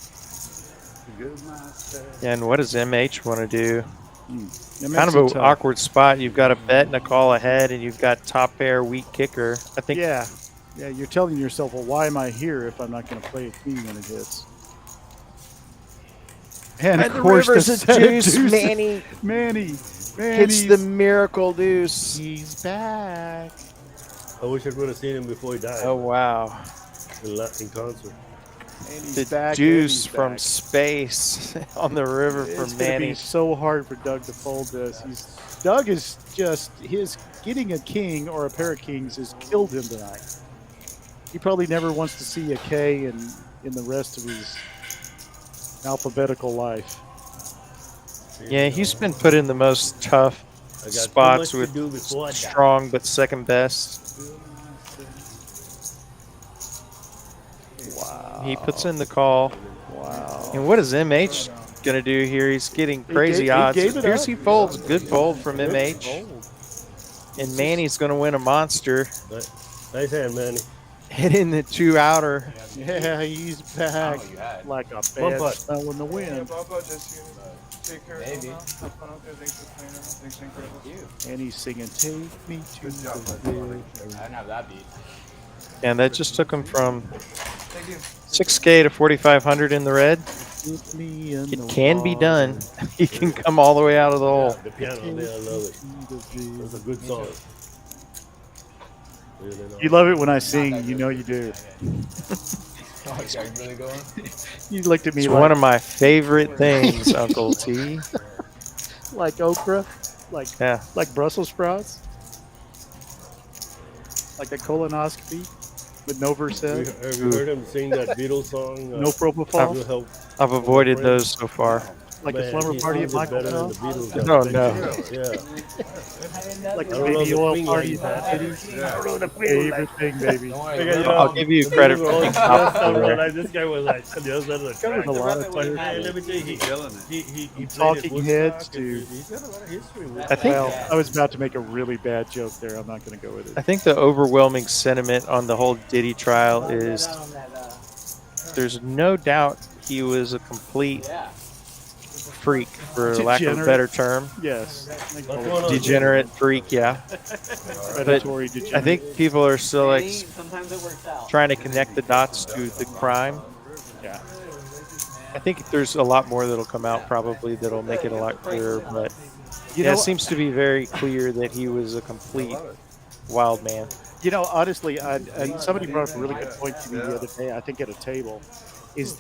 Good master. And what does MH want to do? That Kind of makes an it tough. awkward spot. You've got a bet and a call ahead, and you've got top pair, weak kicker. I think. Yeah. Yeah, you're telling yourself, well, why am I here if I'm not going to play a king when it hits? And of course, the set of deuces. Manny hits the miracle deuce. He's back. I wish I could have seen him before he died. Oh wow! In concert. Manny's The back. deuce Manny's from back. space on the river It's from going to Manny. be so hard for Doug to fold this. Doug is just his getting a king or a pair of kings has killed him tonight. He probably never wants to see a K in the rest of his alphabetical life. Yeah, he's been put in the most tough I got spots too much to do with before I die. strong but second best. Wow. He puts in the call. Wow. And what is MH going to do here? He's getting crazy he odds. gave it Here's up. he folds. Good fold from MH. And Manny's going to win a monster. Nice hand, Manny. Hitting the 2-outer. Yeah, he's back Oh, you had. like a One bad putt. smell in the Yeah, wind. Bobo, just you take care of Maybe. it. Have fun out there. Thanks for playing. Thanks for incredible. And he's singing, "Take me to Good job, the bud. river." I didn't have that beat. And that just took him from Thank you. 6K to 4,500 in the red. Get me in It the can be water. done. He can come all the way out of the hole. The piano there, I love it. That's a good song. You love it when I sing. You know you do. Oh, are you really going? You looked at me It's like, one of my favorite things, Uncle T. like okra, like Yeah. like Brussels sprouts, like a colonoscopy with no Versed, Have you heard him sing that Beatles song? no propofol, Will Help? I've avoided those so far. like Man, a slumber he party at sings it Michael better than the Bell, Beatles. Oh, no. Yeah. like I a don't baby love the oil swing party like at that. favorite thing, baby. Don't worry. I'll give you credit for being top of the there. This guy was like on the other side of the Covered track. a lot of players. Man, let me tell you, He's killing it. he played Talking at Heads Woodstock, to- and he's got a lot of history with I think Well, I was about to make a really bad joke there. I'm not going to go with I it. think the overwhelming sentiment on the whole Diddy trial is there's no doubt he was a complete Yeah. freak, for lack of a Degenerate. better term. Yes, What's going on? Degenerate freak, yeah. predatory. I think people are still like Sometimes it works out. trying to connect the dots to the crime. Yeah. I think there's a lot more that'll come out probably that'll make it a lot clearer, but You yeah, know, it seems to be very clear that he was a complete wild man. honestly, and somebody brought up a really good point to me the other day. I think at a table, is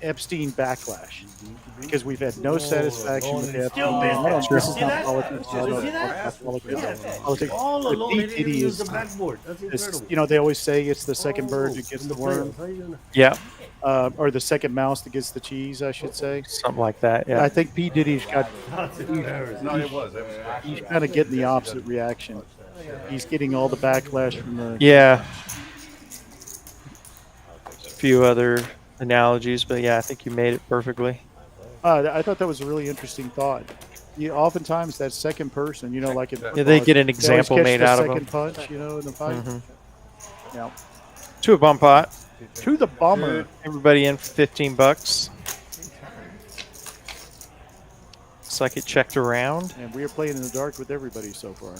Epstein backlash because we've had no satisfaction with Epstein. Still missed I don't- it. This is See not that? politics. I Did you don't see talk that? about politics. Politics. All But alone, Pete they Diddy didn't use is, the backboard. That's incredible. you know, they always say it's the second bird that gets the worm, Yeah, or the second mouse that gets the cheese, I should say. something like that. Yeah. I think Pete Diddy's got, That's embarrassing. No, it was. It was great. he's kind of getting the opposite reaction. He's getting all the backlash from the. Yeah. A few other analogies, but yeah, I think you made it perfectly. I thought that was a really interesting thought. Oftentimes that second person, you know, like in Yeah, they football, get an always example catch made the out of second them. punch, you know, in the fight. Mhm. Yeah. To a bum pot. To the bummer. Everybody in for $15. Looks like it checked around, And we are playing in the dark with everybody so far.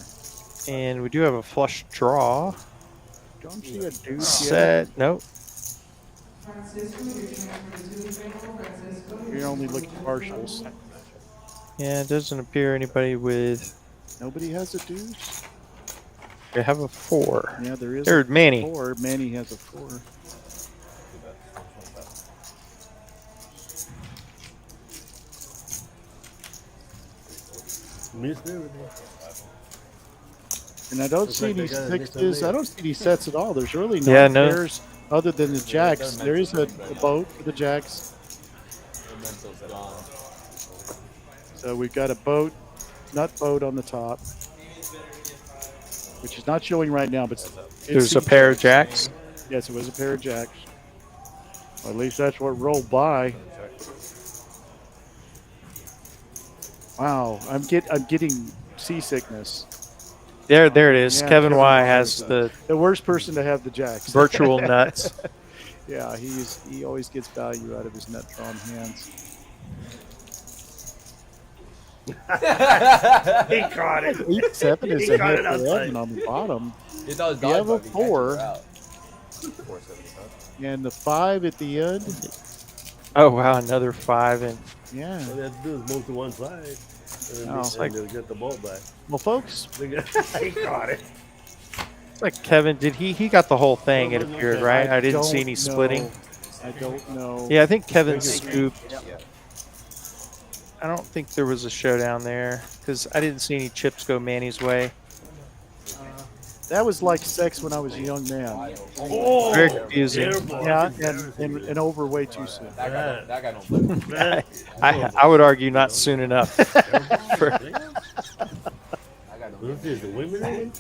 and we do have a flush draw. Don't see a deuce yet. Set. Nope. You're only looking partials. Yeah, it doesn't appear anybody with. Nobody has a deuce. They have a 4. Yeah, there is There's a Manny. 4. Manny has a 4. Missed everything. And I don't Looks see like any they got a sixes. mix-up I don't see any sets at all. There's really no Yeah, no. pairs other than the jacks. There is a boat for the jacks. So we've got a boat, nut boat on the top, which is not showing right now, but There's a pair of jacks. Yes, it was a pair of jacks. Well, at least that's what rolled by. Wow, I'm getting seasickness. There it is. Yeah, Kevin Y Y has is the the worst person to have the jacks. virtual nuts. Yeah, he always gets value out of his nut drawn hands. He caught it. 8-7 is He a got hit it for outside. Evan on the bottom. He thought it was You have a dodgeball, he catches 4. it out. And the 5 at the end. Oh wow, another 5 and Yeah. All they have to do is move to one side. And then Oh. they'll get the ball back. Well, folks, He caught it. it's like Kevin. Did he got the whole thing? It appeared right. I didn't see don't any know. splitting. I don't know. Yeah, I think Kevin scooped. I don't think there was a showdown there because I didn't see any chips go Manny's way. That was like sex when I was a young man. Oh, Very confusing. airborne. Yeah, That's and over way too soon. That guy don't play. embarrassing. I would argue not soon enough. For, That guy don't What's this, the women again?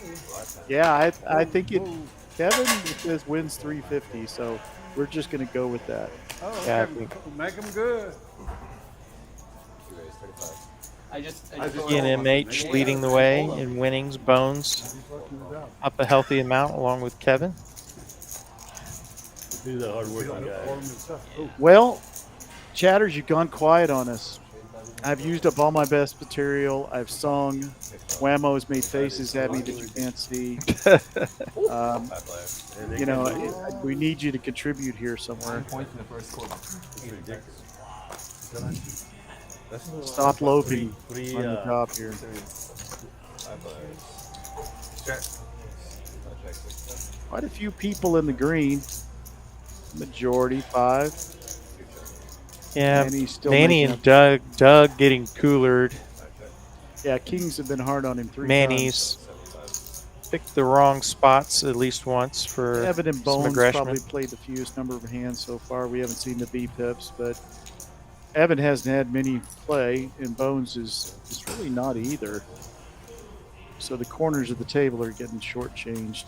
Yeah, I think Kevin says wins 350, so we're just going to go with that. Oh, Yeah, I okay. think- Make them good. I just Ian MH leading the way in winnings. Bones up a healthy amount along with Kevin. He's a hard-working guy. Well, Chatters, you've gone quiet on us. I've used up all my best material. I've sung. Whammo's made faces at me that you can't see. You know, we need you to contribute here somewhere. points in the first quarter. Stop loafing Three, on the top here. Quite a few people in the green. Majority 5. Yeah, Manny's still Manny making and Doug getting coolered. Yeah, Kings have been hard on him 3 Manny's picked the wrong spots at least once for times. Evan and some Bones aggression. probably played the fewest number of hands so far. We haven't seen the B pips, but Evan hasn't had many play, and Bones is really not either. So the corners of the table are getting shortchanged.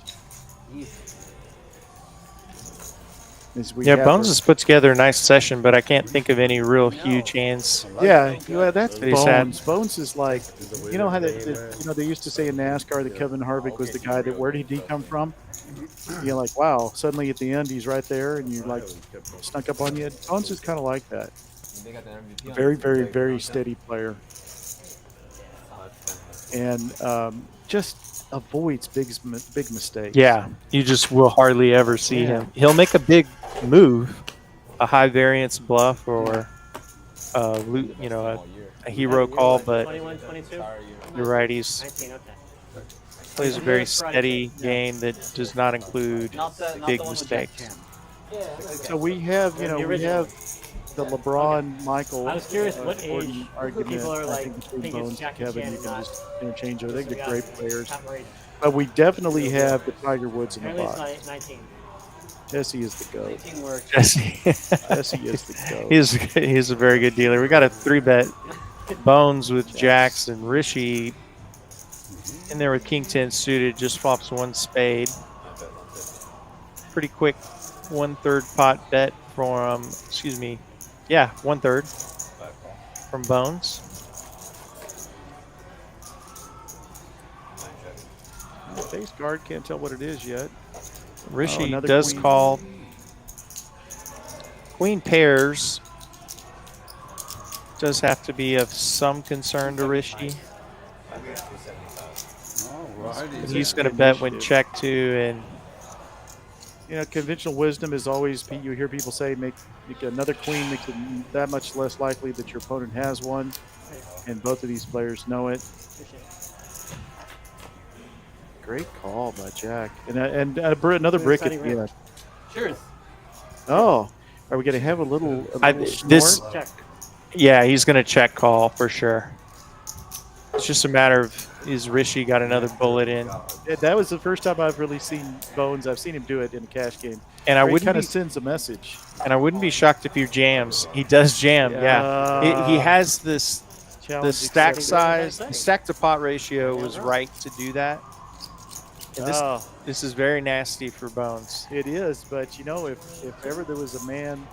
Yeah, Bones has put together a nice session, but I can't think of any real huge hands. Yeah, well, that's That he's had. Bones. Bones is like, you know how they used to say in NASCAR that Kevin Harvick was the guy that, where did he come from? You're like, wow, suddenly at the end he's right there and you like snuck up on you. Bones is kind of like that. They got the MVP on Very, it. very, very steady player. And just avoids big mistakes. Yeah, you just will hardly ever see him. He'll make a big move, a high variance bluff or a hero call, but 21, 22? you're right, he's 19, okay. plays a very steady game that does not include Not the big one with mistakes. Jack Chan. So we have, The we original. have the LeBron Michael. I was curious what Jordan age argument, people are I like think between think it's Bones and Jackie Kevin, Chan you and can not. just interchange them. I think We they're got great players, top rated. but we definitely have the Tiger Woods in the Apparently box. it's 19. Jesse is the goat. 19 works. Jesse. Jesse is the goat. He's a very good dealer. We got a 3-bet Bones with Jacks and Richie in there with King 10 suited. Just flops 1 spade. Pretty quick 1/3 pot bet from, excuse me, yeah, 1/3 from Bones. Face guard, can't tell what it is yet. Richie another does queen. call. Queen pairs does have to be of some concern to Richie. Alrighty. He's going to bet when check to, and You know, conventional wisdom is always, you hear people say, make another queen makes it that much less likely that your opponent has one, and both of these players know it. Great call by Jack, and another brick at the end. Cheers. Oh, are we going to have a little this, snort? Check. yeah, he's going to check call for sure. It's just a matter of, is Richie got another bullet in? That was the first time I've really seen Bones. I've seen him do it in a cash game. And I Where he wouldn't kind be, of sends a message. and I wouldn't be shocked if he jams. He does jam, yeah. He has this. The Challenge stack accepted. size, the stack to pot ratio was right to do that. And this is very nasty for Bones. It is, but you know, if ever there was a man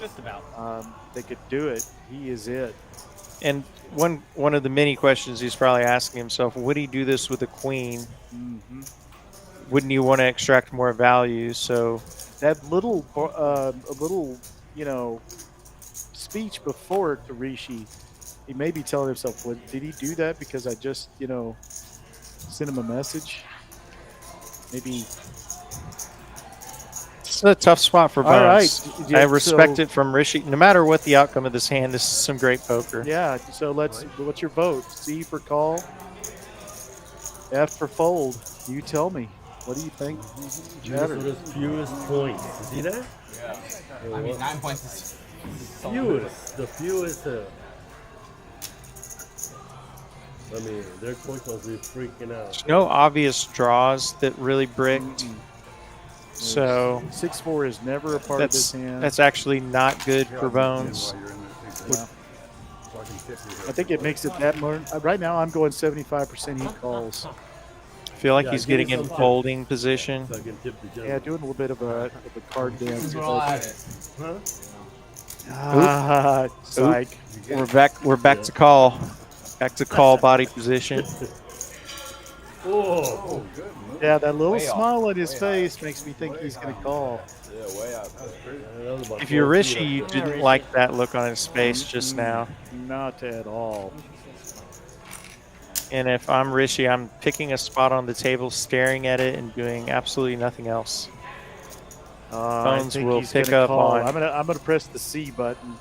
Just about. that could do it, he is it. And one of the many questions he's probably asking himself: would he do this with a queen? Mm-hmm. Wouldn't you want to extract more value? So That little, you know, speech before to Rishi, he may be telling himself, "What did he do that because I just, you know, sent him a message?" Maybe. it's a tough spot for Bones. All right. I Yeah, respect so- it from Rishi. No matter what the outcome of this hand, this is some great poker. Yeah. So what's your vote? C for call, F for fold. You tell me. What do you think? Chatter. The fewest points. See that? Yeah. I mean, 9 points is Fewest. The fewest. I mean, their coach must be freaking out. There's no obvious draws that really bricked. So 6-4 is never a part of this hand. that's actually not good for Bones. I think it makes it that more. Right now, I'm going 75% he calls. I feel like Yeah, he's give me getting in some folding position. So I can tip the Yeah, gentleman. doing a little bit of a card dance. We're all at it. Huh? Ah, psych. We're back to call. Back to call body position. Oh, Yeah, that little Way off. smile on his Way face makes me think he's going to call. Yeah, way out. that was about If you're 12 Richie, feet you up. didn't like that look on his face just now. Not at all. And if I'm Richie, I'm picking a spot on the table, staring at it, and doing absolutely nothing else. I Bones think will he's pick gonna up call. on- I'm gonna press the C button.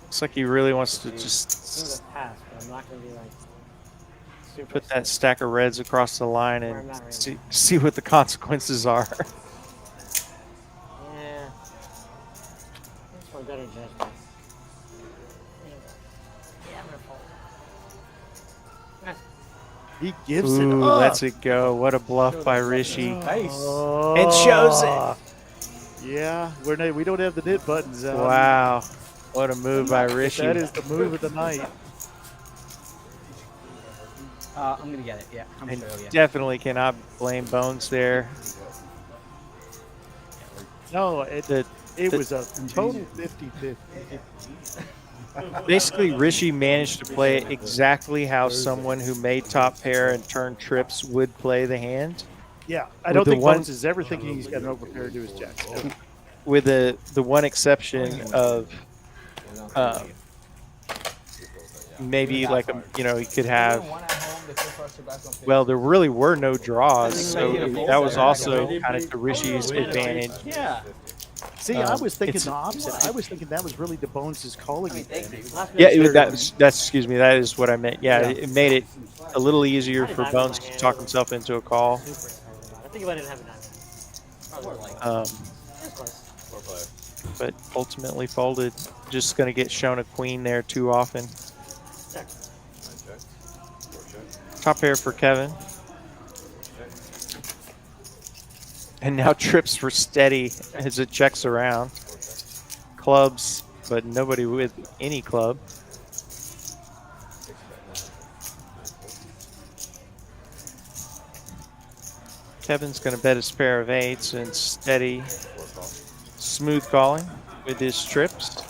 Looks like he really wants to I'm gonna just pass, but I'm not gonna be like super. put that stack of reds across the line Where I'm and not right see what the consequences are. Yeah. That's for better judgment. Yeah, I'm gonna fold. He gives it Ooh, up. lets it go. What a bluff by Rishi. Nice. Oh, It shows it. Yeah, we don't have the knit buttons out. Wow. What a move by But Rishi. that is the move of the night. I'm gonna get it. Yeah, I'm And sure. Yeah. definitely cannot blame Bones there. No, it The- was a total 50-50. Basically, Rishi managed to play it exactly how someone who made top pair and turned trips would play the hand, Yeah, I With don't the think one- Bones is ever thinking he's got an overpair to his jacks. with the one exception of maybe like he could have. Well, there really were no draws, so that was also kind of to Rishi's advantage. Yeah. See, I was thinking it's- the opposite. I was thinking that was really the Bones' calling advantage. Yeah, that's excuse me. That is what I meant. Yeah, it made it a little easier for Bones to talk himself into a call. Super excited about it. I think if I didn't have a 9. Probably like. Um, That's close. but ultimately folded. Just going to get shown a queen there too often. Top pair for Kevin. And now trips for steady as it checks around. Clubs, but nobody with any club. Kevin's going to bet his pair of eights and steady, smooth calling with his trips.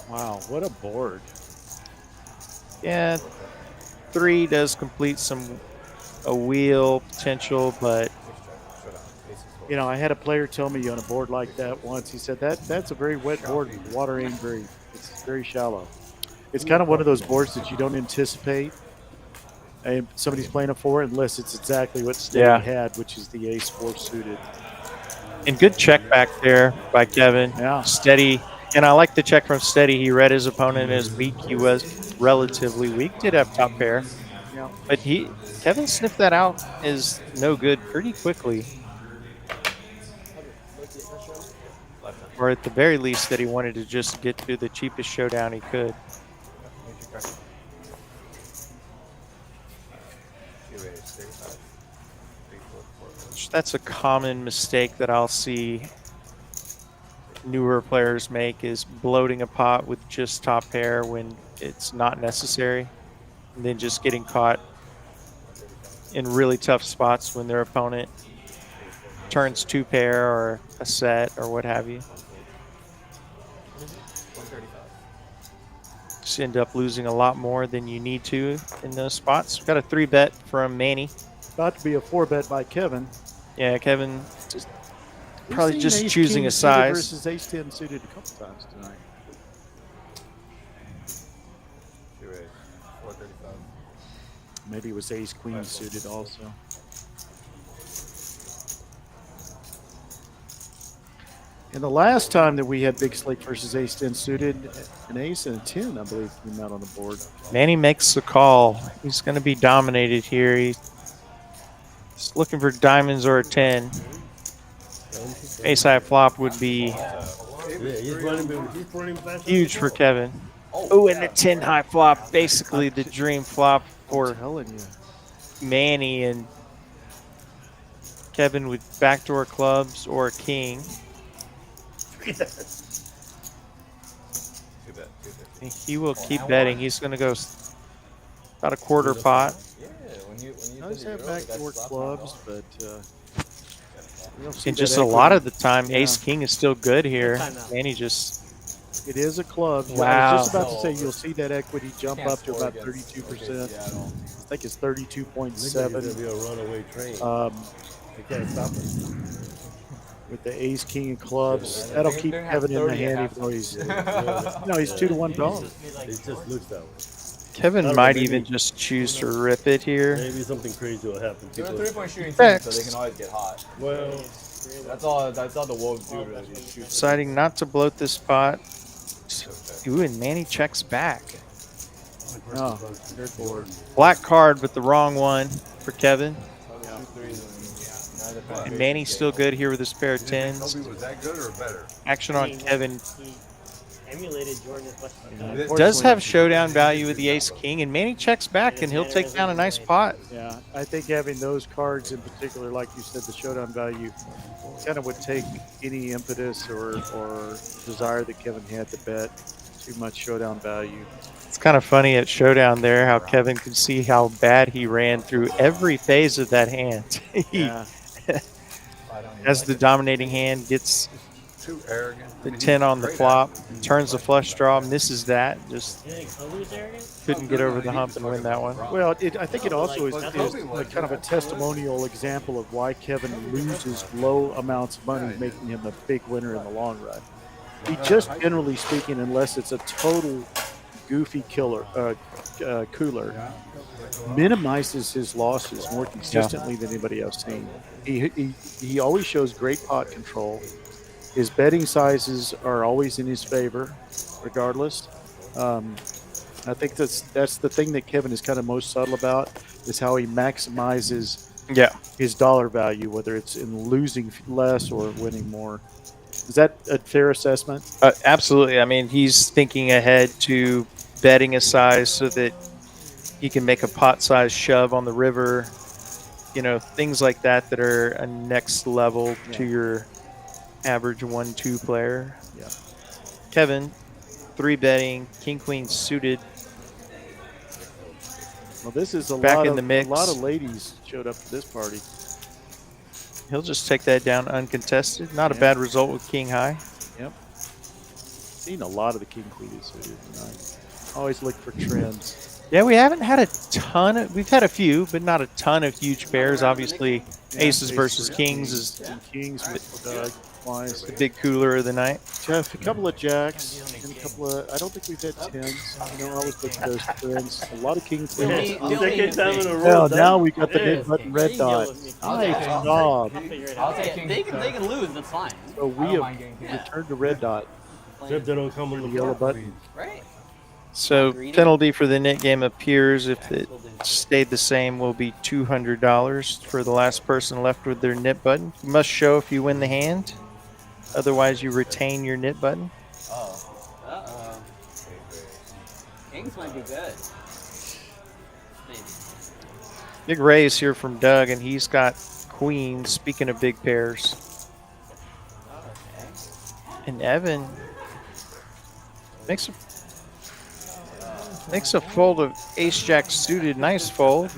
Wow, what a board. Yeah, 3 does complete a wheel potential, but You know, I had a player tell me on a board like that once. He said that's a very wet board. Water ain't very. It's very shallow. It's kind of one of those boards that you don't anticipate. And somebody's playing a 4 unless it's exactly what Steady had, which is the ace-4 suited. and good check back there by Kevin. Yeah. Steady. And I like the check from Steady. He read his opponent as weak. He was relatively weak. Did have top pair. Yeah. But Kevin sniffed that out as no good pretty quickly. Or at the very least that he wanted to just get to the cheapest showdown he could. That's a common mistake that I'll see newer players make, is bloating a pot with just top pair when it's not necessary, and then just getting caught in really tough spots when their opponent turns 2 pair or a set or what have you. Just end up losing a lot more than you need to in those spots. We've got a 3-bet from Manny. About to be a 4-bet by Kevin. Yeah, Kevin just We've probably seen just ace choosing king a suited size. versus ace-10 suited a couple times tonight. Maybe it was ace-queen suited also. And the last time that we had Big Slate versus ace-10 suited, an ace and a 10, I believe, came out on the board. Manny makes the call. He's going to be dominated here. He's looking for diamonds or a 10. Ace high flop would be He's running fast. huge for Kevin. Oh, and the 10 high flop, basically the dream flop for I'm telling you. Manny, and Kevin with backdoor clubs or a king. He will keep betting. He's going to go about a quarter pot. He does have backdoor clubs, but we don't see And that just a lot equity. of the time, Yeah. ace king is still good here. Good timeout. Manny just It is a club. I Wow. was just about to say you'll see that equity jump up to about 32%. I think it's It's gonna 32.7. be a runaway train. They can't stop it. With the ace king of clubs. That'll keep They're gonna have Kevin in the 30 hand at even though he's half. no, he's 2-1 dog. It just looks that way. Kevin don't might know, maybe- even just choose to rip it here. Maybe something crazy will happen. They're a People, 3-point shooting team, so Facts. they can always get hot. well, That's all the Wolves do, really. Just shoot. Deciding not to bloat this spot. Ooh, and Manny checks back. Oh, they're bored. Black card, but the wrong one for Kevin. And And Manny's still good here with his pair of You think 10s. Kobe was that good or better? Action on Kevin. He emulated Jordan as much as he could. It does have showdown value with the ace king, and Manny checks back and he'll take down a nice pot. Yeah, I think having those cards in particular, like you said, the showdown value, kind of would take any impetus or desire that Kevin had to bet too much showdown value. It's kind of funny at showdown there how Kevin could see how bad he ran through every phase of that hand. He, Yeah, as the dominating hand, gets Too arrogant. the 10 on the flop, turns the flush draw, misses that, just You think Kobe's arrogant? couldn't get over the hump and win that one. well, I think it also is like kind of a testimonial example of why Kevin loses low amounts of money, making him a big winner in the long run. He just, generally speaking, unless it's a total goofy cooler, minimizes his losses more consistently than anybody I've seen. He always shows great pot control. His betting sizes are always in his favor, regardless. I think that's the thing that Kevin is kind of most subtle about, is how he maximizes Yeah. his dollar value, whether it's in losing less or winning more. Is that a fair assessment? Absolutely. I mean, he's thinking ahead to betting a size so that he can make a pot size shove on the river. Things like that that are a next level to your average 1-2 player. Yeah. Kevin, 3 betting, king queen suited. Well, this is Back in the a mix. lot of ladies showed up to this party. He'll just take that down uncontested. Not a Yeah. bad result with king high. Yep. Seen a lot of the king queen suited tonight. Always look for trends. Yeah, we haven't had a ton of. We've had a few, but not a ton of huge pairs. Obviously, aces versus kings is Kings with flies. the big cooler of the night. Jeff, a couple of jacks and a couple of. I don't think we've had tens. I always look for those trends. A lot of king queens. Second time in a row. Well, done. now we got the Yeah. hit button red dot. Nice job. I'll figure it I'll out. take king. They can lose. That's fine. So we I don't have mind getting king. returned to red dot. Except they don't come on The the yellow floor. button. Right. So penalty for the net game appears if it stayed the same will be $200 for the last person left with their nit button. You must show if you win the hand. Otherwise, you retain your nit button. Uh-oh. Kings might be good. Maybe. Big raise here from Doug, and he's got queens. Speaking of big pairs, Okay. and Evan makes a fold of ace jack suited. Nice fold.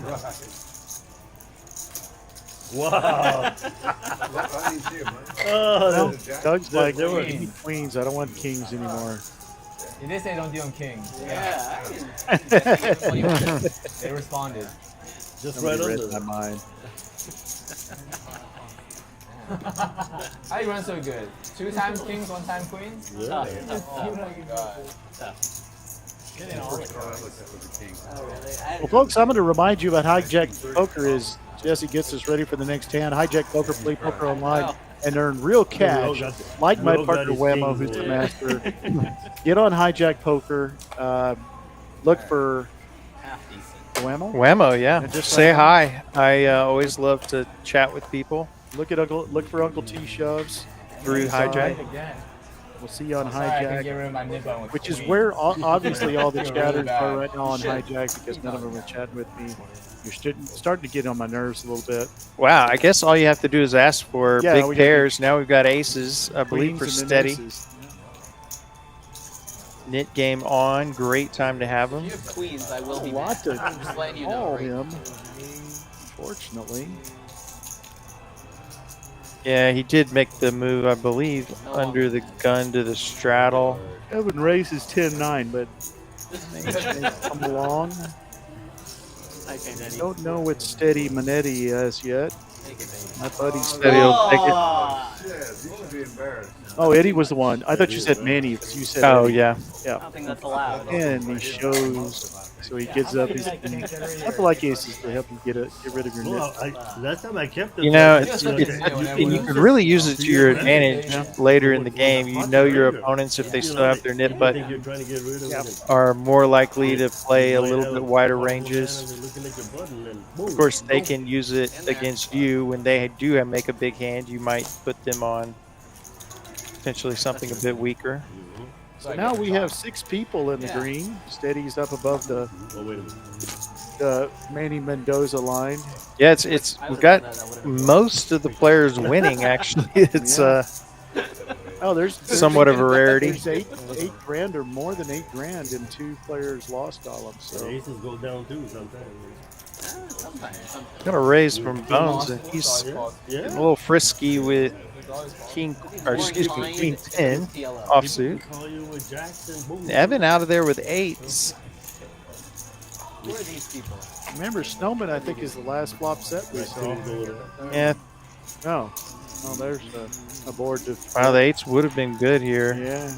Wow. I didn't see him, right? Oh, Doug's like, they were- give me queens. I don't want kings anymore. You did say don't deal on king. Yeah. They responded. just Somebody right read under. my mind. How you run so good? 2 times kings, 1 time queens? Yeah. Oh my god. Getting all the I cards. looked up with the king. Oh, really? Well, folks, I'm going to remind you about hijack poker as Jesse gets us ready for the next hand. Hijack poker, play poker online, and earn real cash. Like my partner Whammo, who's the master. Get on hijack poker. Look for Half decent. Whammo. Whammo, yeah. And just Say like- hi. I always love to chat with people Look for Uncle T shoves. through hijack. Again. We'll see you on Sorry, I can get hijack, rid of my nib button with which is queen. where obviously all the Feel really chatters bad. are right now on hijack because none of them are chatting with me. You're starting to get on my nerves a little bit. Wow, I guess all you have to do is ask for Yeah, big we got pairs. Now we've got aces, I believe, Queens for and then steady. aces. Knit game on. Great time to have them. If you have queens, I will A be lot to mad. I'm just letting you know. call Right? him. Fortunately. Yeah, he did make the move, I believe, under the gun to the straddle. Evan raises 10-9, but may come along. Okay, Manny. Don't know what steady Manetti has yet. Take it, baby. My buddy's Steady will take it. Oh, Yes, he should be embarrassed. Oh, Eddie was the one. I thought you said Manny, but you said Oh, Eddie. yeah. I don't think that's allowed. And he shows, so he gives up his. I feel like aces to help him get rid of your Well, net. last time I kept it. You know, like, and you can really use it to your advantage later in the game. You know your opponents, if they still have their nit I think button, you're trying to get rid of it. are more likely to play a little bit wider ranges. Of course, they can use it against you when they do make a big hand. You might put them on potentially something a bit weaker. So now we have 6 people in the green. Steady's up above the Manny Mendoza line. Yeah, it's we've got most of the players winning. Actually, it's Oh, there's somewhat of a rarity. There's eight grand or more than 8 grand in 2 players lost columns. So Aces go down too sometimes. Sometimes. Gonna raise from Bones, and he's Yeah. a little frisky with King, or excuse me, Queen 10 offsuit. Call you with jacks and boom. Evan out of there with 8s. Who are these people? remember, Snowman, I think, is the last flop set we saw. Yeah, No. Oh, there's a board to. wow, the 8s would have been good here. Yeah.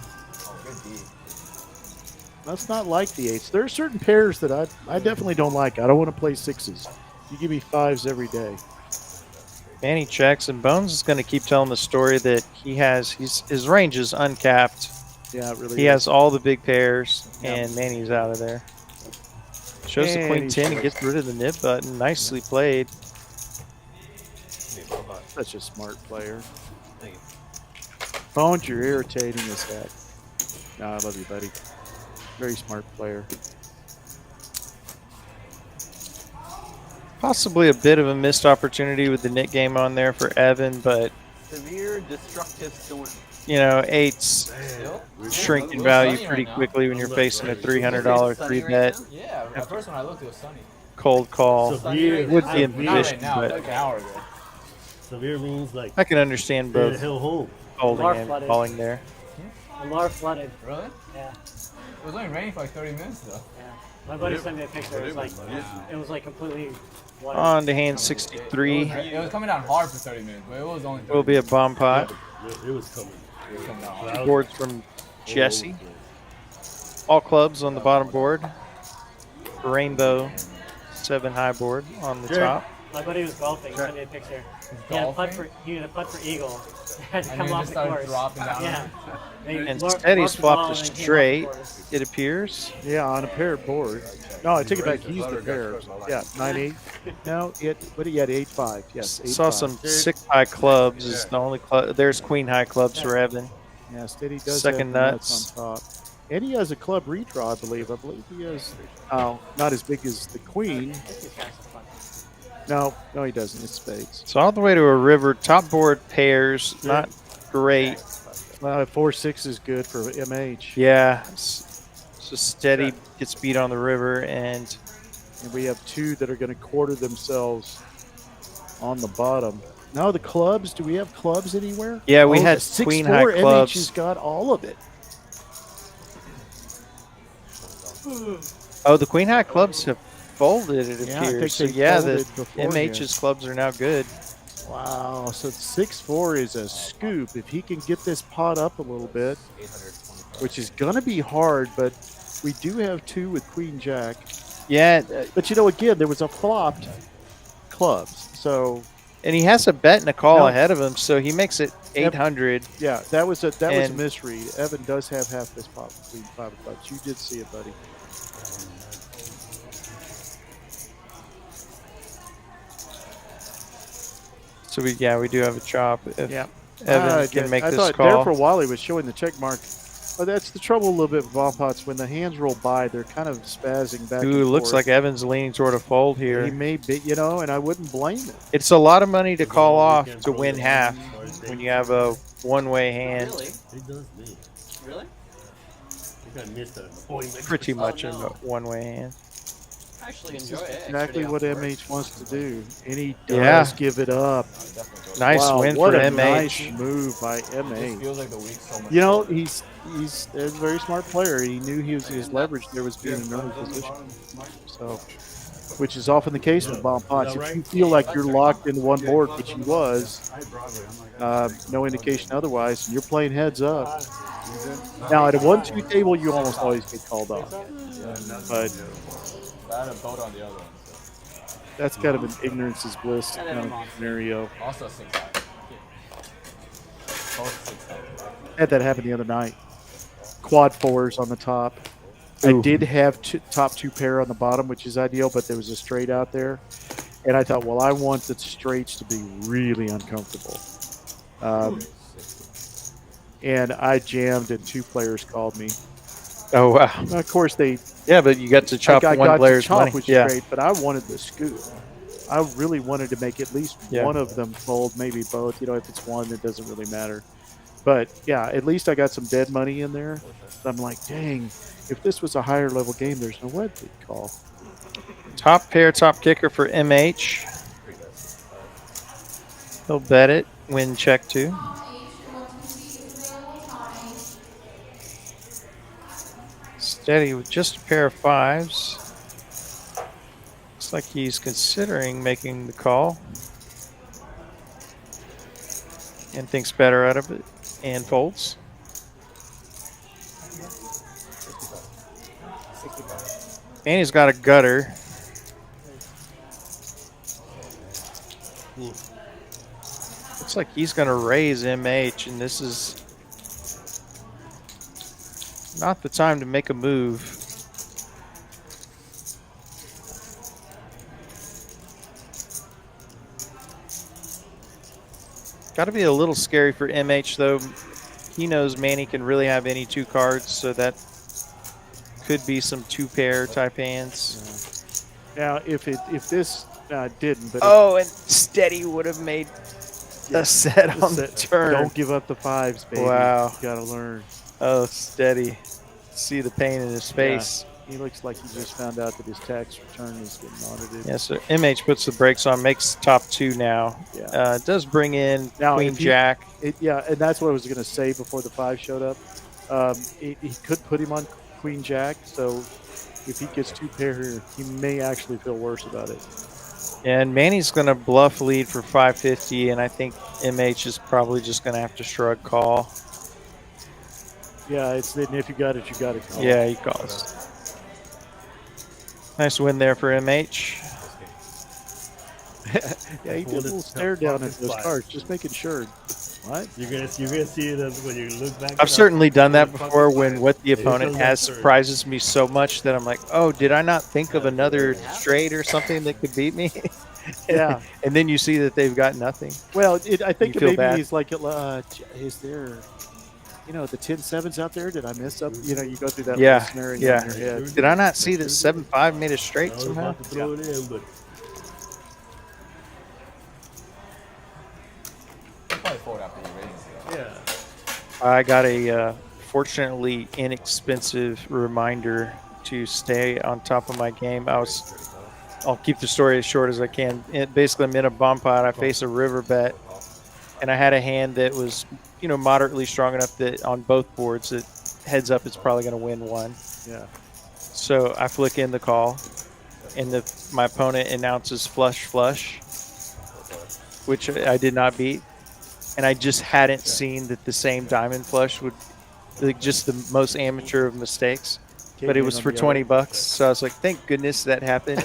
That's not like the 8s. There are certain pairs that I definitely don't like. I don't want to play 6s. You give me 5s every day. Manny checks, and Bones is going to keep telling the story that his range is uncapped. Yeah, it really He is. has all the big pairs, and Manny's out of there. Shows the And Queen he 10 and shows- gets rid of the nib button. Nicely played. Such a smart player. Thank you. Phones, you're irritating as heck. No, I love you, buddy. Very smart player. Possibly a bit of a missed opportunity with the Nick game on there for Evan, but Severe destructive storm. you know, eights Still? shrink in Little value sunny pretty right now. quickly when you're facing a $300 Sunny free right bet. now? Yeah, at first when I looked, it was sunny. Cold call. Severe, Would be in Not right position, now, but like an hour ago. severe means like I can understand stay the both hell home. holding Lar and flooded. calling there. Lar flooded. Really? Yeah. It was only raining for like 30 minutes though. Yeah. My buddy sent me a picture. It was like completely water. On to hand 63. It was coming down hard for 30 minutes, but it was only 30 Will be a bomb pot. It was coming. It was coming down hard. Boards from Jesse. All clubs on the bottom board. Rainbow 7 high board on the Sure. top. My buddy was golfing. Sent me a picture. He had a putt for eagle. Had to And come then it off just the started course. dropping down. Yeah. And Lar- Steady's marked the flopped ball a and then came off the straight, course. it appears. Yeah, on a paired board. No, I take it back. He's the pair. Yeah, 9-8. No, what do you had? 8-5. Yes, 8-5. Saw some 6 high clubs. Is the only club. There's queen high clubs for Evan. Yeah, Steady does Second have the nuts. on top. And he has a club redraw, I believe. I believe he has. Oh, not as big as the queen. He's got some fun. No, he doesn't. It's spades. So all the way to a river. Top board pairs, not great. 4-6 is good for MH. Yeah. So Steady gets beat on the river, and And we have 2 that are going to quarter themselves on the bottom. Now the clubs. Do we have clubs anywhere? yeah, we had the queen 6-4 high MH has clubs. got all of it. Oh, the queen high clubs have folded. It Yeah, I think appears. So they yeah, the folded beforehand. MH's clubs are now good. Wow. So 6-4 is a scoop. If he can get this pot up a little bit, which is going to be hard, but we do have 2 with queen jack. Yeah, But again, there was a flopped clubs. So and he has a bet and a call No. ahead of him, so he makes it 800. yeah, that was a And- misread. Evan does have half this pot between 5 of clubs. You did see it, buddy. So we do have a chop. If Yeah. Evan can make I this thought there call. for a while he was showing the check mark. But that's the trouble a little bit with bomb pots. When the hands roll by, they're kind of spazzing back. Ooh, and looks forth. like Evan's leaning toward a fold He here. may be, and I wouldn't blame it. It's a lot of money to call off to win half when you have a one-way hand. Really? It does me. Really? I think I missed an appointment. Pretty much a no. one-way hand. I actually enjoy it. Exactly what MH wants to do, and he does Yeah. give it up. Nice Wow, win what for a MH. nice move by It MH. feels like the week's so much. He's a very smart player. He knew his leverage there was being in early position. So, which is often the case with bomb pots. If you feel like you're locked in one board, which he was, no indication otherwise, and you're playing heads up. Now at a 1-2 table, you almost always get called off, but I had a boat on the other one. So. that's kind of an ignorance is bliss kind of scenario. Also 6 high. Both 6 high. Had that happen the other night. Quad 4s on the top. I did have top 2 pair on the bottom, which is ideal, but there was a straight out there. And I thought, well, I want the straights to be really uncomfortable. And I jammed, and 2 players called me. Oh, wow. Of course, Yeah, but you got to chop I one got to player's chop, money. which Yeah. is great, but I wanted the scoop. I really wanted to make at least Yeah. one of them fold, maybe both. If it's one, it doesn't really matter. But yeah, at least I got some dead money in there. I'm like, dang, if this was a higher level game, there's no way they'd call. Top pair, top kicker for MH. He'll bet it, win check 2. Steady with just a pair of 5s. Looks like he's considering making the call. And thinks better out of it. And folds. And he's got a gutter. Looks like he's going to raise MH, and this is not the time to make a move. Got to be a little scary for MH though. He knows Manny can really have any 2 cards, so that could be some 2-pair type hands. Now, if this didn't, but Oh, and Steady would have made a set on the turn. Don't give up the 5s, baby. Wow. You gotta learn. Oh, Steady. See the pain in his face. Yeah. He looks like he just found out that his tax return is getting audited. Yeah, so MH puts the brakes on, makes top 2 now. Yeah. Does bring in Now, Queen Jack. Yeah, and that's what I was going to say before the 5 showed up. He could put him on Queen Jack, so if he gets 2-pair here, he may actually feel worse about it. And Manny's going to bluff lead for 550, and I think MH is probably just going to have to shrug call. Yeah, it's if you got it, you got it. Call. Yeah, he calls. Nice win there for MH. Yeah, he did a little stare down at those cards, just making sure. What? You're gonna see it when you look back. I've certainly done that before when what the opponent has surprises me so much that I'm like, oh, did I not think of another straight or something that could beat me? Yeah. And then you see that they've got nothing. Well, I think You feel maybe bad. he's like, is there, the 10-7s out there? Did I miss up? You go through that little scenario in your head. Did I not see that 7-5 made a straight I was somehow? about to throw it in, but I'll probably fold after you raise it. yeah. I got a fortunately inexpensive reminder to stay on top of my game. I'll keep the story as short as I can. Basically, I'm in a bomb pot. I face a river bet, and I had a hand that was, moderately strong enough that on both boards, it heads up, it's probably going to win one. Yeah. So I flick in the call, and my opponent announces flush, which I did not beat. And I just hadn't seen that the same diamond flush would, just the most amateur of mistakes. But it was for $20, so I was like, "Thank goodness that happened,"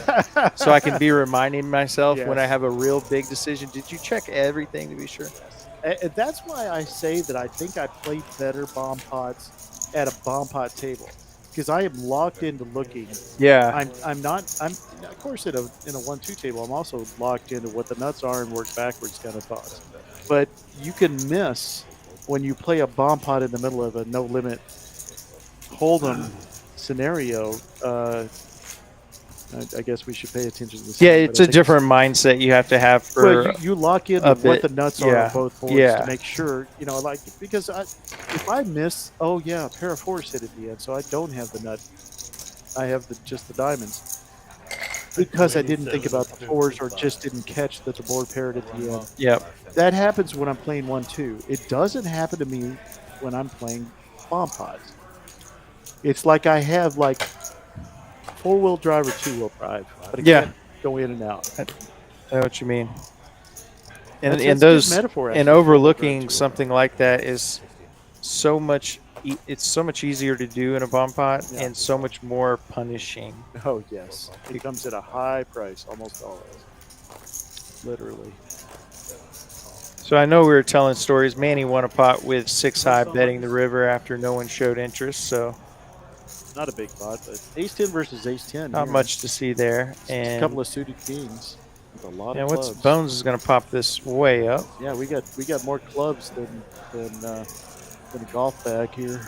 so I can be reminding myself when I have a real big decision. Did you check everything to be sure? And that's why I say that I think I played better bomb pots at a bomb pot table, because I am locked into looking. Yeah, I'm not. Of course in a 1-2 table. I'm also locked into what the nuts are and work backwards kind of thoughts. But you can miss when you play a bomb pot in the middle of a no limit hold'em scenario. I guess we should pay attention to this. yeah, it's a different mindset you have to have for. Well, you lock in what the nuts are on both boards to make sure, because if I miss, a pair of 4s hit at the end, so I don't have the nut. I have just the diamonds. Because I didn't think about the 4s or just didn't catch that the board paired at the end. Yep. That happens when I'm playing 1-2. It doesn't happen to me when I'm playing bomb pots. It's like I have 4-wheel drive or 2-wheel drive, but it can't go in and out. I know what you mean. And That's a those good metaphor, and actually. overlooking something like that is so much. It's so much easier to do in a bomb pot and so much more punishing. Oh yes, it comes at a high price, almost always. Literally. So I know we were telling stories. Manny won a pot with 6-high betting the river after no one showed interest. So Not a big pot, but ace-10 versus ace-10. not much to see there. And a couple of suited kings with a lot of what's clubs. Bones is going to pop this way up. Yeah, we got more clubs than a golf bag here.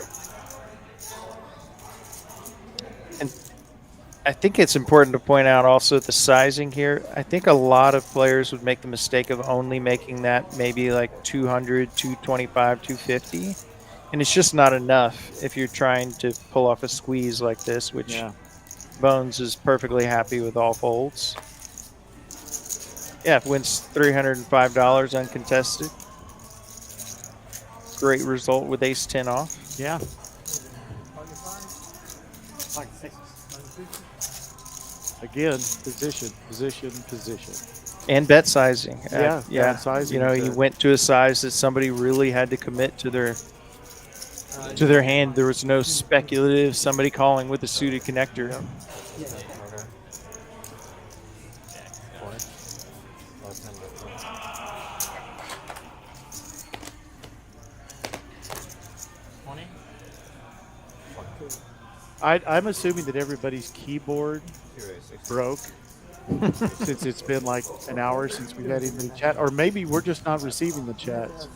And I think it's important to point out also the sizing here. I think a lot of players would make the mistake of only making that maybe like 200, 225, 250. And it's just not enough if you're trying to pull off a squeeze like this, which Bones is perfectly happy with all folds. Yeah, wins $305 uncontested. Great result with ace-10 off. Yeah. Again, position. And bet sizing. Yeah, sizing. He went to a size that somebody really had to commit to their hand. There was no speculative somebody calling with a suited connector. I'm assuming that everybody's keyboard broke since it's been like an hour since we've had any chat, or maybe we're just not receiving the chats.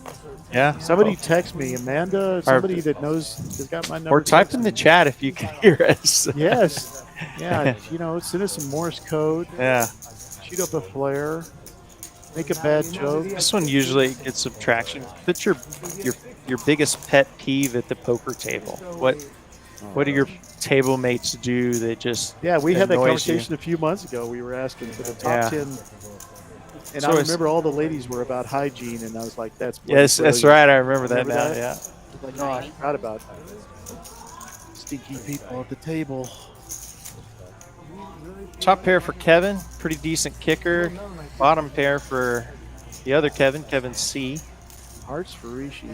Yeah. Somebody text me, Amanda. Somebody that knows has got my number. Or type text in me. the chat if you can hear us. Yes. Yeah. Send us some Morse code. Yeah. Shoot up a flare. Make a bad joke. This one usually gets some traction. What's your biggest pet peeve at the poker table? What do your table mates do that just we had that annoys conversation you? a few months ago. We were asking for the top 10. And So I remember all the ladies were about hygiene, and I was like, that's Yes, that's brilliant. right. I remember that Remember now. that? Yeah. Like, oh, I forgot about stinky people at the table. Top pair for Kevin, pretty decent kicker. Bottom pair for the other Kevin, Kevin C. Hearts for Rishi.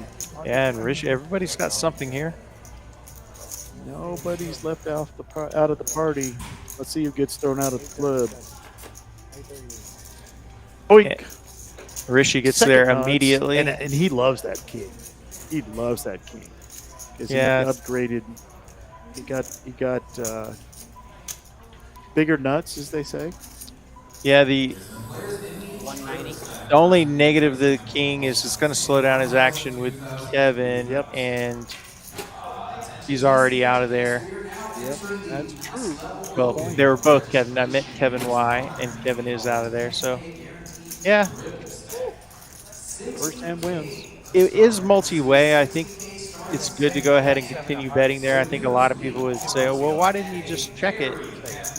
Yeah, and Rich, everybody's got something here. Nobody's left out of the party. Let's see who gets thrown out of the club. Oink. Rishi gets Second there nuts, immediately. and he loves that king. He loves that king because he Yeah. upgraded. He got bigger nuts, as they say. Yeah, the 190. only negative of the king is it's going to slow down his action with Kevin, Yep. and he's already out of there. Yep, that's true. Well, they were both Kevin. I meant Kevin Y, and Kevin is out of there. So, yeah, First hand wins. it is multi-way. I think it's good to go ahead and continue betting there. I think a lot of people would say, oh, well, why didn't you just check it?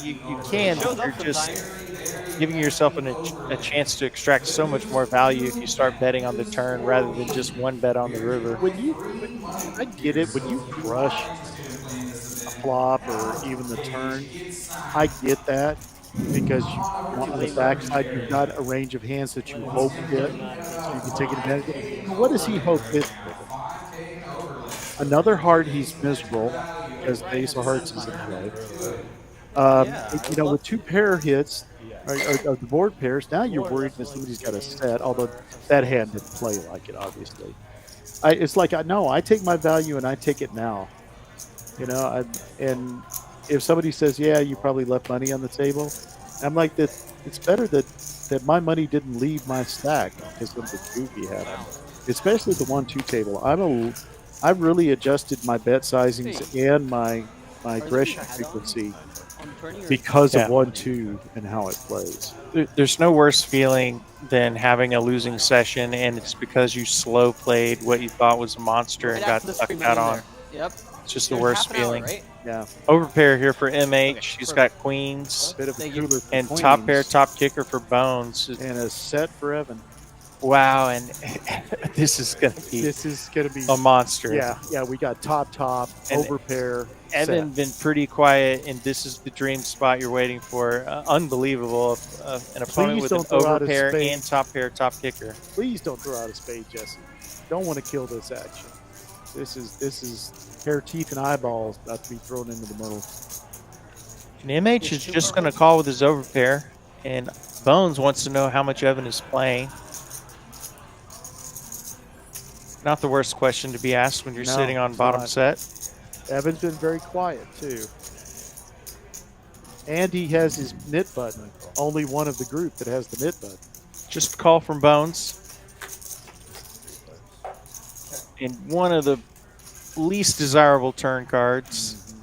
You can, but you're just giving yourself a chance to extract so much more value if you start betting on the turn rather than just one bet on the river. I get it. When you crush a flop or even the turn, I get that because on the backside you've got a range of hands that you hope get, so you can take advantage of it. What does he hope is? Another heart, he's miserable because the ace of hearts is in play. With two pair hits, or the board pairs, now you're worried that somebody's got a set, although that hand didn't play like it, obviously. It's like, I take my value and I take it now. And if somebody says, yeah, you probably left money on the table, I'm like, that. It's better that my money didn't leave my stack because of the goofy happened. Especially the 1-2 table. I've really adjusted my bet sizings and my aggression frequency because of 1-2 and how it plays. There's no worse feeling than having a losing session, and it's because you slow played what you thought was a monster and got sucked out on. Yep. It's just the worst feeling. Right? Yeah. Overpair here for MH. He's got queens. Bit of a cooler for And queens. top pair, top kicker for Bones. And a set for Evan. Wow, and this is gonna be a monster. Yeah, we got top, And overpair. Evan been pretty quiet, and this is the dream spot you're waiting for. Unbelievable. An opponent with an overpair and top pair, top kicker. Please don't throw out a spade, Jesse. Don't want to kill this action. This is hair, teeth, and eyeballs about to be thrown into the middle. And MH is just going to call with his overpair, and Bones wants to know how much Evan is playing. Not the worst question to be asked when you're sitting on bottom set. Evan's been very quiet, too. And he has his knit button. Only one of the group that has the knit button. Just a call from Bones. And one of the least desirable turn cards.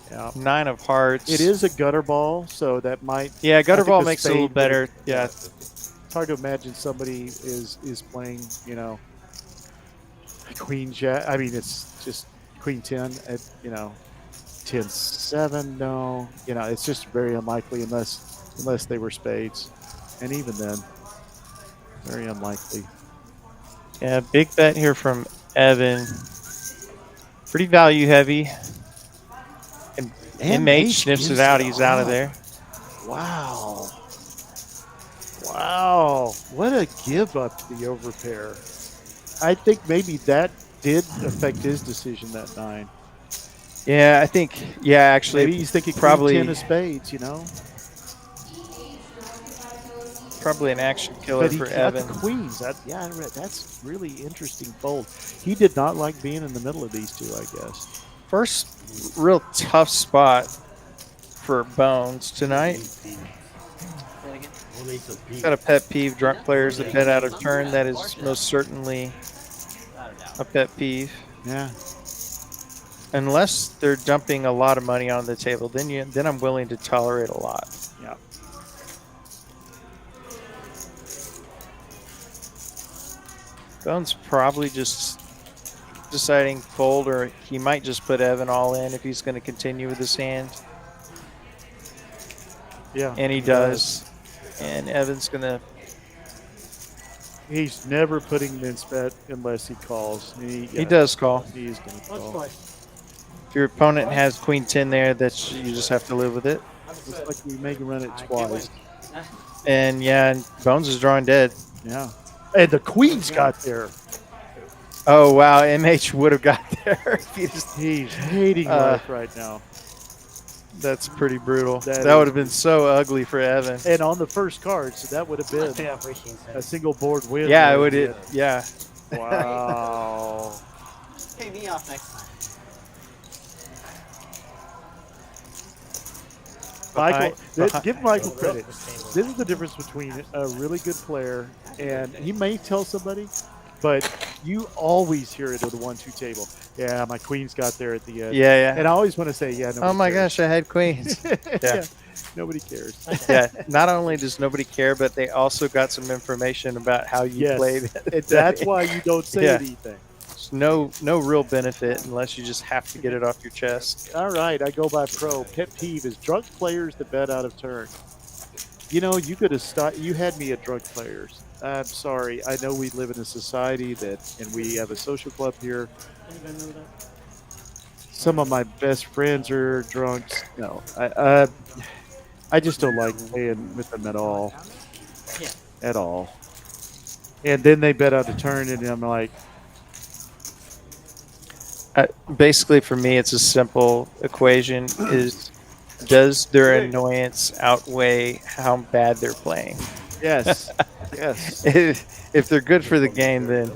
Yeah. 9 of hearts. It is a gutter ball, so that might... Yeah, gutter ball makes it a little better. Yeah. It's hard to imagine somebody is playing, queen jack. I mean, it's just queen 10 at 10-7. No, it's just very unlikely unless they were spades, and even then, very unlikely. Yeah, big bet here from Evan. Pretty value heavy. And MH sniffs it out. He's out of there. Wow. What a give up to the overpair. I think maybe that did affect his decision that 9. Yeah, I think, actually. Maybe he's thinking probably queen 10 of spades, Probably an action killer But he for got Evan. the queens. That's really interesting fold. He did not like being in the middle of these two, I guess. First real tough spot for Bones tonight. Only some peak. Got a pet peeve: drunk players that bet out of turn. That is most certainly a pet peeve. Yeah. Unless they're dumping a lot of money on the table, then I'm willing to tolerate a lot. Yeah. Bones probably just deciding fold, or he might just put Evan all in if he's going to continue with his hand. Yeah. And he does. And Evan's going to. He's never putting mince bet unless he calls. He does call. He is going to call. If your opponent has queen 10 there, that's you just have to live with it. Looks like we may run it twice. And yeah, and Bones is drawing dead. Yeah. And the queen's got there. Oh wow, MH would have got there. He's hating life right now. That's pretty brutal. That That would have been so ugly for Evan. And on the first card, so that would have been a single board win. Yeah, it would. Yeah. Wow. Pay me off next time. Michael, Behind- give Michael credit. This is the difference between a really good player and he may tell somebody, but you always hear it at the 1-2 table. Yeah, my queen's got there at the end. Yeah. And I always want to say, yeah. Oh my cares. gosh, I had queens. Yeah. Nobody cares. Yeah. Not only does nobody care, but they also got some information about how you Yes. played. And that's why you don't say Yeah. anything. There's no real benefit unless you just have to get it off your chest. All right, I go by pro. Pet peeve is drunk players that bet out of turn. You know, you could have stopped. You had me at drunk players. I'm sorry. I know we live in a society and we have a social club here. Some of my best friends are drunks. No, I just don't like playing with them at all. Yeah. At all. And then they bet out of turn, and I'm like, Basically, for me, it's a simple equation: does their annoyance outweigh how bad they're playing? yes, yes. If they're good for the game, then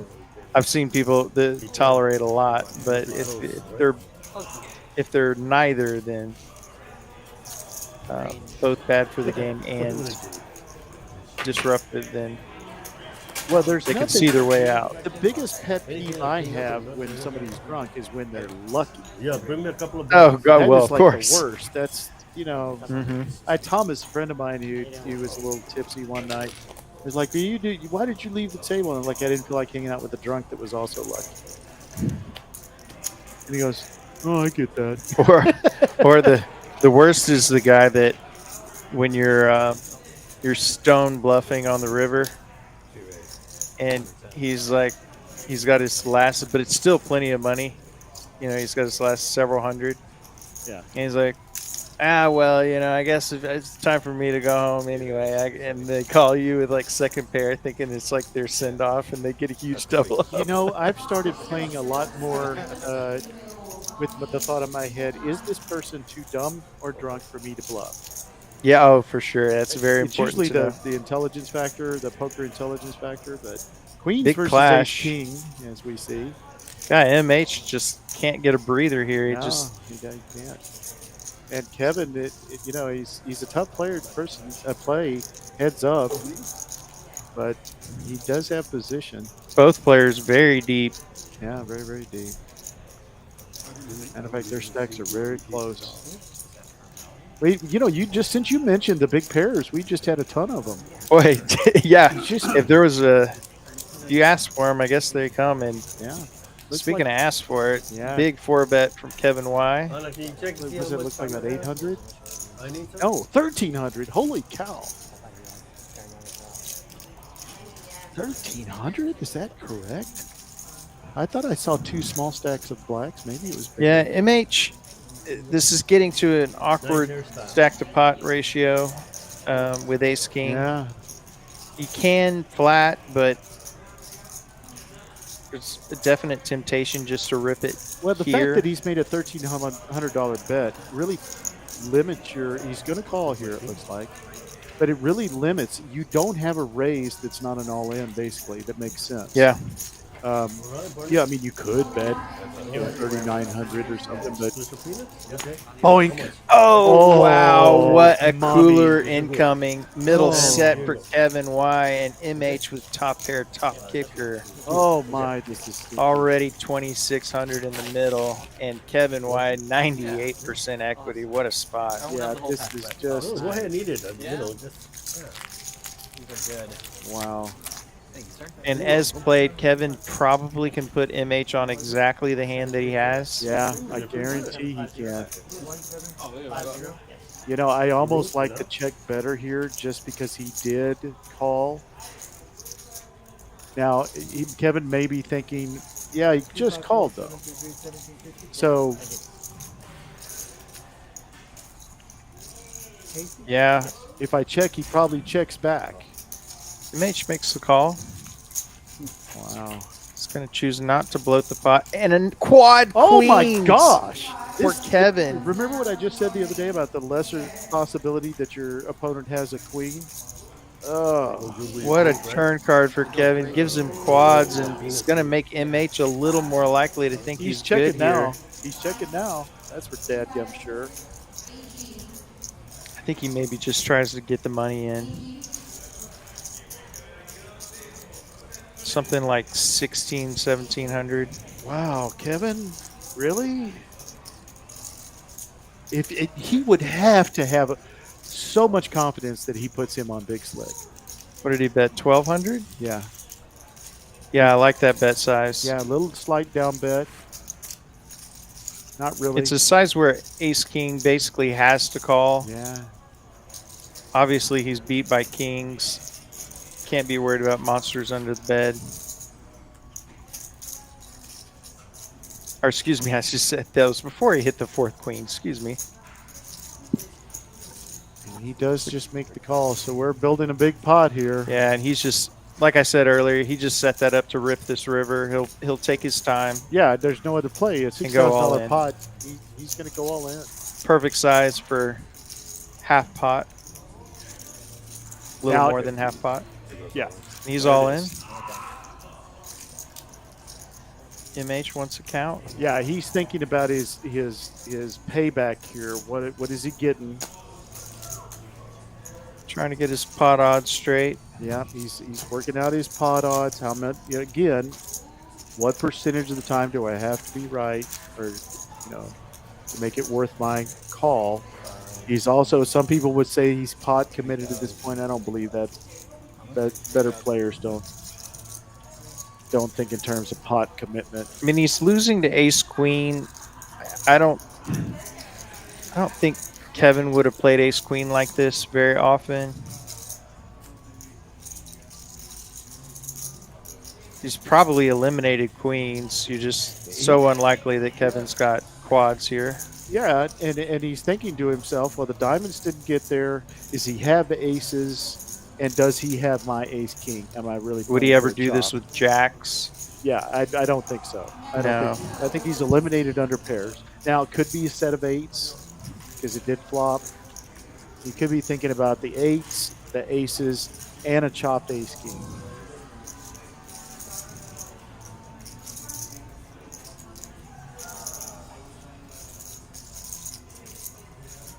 I've seen people that tolerate a lot. But if they're neither, then both bad for the game and disruptive, then Well, there's they can nothing- see their way out. The biggest pet peeve I have when somebody's drunk is when they're lucky. Yeah, bring me a couple of. Oh God, That well, is of like course. the worst. That's Mm-hmm. Thomas, a friend of mine, who was a little tipsy one night, was like, why did you leave the table? And I'm like, I didn't feel like hanging out with a drunk that was also lucky. And he goes, oh, I get that. Or the worst is the guy that when you're stone bluffing on the river, and he's got his last, but it's still plenty of money. You know, he's got his last several hundred. Yeah. And he's like, well, I guess it's time for me to go home anyway. And they call you with like second pair, thinking it's like their send off, and they get a huge double up. I've started playing a lot more with the thought in my head: is this person too dumb or drunk for me to bluff? Yeah, oh, for sure. That's very It's important. usually to know. the intelligence factor, the poker intelligence factor, but queens Big versus clash. ace king, as we see. Guy MH just can't get a breather here. He No, just he can't. And Kevin, he's a tough player to play heads up, but he does have position. both players very deep. Yeah, very, very deep. And in fact, their stacks are very close. Since you mentioned the big pairs, we just had a ton of them. Boy, yeah. If there was if you asked for them, I guess they come. And Yeah. speaking of ask for it, Yeah. big 4-bet from Kevin Y. Anna, can you check to see Does how it much look like about 800? I need some? Oh, 1,300. Holy cow. 1,300? Is that correct? I thought I saw two small stacks of blacks. Maybe it was bigger. Yeah, MH. This is getting to an awkward stack to pot ratio with Ace King. Yeah. You can flat, but there's a definite temptation just to rip it. Well, the here. fact that he's made a $1,300 bet really limits he's going to call here, it looks like. But it really limits. You don't have a raise that's not an all-in, basically, that makes sense. Yeah. Yeah, I mean, you could bet 3,900 or something, but boink. Oh, wow. What a mommy. cooler incoming. Middle Oh. set for Kevin Y and MH with top pair, top kicker. Oh my, this is stupid. Already 2,600 in the middle, and Kevin Y 98% equity. What a spot. Yeah, this is just Go ahead and eat it. These are good. wow. And as played, Kevin probably can put MH on exactly the hand that he has. Yeah, I guarantee he can. You know, I almost like to check better here just because he did call. Now, Kevin may be thinking, yeah, he just called though. So, Yeah, if I check, he probably checks back. MH makes the call. Wow. He's going to choose not to bloat the pot. And a quad Oh my queens gosh. for Kevin. Remember what I just said the other day about the lesser possibility that your opponent has a queen? Oh, What a turn card for Kevin. Gives him quads, and he's going to make MH a little more likely to think he's checking good now. here. He's checking now. That's for dadgum sure. I think he maybe just tries to get the money in. Something like 1,700. Wow, Kevin, really? He would have to have so much confidence that he puts him on big slick. What did he bet? 1,200? Yeah, Yeah, I like that bet size. yeah, a little slight down bet. Not really. It's a size where Ace King basically has to call. Yeah, Obviously, he's beat by kings. Can't be worried about monsters under the bed. Or excuse me, I just said that was before he hit the fourth queen. Excuse me. and he does just make the call. So we're building a big pot here. Yeah, and he's just like I said earlier. He just set that up to rip this river. He'll take his time. Yeah, there's no other play. A go all $6,000 in. pot. He's going to go all in. Perfect size for half pot. A little Now- more than half pot. Yeah. He's all in. MH wants a count. Yeah, he's thinking about his payback here. What is he getting? Trying to get his pot odds straight. Yeah, he's working out his pot odds. How much? Again, what percentage of the time do I have to be right, or to make it worth my call? He's also. Some people would say he's pot committed at this point. I don't believe that. That better players don't think in terms of pot commitment. I mean, he's losing to Ace Queen. I don't think Kevin would have played Ace Queen like this very often. He's probably eliminated queens. You're just so unlikely that Kevin's got quads here. Yeah, and he's thinking to himself, well, the diamonds didn't get there. Does he have the aces? And does he have my ace king? Am I really? Would he playing ever for a do this job? with jacks? Yeah, I don't think so. No. I think he's eliminated under pairs. Now, it could be a set of eights because it did flop. He could be thinking about the eights, the aces, and a chopped ace king.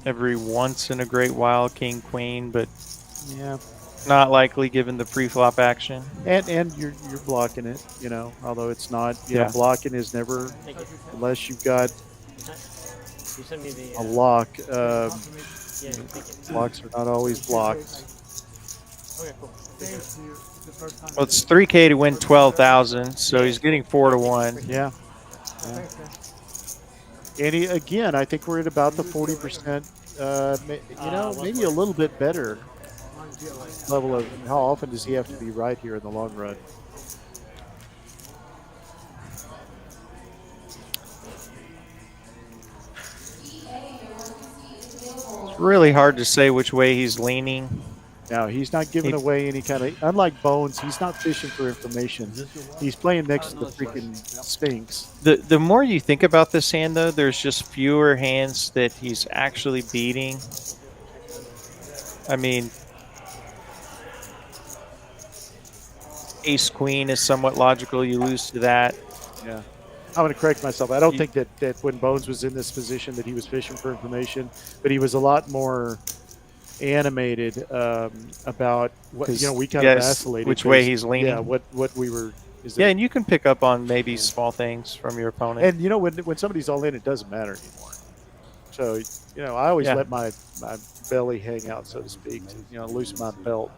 Every once in a great while, king queen, but Yeah, not likely given the pre-flop action. and you're blocking it, although it's not. Yeah. Blocking is never unless you've got You sent me the a lock. yeah, thank you. Blocks are not always blocked. Okay, cool. Thank you. The first time. Well, it's 3K to win 12,000, so he's getting 4 to 1. Yeah. Thanks, man. And again, I think we're at about the 40%. Maybe a little bit better level of how often does he have to be right here in the long run? It's really hard to say which way he's leaning. Now, he's not giving away any kind of, unlike Bones, he's not fishing for information. He's playing next to the freaking Sphinx. The more you think about this hand, though, there's just fewer hands that he's actually beating. I mean, ace queen is somewhat logical. You lose to that. Yeah. I'm going to correct myself. I don't think that when Bones was in this position that he was fishing for information, but he was a lot more animated about what we kind of Yes, vacillated. which way 'Cause, he's leaning. Yeah, what we were. Yeah, and you can pick up on maybe small things from your opponent. And when somebody's all in, it doesn't matter anymore. So I always let my belly hang out, so to speak. Loosen my belt.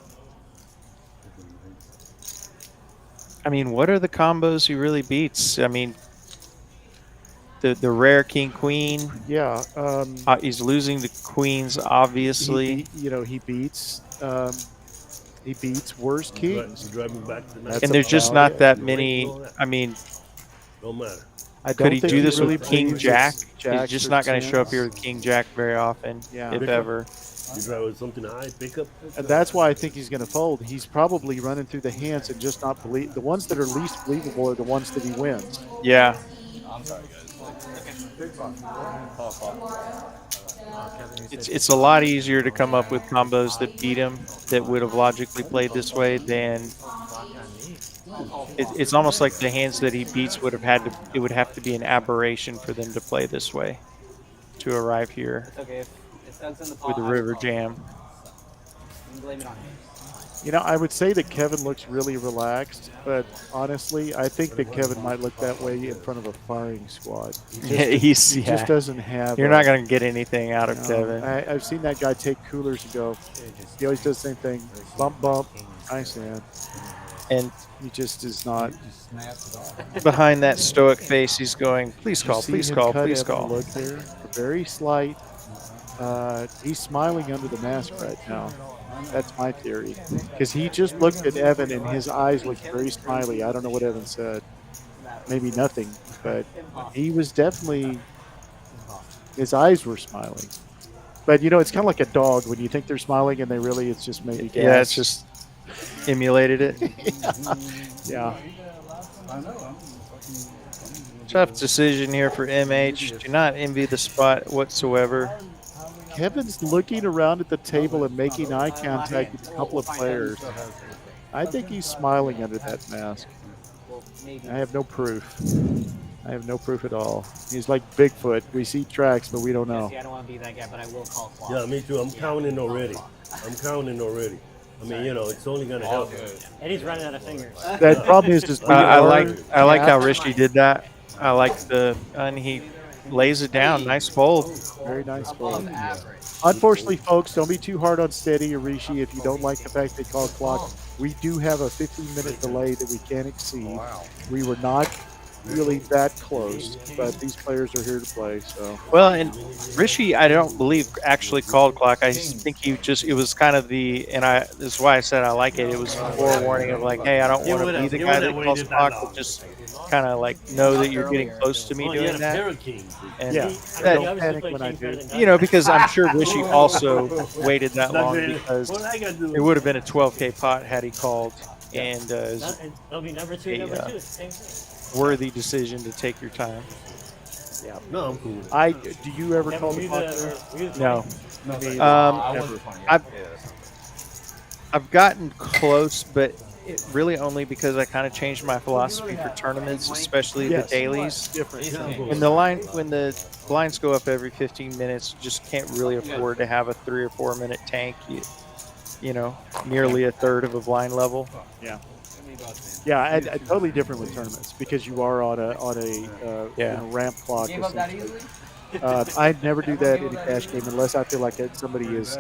I mean, what are the combos he really beats? I mean, the rare king queen. Yeah, he's losing the queens, obviously. He beats. He beats worse kings. And there's just not that many. I mean, don't matter. Could he do this really with King Jack? He's just not going to show up here with with King Jack very often, if ever. You try with something high, pick up. And that's why I think he's going to fold. He's probably running through the hands and just not believe. The ones that are least believable are the ones that he wins. Yeah. I'm sorry, guys. It's a lot easier to come up with combos that beat him that would have logically played this way than it's almost like the hands that he beats would have to be an aberration for them to play this way to arrive here with the river jam. I would say that Kevin looks really relaxed, but honestly, I think that Kevin might look that way in front of a firing squad. He just doesn't have. You're not going to get anything out of Kevin. I've seen that guy take coolers and go. He always does the same thing. Bump, bump. Nice hand. And he just is not. Behind that stoic face, he's going, please call, please call, please call. Look there, very slight. He's smiling under the mask right now. That's my theory. Because he just looked at Evan and his eyes looked very smiley. I don't know what Evan said. Maybe nothing. But he was definitely, his eyes were smiling. But, it's kind of like a dog. When you think they're smiling and it's just maybe gas. Yeah, it's just emulated it. Yeah. Tough decision here for MH. Do not envy the spot whatsoever. Kevin's looking around at the table and making eye contact with a couple of players. I think he's smiling under that mask. I have no proof. I have no proof at all. He's like Bigfoot. We see tracks, but we don't know. I don't want to be that guy, but I will call Claw. Yeah, me too. I'm counting already. I mean, it's only going to help. And he's running out of fingers. That problem is just. I like how Richie did that. I like and he lays it down. Nice fold. Very nice fold. Unfortunately, folks, don't be too hard on Steady or Rishi if you don't like the fact they call clock. We do have a 15-minute delay that we can't exceed. We were not really that close, but these players are here to play. So well, and Rishi, I don't believe actually called clock. I think it was kind of this is why I said I like it. It was a forewarning of like, hey, I don't want to be the guy that calls clock, but just kind of like know that you're getting close to me doing that. And don't panic when I do. Because I'm sure Rishi also waited that long because it would have been a 12K pot had he called, and it'll be number two. Same thing. Worthy decision to take your time. Yeah. No, I'm cool. Do you ever call the clock? No. Never. I've gotten close, but really only because I kind of changed my philosophy for tournaments, especially the dailies. When the blinds go up every 15 minutes, you just can't really afford to have a 3 or 4 minute tank. Nearly a third of a blind level. Yeah. Yeah, I totally different with tournaments because you are on a ramp clock. I never do that in a cash game unless I feel like somebody is.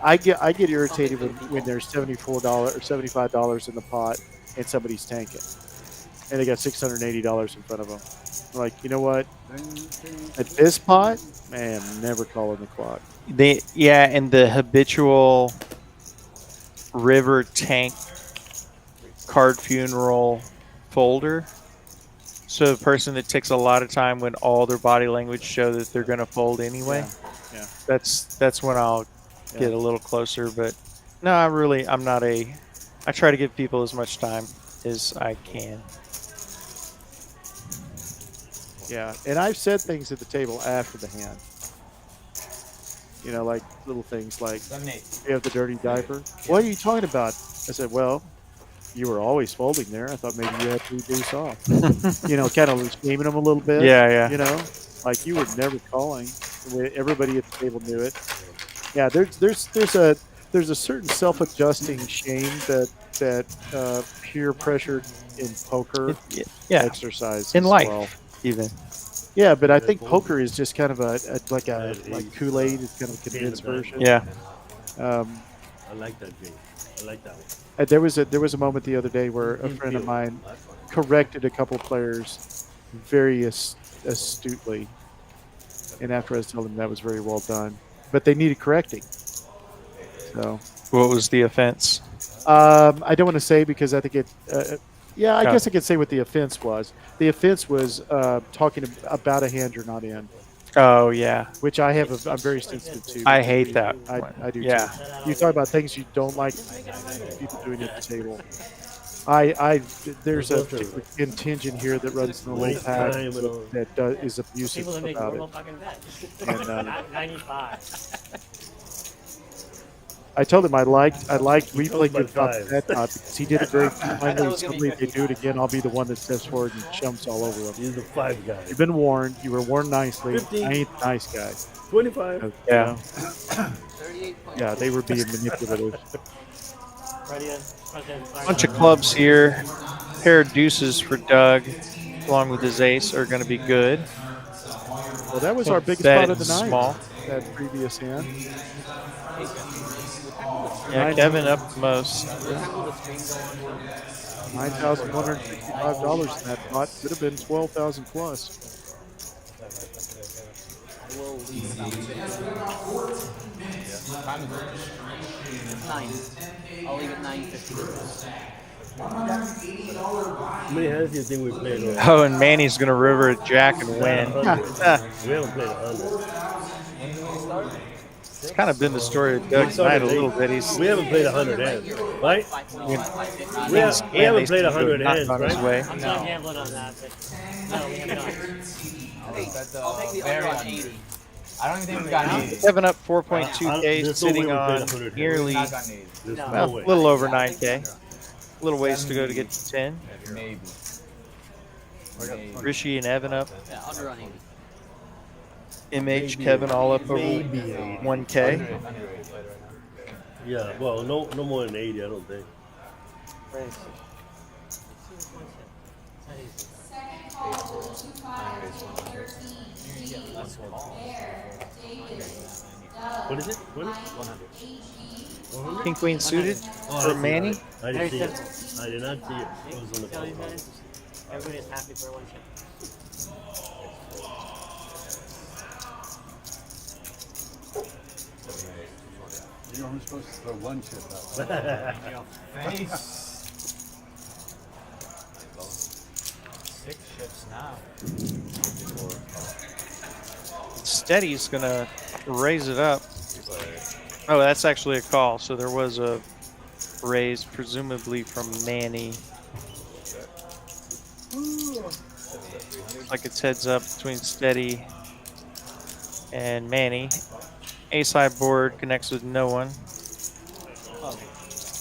I get irritated when there's $74 or $75 in the pot and somebody's tanking, and they got $680 in front of them. I'm like, you know what? At this pot, man, never calling the clock. And the habitual river tank card funeral folder. So the person that takes a lot of time when all their body language show that they're going to fold anyway. Yeah. That's when I'll get a little closer. But no, I try to give people as much time as I can. Yeah, and I've said things at the table after the hand. Like little things like, you have the dirty diaper. What are you talking about? I said, well, you were always folding there. I thought maybe you had 3 deuce off. You know, kind of shaming them a little bit. Yeah, yeah. You know, like you were never calling. Everybody at the table knew it. Yeah, there's a certain self-adjusting shame that peer pressure in poker Yeah, exercise in as life well. even. Yeah, but I think poker is just kind of like Kool-Aid is kind of a condensed version. Yeah. I like that game. I like that one. There was a moment the other day where a friend of mine corrected a couple players very astutely, and after I told them that was very well done, but they needed correcting. So, what was the offense? I don't want to say because I think it. Yeah, I guess I could say what the offense was. The offense was talking about a hand you're not in. Oh yeah, which I'm very sensitive to. I hate that. I do. Yeah. Too. You talk about things you don't like people doing at the table. There's a particular contingent here that runs in the low pack that is abusive about it. And, 95. I told him I liked replaying good top that top because he did it very kindly. Somebody, if they do it again, I'll be the one that steps forward and jumps all over them. He's the 5 guy. You've been warned. You were warned nicely. 15. I ain't the nice guy. 25. Yeah. Yeah, they were being manipulative. Bunch of clubs here. Pair of deuces for Doug, along with his ace, are going to be good. Well, that was our biggest Bet spot of the night. small. That previous hand. Yeah, Kevin up the most. $9,165 in that pot. Could have been $12,000 plus. I'll leave it 9:50. How many hands do you think we played over? Oh, and Manny's going to river a jack and win. We haven't played 100. It's kind of been the story of Doug tonight a little bit. We haven't played 100 hands, right? We haven't played 100 hands, on his right? way. I'm not gambling on that, but no, we have not. I'll take the under on 80. I don't even think we've gotten 80. Kevin up 4.2K, There's no sitting way we on played 100 nearly Not gotten 80. There's No. well, no way. a little over 9K. A little ways to go to get to 10. Maybe. Richie and Evan up. Yeah, under on 80. MH, Kevin all up over Maybe 1K. Yeah, well, no more than 80, I don't think. What is it? What is it? 100? King Queen suited for Manny. I didn't see it. I did not see it. It was on the Tell you, phone. man, everybody is happy for one chip. You're only supposed to throw one chip out. Face. 6 chips now. Steady's going to raise it up. Oh, that's actually a call. So there was a raise, presumably from Manny. Looks like it's heads up between Steady and Manny. Ace high board connects with no one.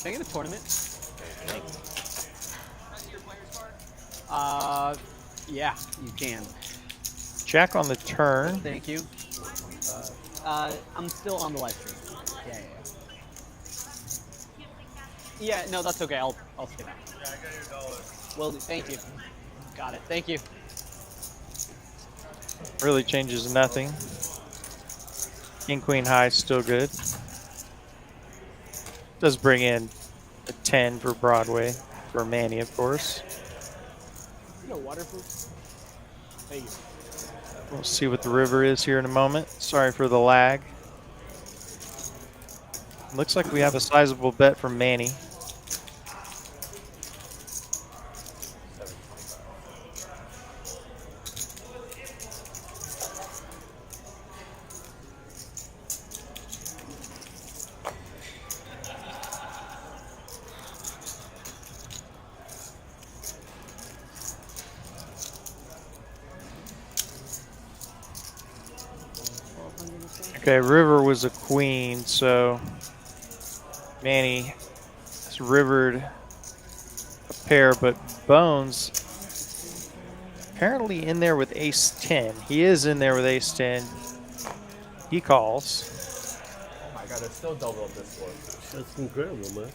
Can I get a tournament? Yeah, you can. Jack on the turn. Thank you. I'm still on the live stream. Yeah, no, that's okay. I'll stay back. Yeah, I got your dollar. Well, thank you. Got it. Thank you. Really changes nothing. King Queen high still good. Does bring in a 10 for Broadway for Manny, of course. You know, waterproof. Thank you. We'll see what the river is here in a moment. Sorry for the lag. Looks like we have a sizable bet from Manny. Okay, river was a queen, so Manny has rivered pair, but Bones apparently in there with ace 10. He is in there with ace 10. He calls. Oh my god, there's still double up this board. That's incredible, man.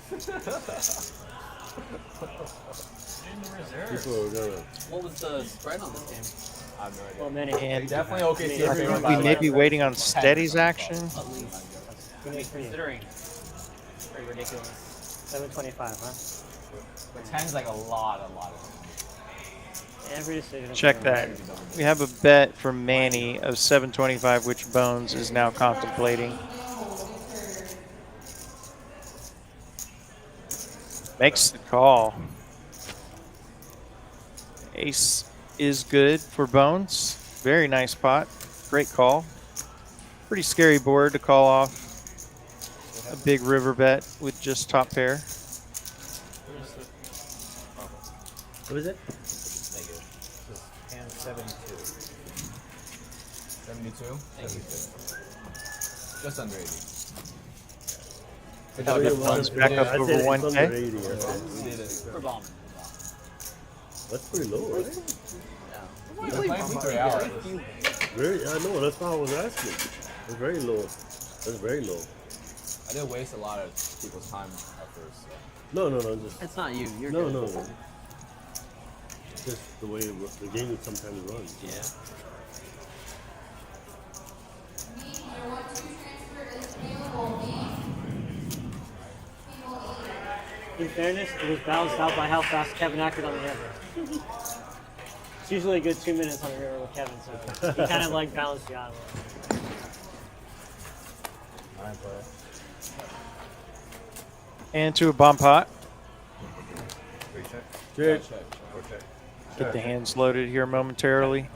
People are gonna. What was the spread on this game? I have no idea. Well, Manny. And Definitely OKC. I think we may be waiting on Steady's action. At least. Considering. Pretty ridiculous. 725, huh? But 10's like a lot of. Every decision. Check that. We have a bet from Manny of 725, which Bones is now contemplating. Makes the call. Ace is good for Bones. Very nice pot. Great call. Pretty scary board to call off a big river bet with just top pair. What is it? And 72. 72? Thank you. Just under 80. How good Bones back up over 1K. Under 80, I think. We did it. For bomb. That's pretty low, right? We're playing for 3 hours. Very, I know. That's why I was asking. It's very low. That's very low. I did waste a lot of people's time at first. So. No. Just It's not you. You're no, good. no. Just the way the game sometimes runs. Yeah. In fairness, it was balanced out by how fast Kevin acted on the river. It's usually a good 2 minutes on the river with Kevin, so he kind of like balanced you out a little. And to a bomb pot. Check. Get the hands loaded here momentarily.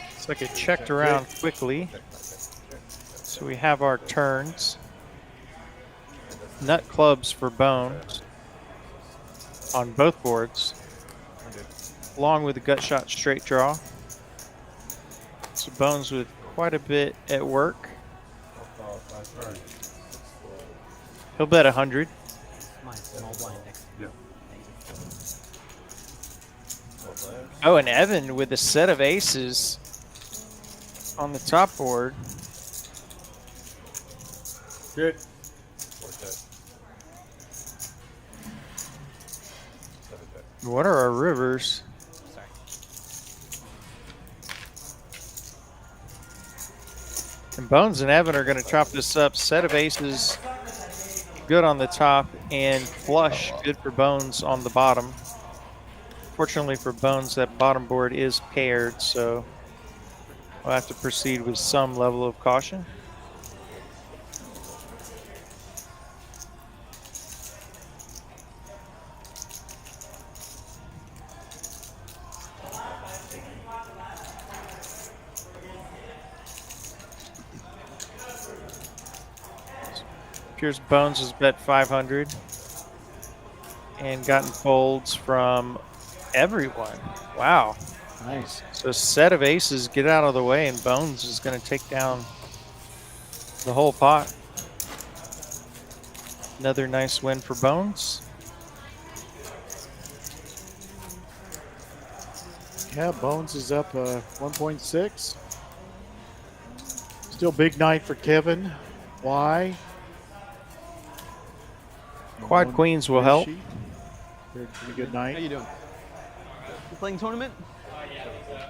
Looks like it checked around quickly. So we have our turns. Nut clubs for Bones on both boards, along with the gut shot straight draw. So Bones with quite a bit at work. He'll bet 100. My small blind next. Oh, and Evan with a set of aces on the top board. Check. What are our rivers? And Bones and Evan are going to chop this up. Set of aces, good on the top, and flush, good for Bones on the bottom. Fortunately for Bones, that bottom board is paired, so we'll have to proceed with some level of caution. Appears Bones has bet 500 and gotten folds from everyone. Wow. Nice. So a set of aces get out of the way, and Bones is going to take down the whole pot. Another nice win for Bones. Yeah, Bones is up 1.6. Still big night for Kevin. Why? Quad queens will help. Pretty good How night. you doing? You playing tournament?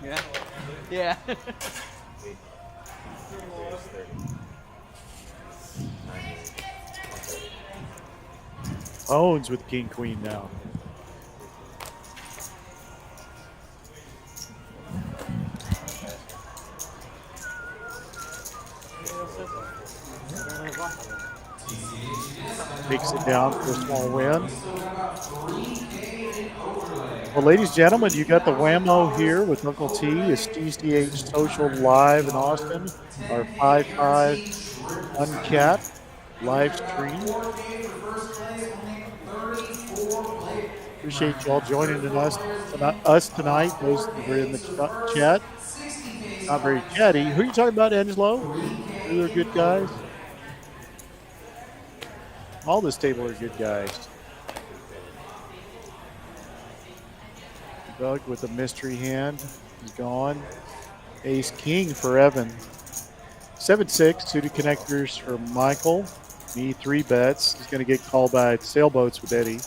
Yeah. Yeah. Bones with king queen now. Takes it down for a small win. Well, ladies and gentlemen, you got the whammo here with Uncle T. It's TCH Social live in Austin. Our 5-5 uncapped live stream. Appreciate y'all joining us tonight. Those that were in the chat. Not very chatty. Who are you talking about, Angelo? Who are good guys? All this table are good guys. Doug with a mystery hand. He's gone. Ace king for Evan. 7-6 suited connectors for Michael. Me 3 bets. He's going to get called by sailboats with Eddie.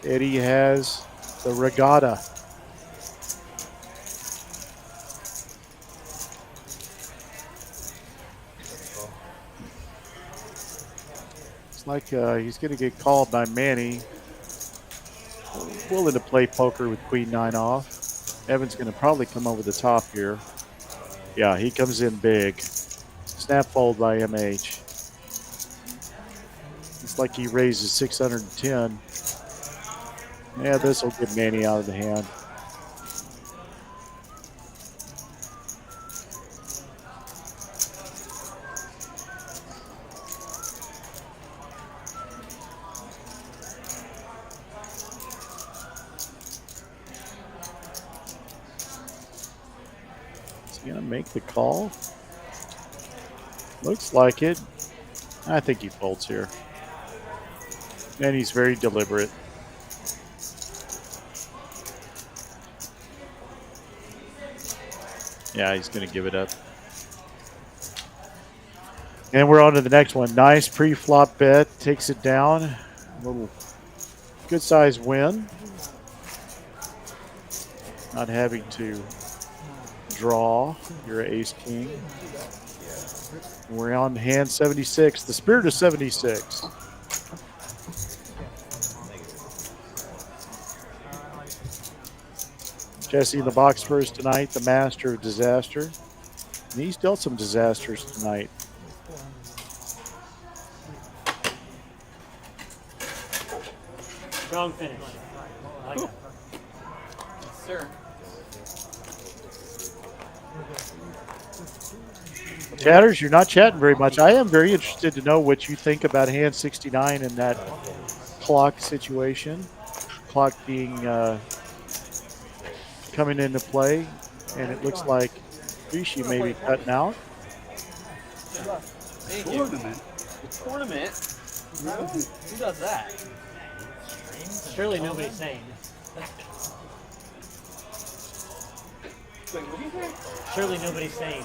Eddie has the regatta. It's like he's going to get called by Manny. Willing to play poker with queen 9 off. Evan's going to probably come over the top here. Yeah, he comes in big. Snap fold by MH. It's like he raises 610. Yeah, this will get Manny out of the hand. Is he going to make the call? Looks like it. I think he folds here. And he's very deliberate. Yeah, he's going to give it up. And we're on to the next one. Nice pre-flop bet. Takes it down. A little good size win. Not having to draw your ace king. We're on hand 76. The spirit of 76. Jesse in the box first tonight, the master of disaster. And he's dealt some disasters tonight. Strong finish. I like that. Yes, sir. Chatters, you're not chatting very much. I am very interested to know what you think about hand 69 in that clock situation. Clock being coming into play, and it looks like Richishy may be cutting out. Thank you. Tournament? Who does that? Surely nobody's saying. Wait, what do you think? Surely nobody's saying.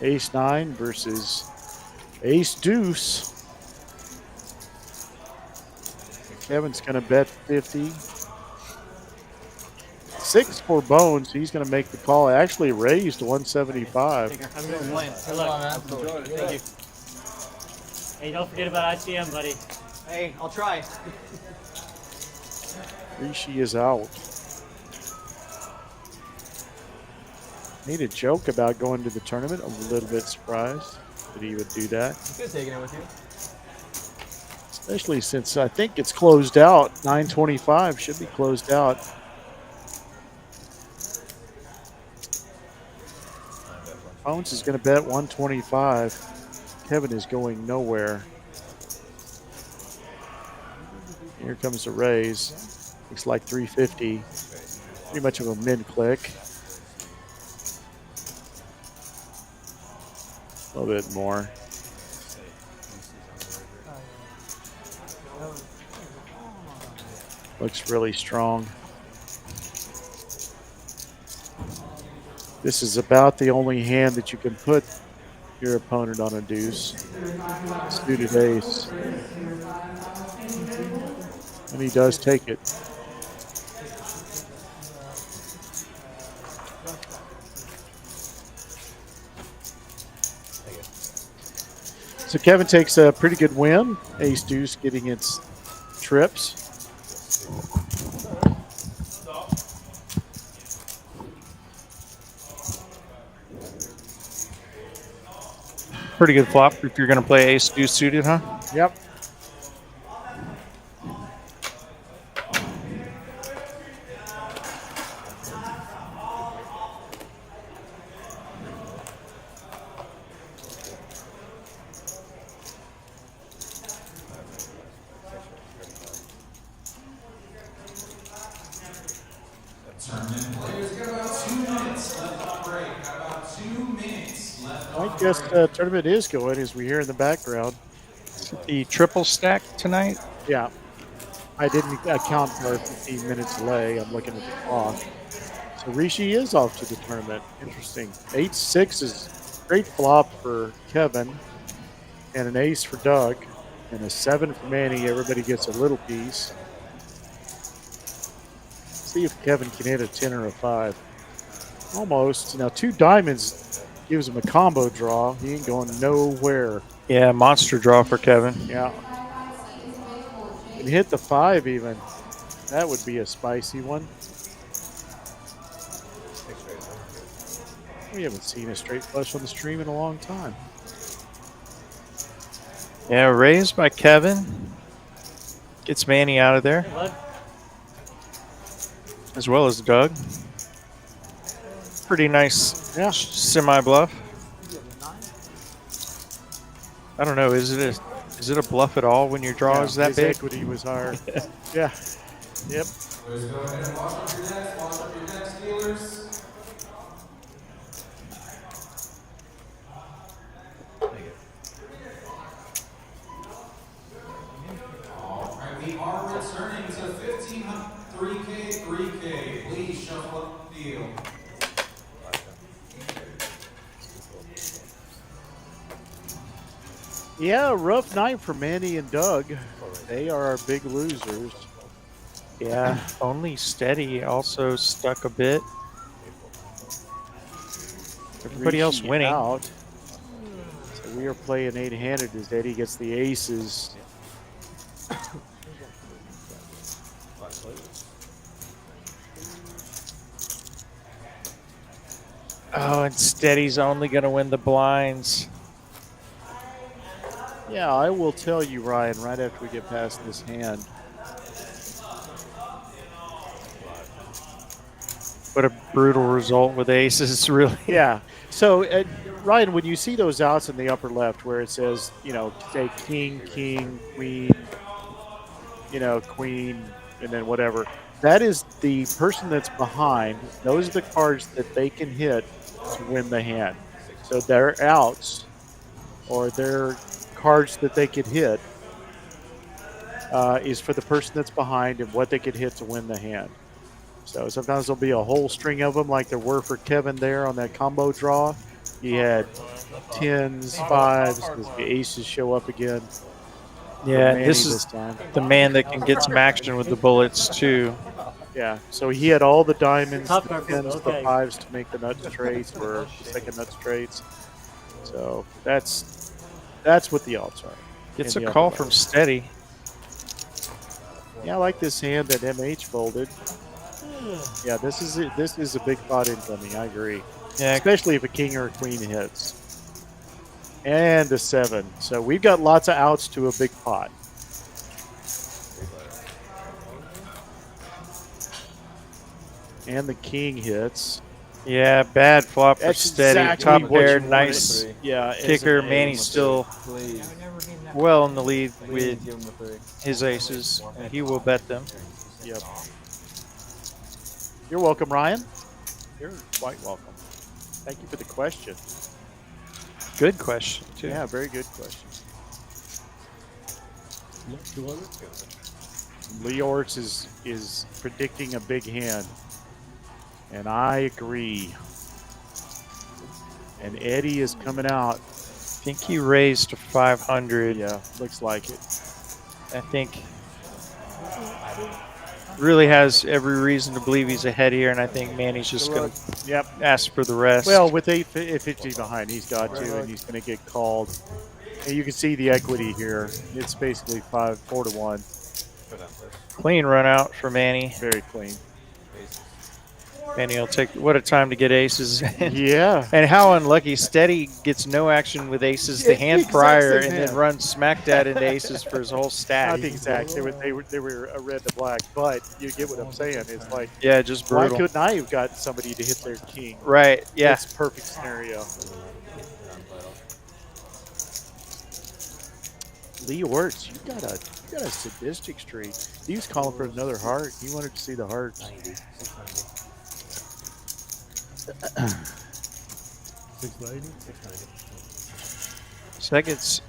Ace 9 versus Ace Deuce. Kevin's going to bet 50. 6 for Bones. He's going to make the call. Actually raised to 175. I'm going playing. Good Come on, luck. man. Thank you. Hey, don't forget about ICM, buddy. Hey, I'll try. Richishy is out. Made a joke about going to the tournament. I'm a little bit surprised that he would do that. You could take it with you. Especially since I think it's closed out. 9:25 should be closed out. Bones is going to bet 125. Kevin is going nowhere. Here comes the raise. Looks like 350. Pretty much of a mid-click. A little bit more. Looks really strong. This is about the only hand that you can put your opponent on a deuce. Suited ace. And he does take it. So Kevin takes a pretty good win. Ace deuce getting its trips. Pretty good flop if you're going to play ace deuce suited, huh? Yep. Tournament players got about 2 minutes left on break. Got about 2 minutes. Yes, tournament is going, as we hear in the background. The triple stack tonight. Yeah, I didn't account for our 15 minutes delay. I'm looking at the clock. So Rishi is off to the tournament. Interesting. 8-6 is great flop for Kevin, and an ace for Doug, and a 7 for Manny. Everybody gets a little piece. See if Kevin can hit a 10 or a 5. Almost. Now 2 diamonds gives him a combo draw. He ain't going nowhere. Yeah, monster draw for Kevin. Yeah. And hit the 5 even. That would be a spicy one. We haven't seen a straight flush on the stream in a long time. Yeah, raised by Kevin. Gets Manny out of there. As well as Doug. Pretty nice semi bluff. I don't know. Is it a bluff at all when your draw is that his big? equity was higher. Yeah. Yep. Let's go ahead and wash up your decks. Wash up your decks, dealers. All right, we are returning to 3K, 3K. Please shuffle up the field. Yeah, rough night for Manny and Doug. They are our big losers. Yeah, only Steady also stuck a bit. Everybody else Rishi winning. Out. So we are playing 8-handed as Eddie gets the aces. Oh, and Steady's only going to win the blinds. Yeah, I will tell you, Ryan, right after we get past this hand. What a brutal result with aces, really. Yeah. So, Ryan, when you see those outs in the upper left where it says, say king, king, queen, queen, and then whatever, that is the person that's behind. Those are the cards that they can hit to win the hand. So their outs or their cards that they could hit is for the person that's behind and what they could hit to win the hand. So sometimes there'll be a whole string of them like there were for Kevin there on that combo draw. He had 10s, 5s, the aces show up again. Yeah, this is the man that can get some action with the bullets, too. Yeah, so he had all the diamonds, the Tough record, 10s, the okay. 5s to make the nuts trades or the second nuts trades. So that's what the odds are. Gets in a the call upper from left. Steady. Yeah, I like this hand that MH folded. Yeah, this is a big pot incoming. I agree. Yeah, Especially if a king or a queen hits. And a 7. So we've got lots of outs to a big pot. And the king hits. yeah, bad flop for That's Steady. exactly Top what pair, you nice wanted. Yeah, as kicker. an ace. Manny's still Please. well in the lead with Give him a 3. his aces. And he will bet them. Yep. You're welcome, Ryan. You're quite welcome. Thank you for the question. Good question, too. Yeah, very good question. 200? Lee Orts is predicting a big hand. And I agree. And Eddie is coming out. I think he raised to 500. Yeah, looks like it. I think really has every reason to believe he's ahead here, and I think Manny's just going to Yep. ask for the rest. Well, with 850 behind, he's got to, and he's going to get called. And you can see the equity here. It's basically 4-1. Clean run out for Manny. Very clean. Manny will take, what a time to get aces. Yeah. And how unlucky. Steady gets no action with aces the hand exact prior same and hand. then runs smack dab into aces for his whole stack. Not the exact. They were a red to black, but you get what I'm saying. It's like, Yeah, just why brutal. couldn't I have got somebody to hit their king? Right, yeah. That's a perfect scenario. Lee Orts, you got a sadistic streak. He was calling for another heart. He wanted to see the hearts. 690? So that gets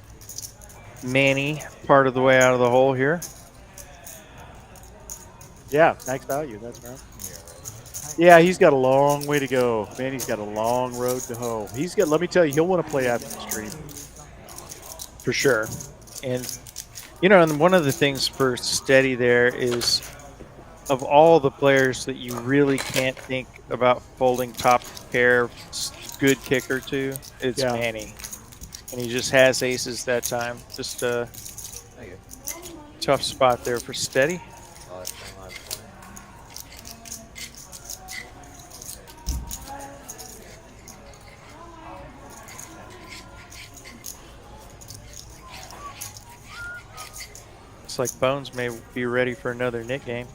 Manny part of the way out of the hole here. Yeah, max value. That's right. Yeah, he's got a long way to go. Manny's got a long road to hoe. He's got. Let me tell you, he'll want to play after the stream for sure. And you know, and one of the things for Steady there is, of all the players that you really can't think about folding top pair good kicker to, it's Manny. And he just has aces that time. Just a tough spot there for Steady. Looks like Bones may be ready for another Nick game.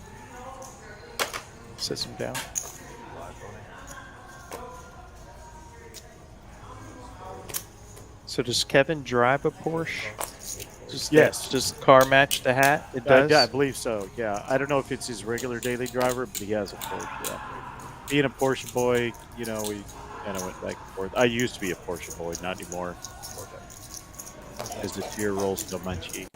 Sits him down. So does Kevin drive a Porsche? Yes. Just car match the hat? It does? I believe so, yeah. I don't know if it's his regular daily driver, but he has a Porsche, yeah. Being a Porsche boy, you know, we kind of went back and forth. I used to be a Porsche boy, not anymore. As the tear rolls down my cheek.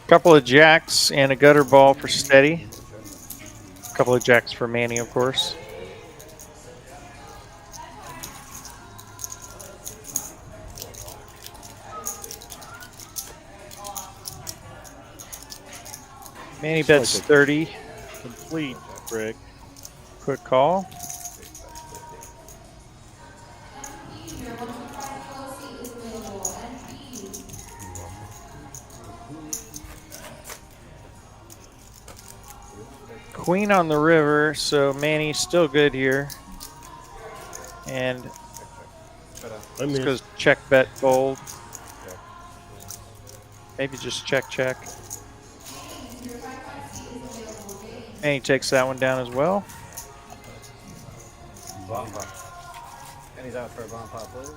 Couple of jacks and a gutter ball for Steady. A couple of jacks for Manny, of course. Manny bets like 30. Complete brick. Quick call. Queen on the river, so Manny's still good here. And let's go check, bet, fold. Maybe just check, check. And he takes that one down as well. And he's out for a bomb pop, please.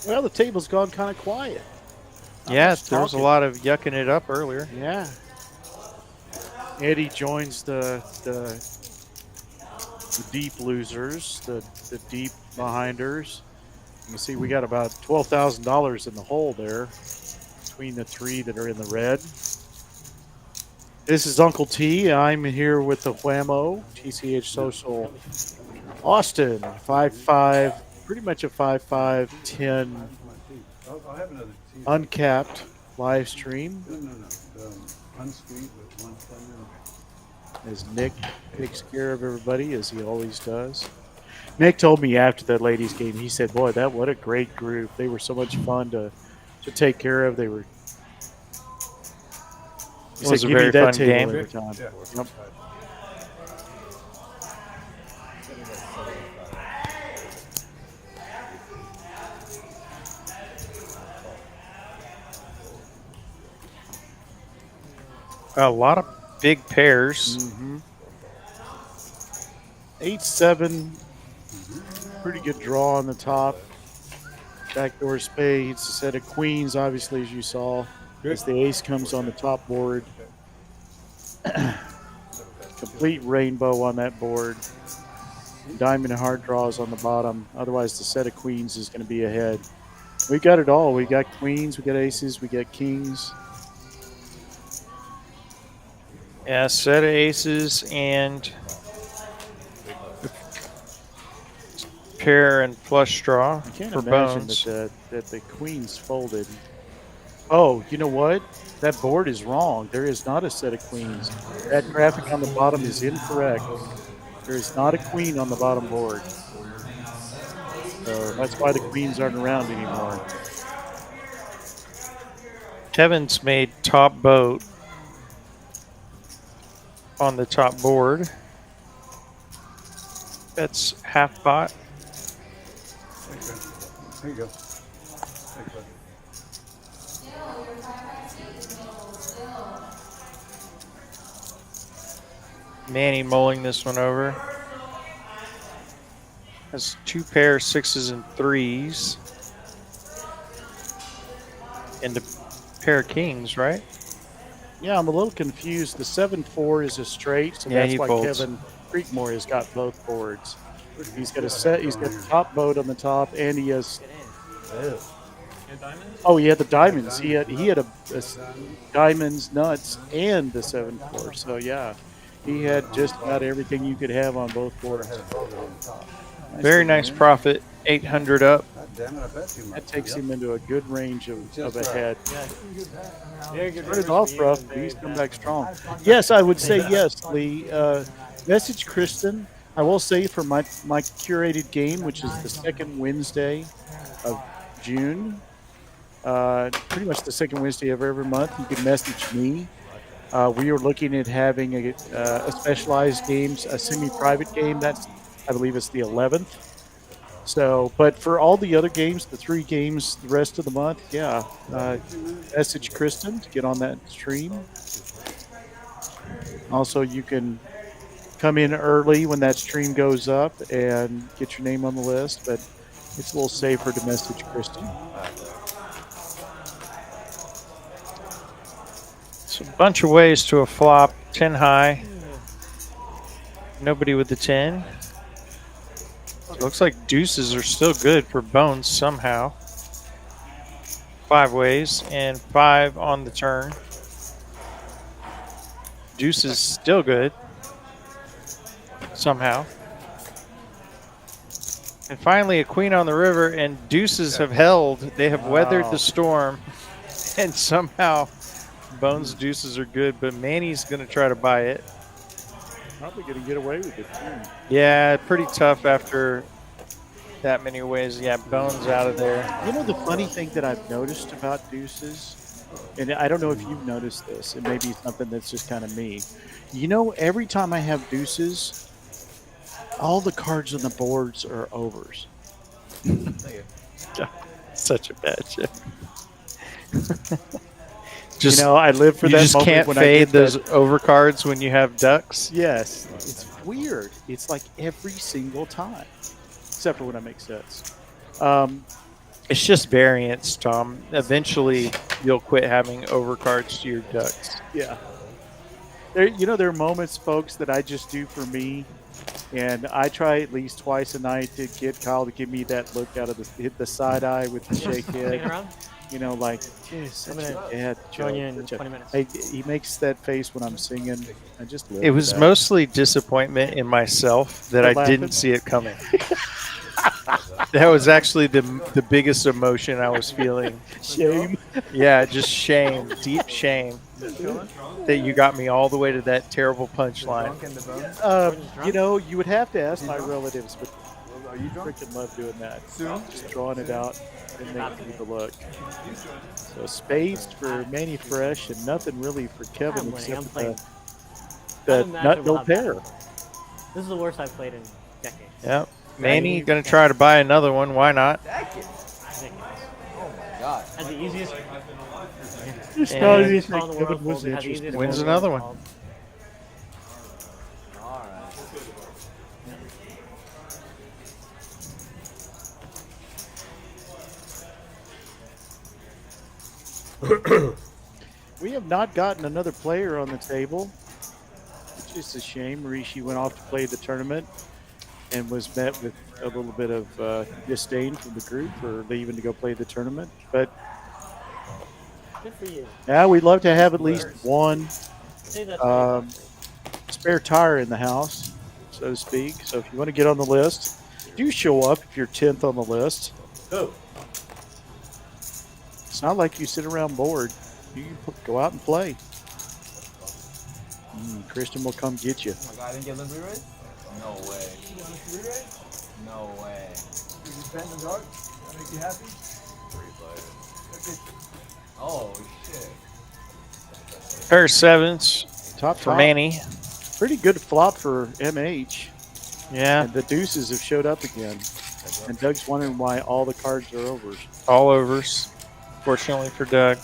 Well, the table's gone kind of quiet. Yeah, there was a lot of yucking it up earlier. Yeah. Eddie joins the deep losers, the deep behinders. You can see we got about $12,000 in the hole there between the three that are in the red. This is Uncle T. I'm here with the Whammo, TCH Social Austin, 5-5, pretty much a 5-5, 10 uncapped live stream. As Nick takes care of everybody, as he always does. Nick told me after that ladies game, he said, boy, what a great group. They were so much fun to take care of. They were. It was a very fun game. Every time. Yeah. Yep. A lot of big pairs. 8-7. Pretty good draw on the top. Backdoor spades, a set of queens, obviously, as you saw. As the ace comes on the top board. Complete rainbow on that board. Diamond and heart draws on the bottom. Otherwise, the set of queens is going to be ahead. We got it all. We got queens, we got aces, we got kings. Yeah, set of aces and pair and flush draw I can't for imagine Bones. that the queens folded. Oh, you know what? That board is wrong. There is not a set of queens. That graphic on the bottom is incorrect. There is not a queen on the bottom board. So that's why the queens aren't around anymore. Kevin's made top boat on the top board. That's half pot. There you go. Manny mulling this one over. Has two pair sixes and threes. And a pair of kings, right? Yeah, I'm a little confused. The 7-4 is a straight, so Yeah, that's he why folds. Kevin Creekmore has got both boards. He's got a set. He's got the top boat on the top, and he has. Oh, he had the diamonds. He had a diamonds, nuts, and the 7-4. So yeah, he had just about everything you could have on both boards. Very nice profit, 800 up. God damn it, I bet you much. That takes him into a good range of a head. Very good. Started off rough, but he's come back strong. Yes, I would say yes, Lee. Message Kristen. I will say for my curated game, which is the second Wednesday of June, pretty much the second Wednesday of every month, you can message me. We are looking at having a specialized games, a semi-private game. I believe it's the 11th. So, but for all the other games, the 3 games the rest of the month, yeah, message Kristen to get on that stream. Also, you can come in early when that stream goes up and get your name on the list, but it's a little safer to message Kristen. So a bunch of ways to a flop, 10 high. Nobody with the 10. It looks like deuces are still good for Bones somehow. 5 ways and 5 on the turn. Deuces still good somehow. And finally a queen on the river, and deuces have held. They have weathered the storm, and somehow Bones deuces are good, but Manny's going to try to buy it. Probably going to get away with it too. Yeah, pretty tough after that many ways. Yeah, Bones out of there. You know the funny thing that I've noticed about deuces, and I don't know if you've noticed this, it may be something that's just kind of me. You know, every time I have deuces, all the cards on the boards are overs. Such a bad shit. You know, I live for you that just moment can't when fade I get those that. overcards when you have ducks. Yes, it's weird. It's like every single time, except for when I make sets. It's just variance, Tom. Eventually, you'll quit having overcards to your ducks. Yeah. There are moments, folks, that I just do for me, and I try at least twice a night to get Kyle to give me that look out of hit the side eye with the shake head. around? You know, like, dude, such a bad Join you joke. in 20 minutes. He makes that face when I'm singing. I just live It with was that. mostly disappointment in myself that For I laughing? didn't see it coming. That was actually the biggest emotion I was feeling. Shame. Yeah, just shame, deep shame that you got me all the way to that terrible punchline. You know, you would have to ask my relatives, but you freaking love doing that. Just drawing it out and making the look. So spades for Manny Fresh and nothing really for Kevin I'm winning. I'm except playing. the Unmatchable nut no hot pair. basketball. This is the worst I've played in decades. Yep. Manny gonna try to buy another one. Why not? Ridiculous. God. Has the easiest. Just And not easiest anything call in the Kevin world. was Has the interested easiest in. Wins call in the another world one. called. All right. We have not gotten another player on the table, which is a shame. Richishy went off to play the tournament and was met with a little bit of disdain from the group for leaving to go play the tournament. But Good for you. yeah, we'd love to have at least one Say that. spare tire in the house, so to speak. So if you want to get on the list, do show up if you're 10th on the list. Oh. It's not like you sit around bored. You can go out and play. Christian will come get you. Oh my God, I didn't get Liberty Raid? No way. No way. Did you spend the dark? That make you happy? Oh, shit. Pair of sevens Top for Manny. Pretty good flop for MH. Yeah, And the deuces have showed up again. And Doug's wondering why all the cards are overs. all overs. Fortunately for Doug.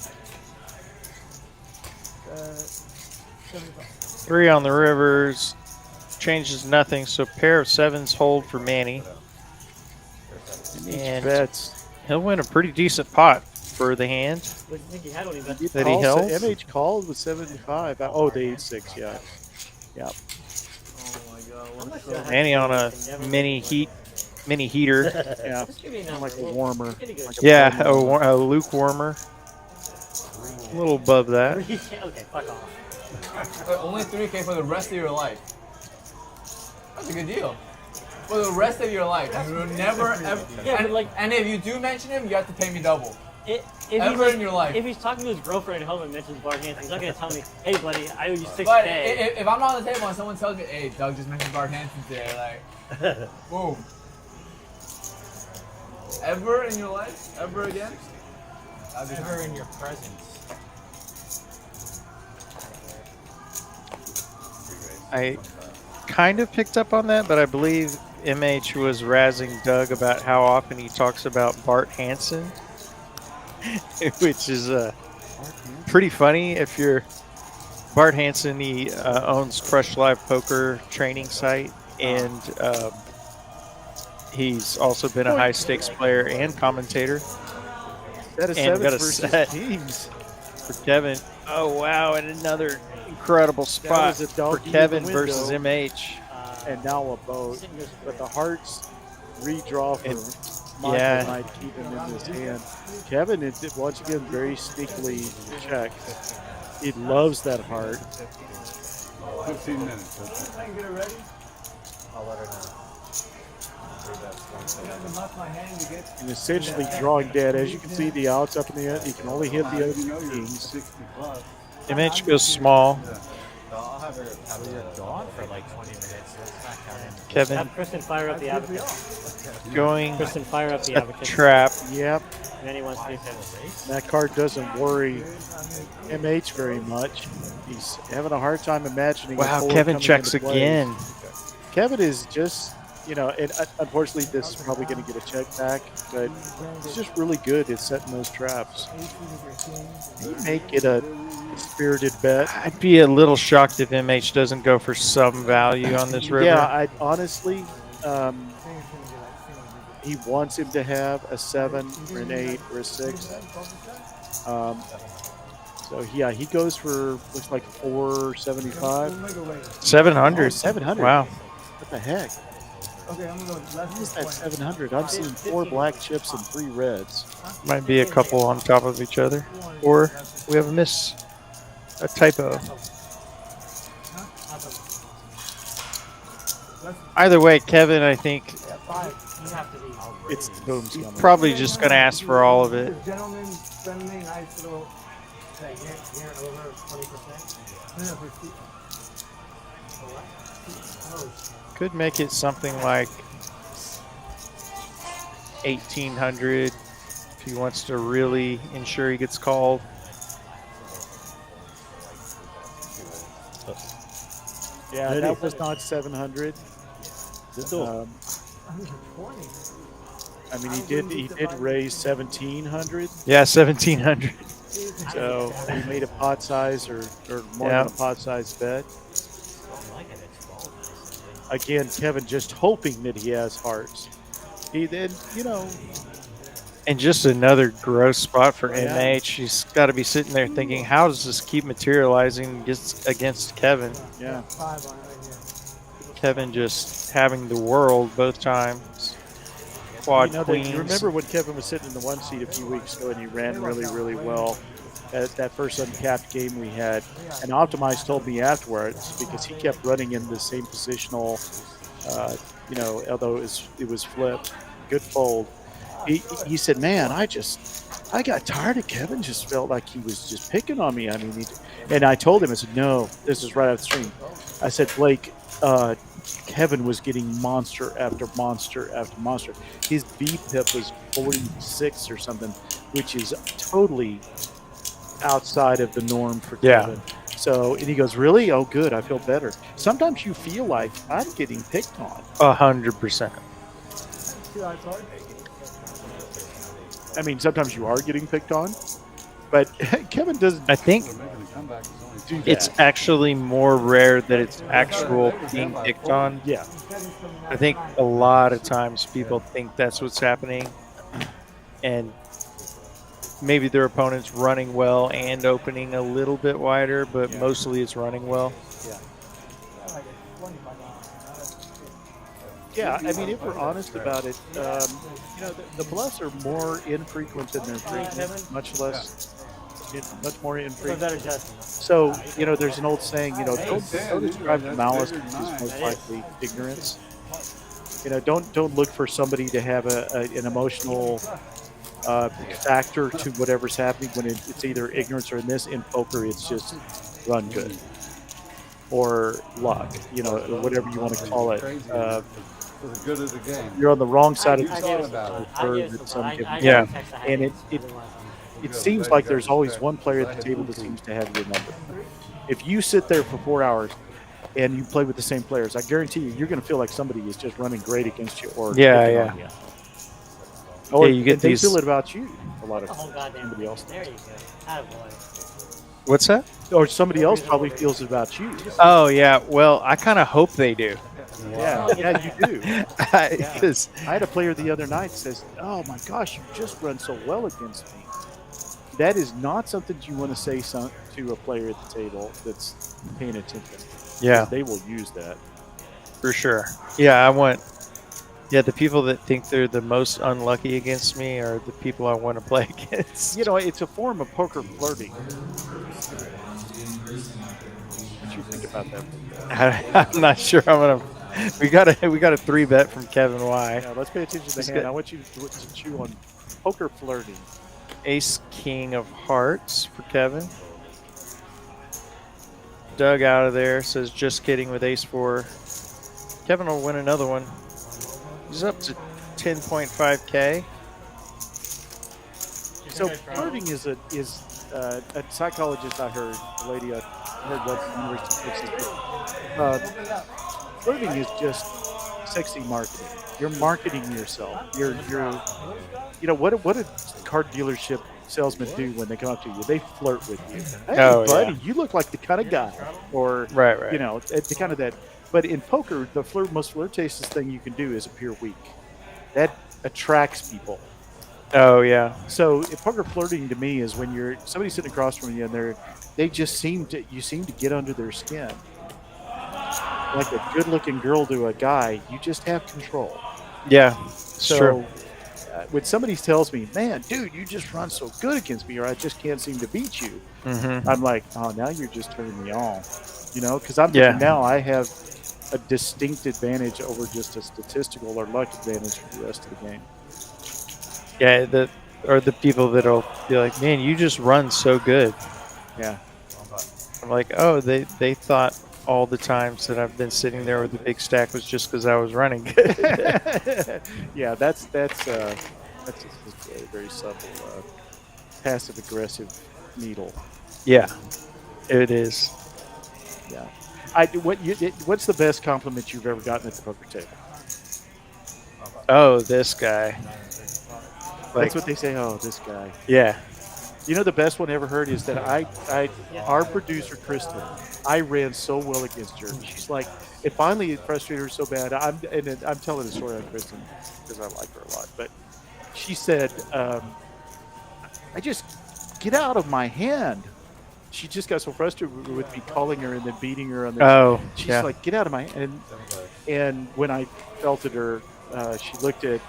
3 on the rivers. Changes nothing. So pair of sevens hold for Manny. And Bets. he'll win a pretty decent pot for the hand. What do you think he had when he bet? That he held? MH called with 75. Oh, the 8-6, yeah. Yeah. Oh my God. Manny on a mini heater. Yeah, Just give me a kinda number. like a warmer. Pretty good. Like Yeah, a lukewarmer. A little above that. Okay, fuck off. Only 3K for the rest of your life. That's a good deal. For the rest of your life. You will never ever. Yeah, but like, And if you do mention him, you have to pay me double. if Ever he's in your life. If he's talking to his girlfriend at home and mentions Bart Hanson, he's not gonna tell me, "Hey, buddy, I owe you 6K." But if I'm not on the table and someone tells me, "Hey, Doug just mentioned Bart Hanson today," like, boom. Ever in your life? Ever again? Ever in your presence. I kind of picked up on that, but I believe MH was razzing Doug about how often he talks about Bart Hanson, which is pretty funny. If you're Bart Hanson, he owns Crush Live Poker training site, and he's also been a high stakes player and commentator. Set of And sevens got a versus set. kings. For Kevin. Oh, wow. And another incredible spot was a for doggy in Kevin the versus window. MH. And now a boat. But the hearts redraw for And- Michael yeah. might keep him in his hand. Kevin is once again very sneakily checked. He loves that heart. 15 minutes. That's it. I'll let her know. And essentially drawing dead. As you can see, the outs up in the end. He can only hit the other You know you're kings. 60 plus. MH goes small. I'll have her gone for like 20 minutes. Let's not count him. Kevin Have Kristen fire up the advocate. going Kristen fire up the a advocate. trap. Yep. And then he wants 3 That card doesn't worry MH very much. He's having a hard time imagining. a Wow, fold Kevin coming checks into play. again. Kevin is just, and unfortunately, this is probably going to get a check back, but he's just really good at setting those traps. He may get a spirited bet. I'd be a little shocked if MH doesn't go for some value on this river. Yeah, I honestly, he wants him to have a 7 or an 8 or a 6. So yeah, he goes for looks like 475. 700. 700. Wow. What the heck? What is that 700? I've seen 4 black chips and 3 reds. Might be a couple on top of each other. Or we have a typo. Either way, Kevin, I think It's boom's coming. probably just going to ask for all of it. Gentlemen, send me nice little here over 20%. Could make it something like 1,800 if he wants to really ensure he gets called. Yeah, that was not 700. I mean, he did raise 1,700. Yeah, 1,700. So he made a pot size or more Yeah. than a pot size bet. Again, Kevin just hoping that he has hearts. He then, And just another gross spot for Yeah. MH. He's got to be sitting there thinking, how does this keep materializing against Kevin? yeah. Kevin just having the world both times. Quad queens. You remember when Kevin was sitting in the 1 seat a few weeks ago and he ran really, really well at that first uncapped game we had. And Optimize told me afterwards because he kept running in the same positional, although it was flipped, good fold. He said, man, I got tired of Kevin. Just felt like he was just picking on me. I mean, and I told him, I said, no, this is right off the stream. I said, Blake, Kevin was getting monster after monster after monster. His VPIP was 46 or something, which is totally outside of the norm for Kevin. So, and he goes, really? Oh, good. I feel better. Sometimes you feel like I'm getting picked on. 100%. I mean, sometimes you are getting picked on, but Kevin doesn't I think Making a comeback is only do that. it's actually more rare that it's actual being picked on. Yeah. I think a lot of times people think that's what's happening, and maybe their opponent's running well and opening a little bit wider, but mostly it's running well. Yeah, I mean, if we're honest about it, you know, the bluffs are more infrequent than they're frequent, much less, much more For infrequent. better judgment. So, you know, there's an old saying, you know, don't describe malice, which is most likely ignorance. You know, don't look for somebody to have an emotional factor to whatever's happening when it's either ignorance or in poker, it's just run good or luck, you know, whatever you want to call it. For the good of the game. You're on the wrong side of I the gave it about some it. thought. I gave it that some some thought. give I you. Yeah. got a text I had And to it do once. it seems like there's always one player at the table that seems to have your number. If you sit there for 4 hours and you play with the same players, I guarantee you're going to feel like somebody is just running great against you or Yeah, picking yeah. on you. Or Yeah, you get and they these- feel it about you a lot of The whole times. goddamn Somebody else, There you go. Attaboy. What's that? or somebody else probably feels it about you. Oh yeah. Well, I kind of hope they do. Yeah, you do. 'Cause- I had a player the other night says, "Oh my gosh, you just run so well against me." That is not something you want to say to a player at the table that's paying attention. yeah, They will use that. for sure. Yeah, I want. Yeah, the people that think they're the most unlucky against me are the people I want to play against. You know, it's a form of poker flirting. What you think about that? I'm not sure I'm gonna. We got a 3-bet from Kevin Y. Yeah, let's pay attention to Just the hand. get- I want you to chew on poker flirting. Ace King of Hearts for Kevin. Doug out of there says just kidding with Ace 4. Kevin will win another one. He's up to 10.5K. So flirting is a psychologist I heard, a lady I heard was at the University of Texas. Flirting is just sexy marketing. You're marketing yourself. You're you know what a card dealership salesmen do when they come up to you. They flirt with you. Hey, Oh, buddy, yeah. you look like the kind of guy, or Right. you know, the kind of that. But in poker, the most flirtatious thing you can do is appear weak. That attracts people. Oh yeah. So poker flirting to me is when you're somebody sitting across from you and they just seem to get under their skin. Like a good-looking girl to a guy, you just have control. Yeah. It's So true. when somebody tells me, "Man, dude, you just run so good against me," or "I just can't seem to beat you," Mm-hmm. I'm like, "Oh, now you're just turning me on," you know? Because I'm Yeah. thinking now I have a distinct advantage over just a statistical or luck advantage for the rest of the game. Yeah. The people that'll be like, man, you just run so good. Yeah. I'm like, oh, they thought all the times that I've been sitting there with a big stack was just because I was running good. Yeah, that's just a very subtle passive aggressive needle. Yeah, it is. Yeah. What's the best compliment you've ever gotten at the poker table? Oh, this guy. That's what they say. Oh, this guy. Yeah. You know, the best one I ever heard is that our producer Kristen, I ran so well against her. She's like, it finally frustrated her so bad. I'm telling the story on Kristen because I like her a lot. But she said, I just get out of my hand. She just got so frustrated with me calling her and then beating her on the. Oh, she's yeah. like, get out of my hand. And when I felt at her, she looked at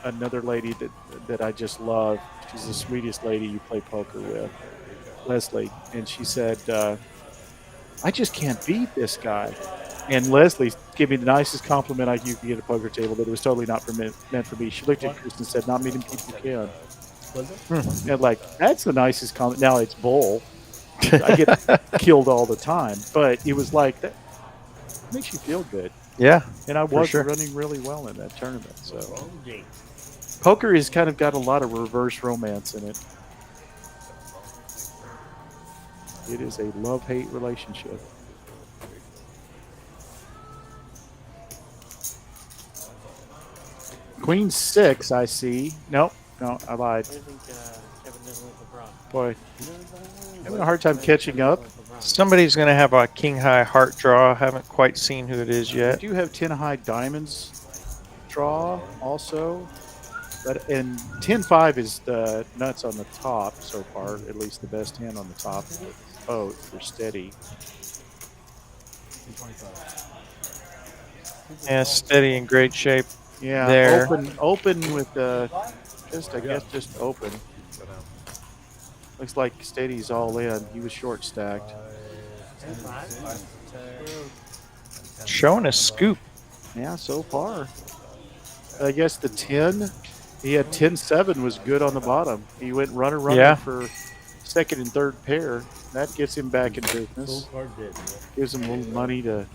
another lady that I just love. She's the sweetest lady you play poker with, Leslie. And she said, I just can't beat this guy. And Leslie gave me the nicest compliment you could get at a poker table, that it was totally not meant for me. She looked at Chris and said, not many people can. And like, that's the nicest comment. Now it's bull. I get killed all the time. But it was like, that makes you feel good. Yeah. And I For was sure. running really well in that tournament. So poker has kind of got a lot of reverse romance in it. It is a love-hate relationship. Queen 6, I see. No, I lied. I think Kevin doesn't like LeBron. Boy, I'm having a hard time catching up. Somebody's going to have a king high heart draw. Haven't quite seen who it is I yet. do have 10 high diamonds draw also. And 10-5 is the nuts on the top so far, at least the best hand on the top of the boat for steady. Yeah, steady in great shape. Yeah, There. open with just I guess just open. Looks like Steady's all in. He was short stacked. Showing a scoop. Yeah, so far. I guess the 10, he had 10-7 was good on the bottom. He went runner Yeah. for second and third pair. That gets him back in business. Gives him a little money to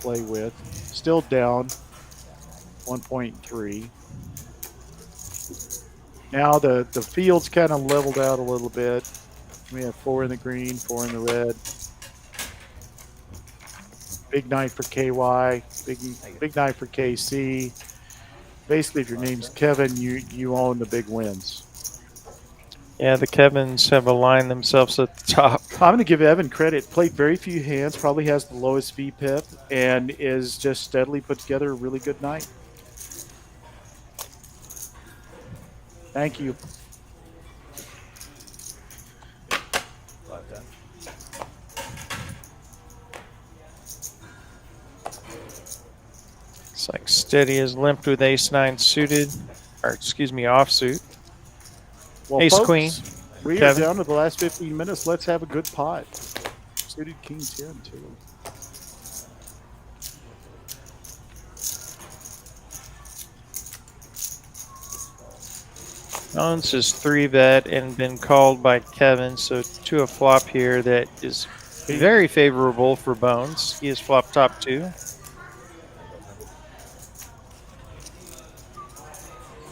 play with. Still down 1.3. Now the field's kind of leveled out a little bit. We have 4 in the green, 4 in the red. Big night for KY, big night for KC. Basically, if your name's Kevin, you own the big wins. Yeah, the Kevins have aligned themselves at the top. I'm going to give Evan credit. Played very few hands, probably has the lowest VPIP, and is just steadily put together a really good night. Thank you. It's like Steady is limped with ace-9 suited, or excuse me, offsuit. Well, Ace folks, queen. We are Kevin. down to the last 15 minutes. Let's have a good pot. Suited king 10 too. Bones is 3-bet and been called by Kevin, so to a flop here that is very favorable for Bones. He is flop top 2.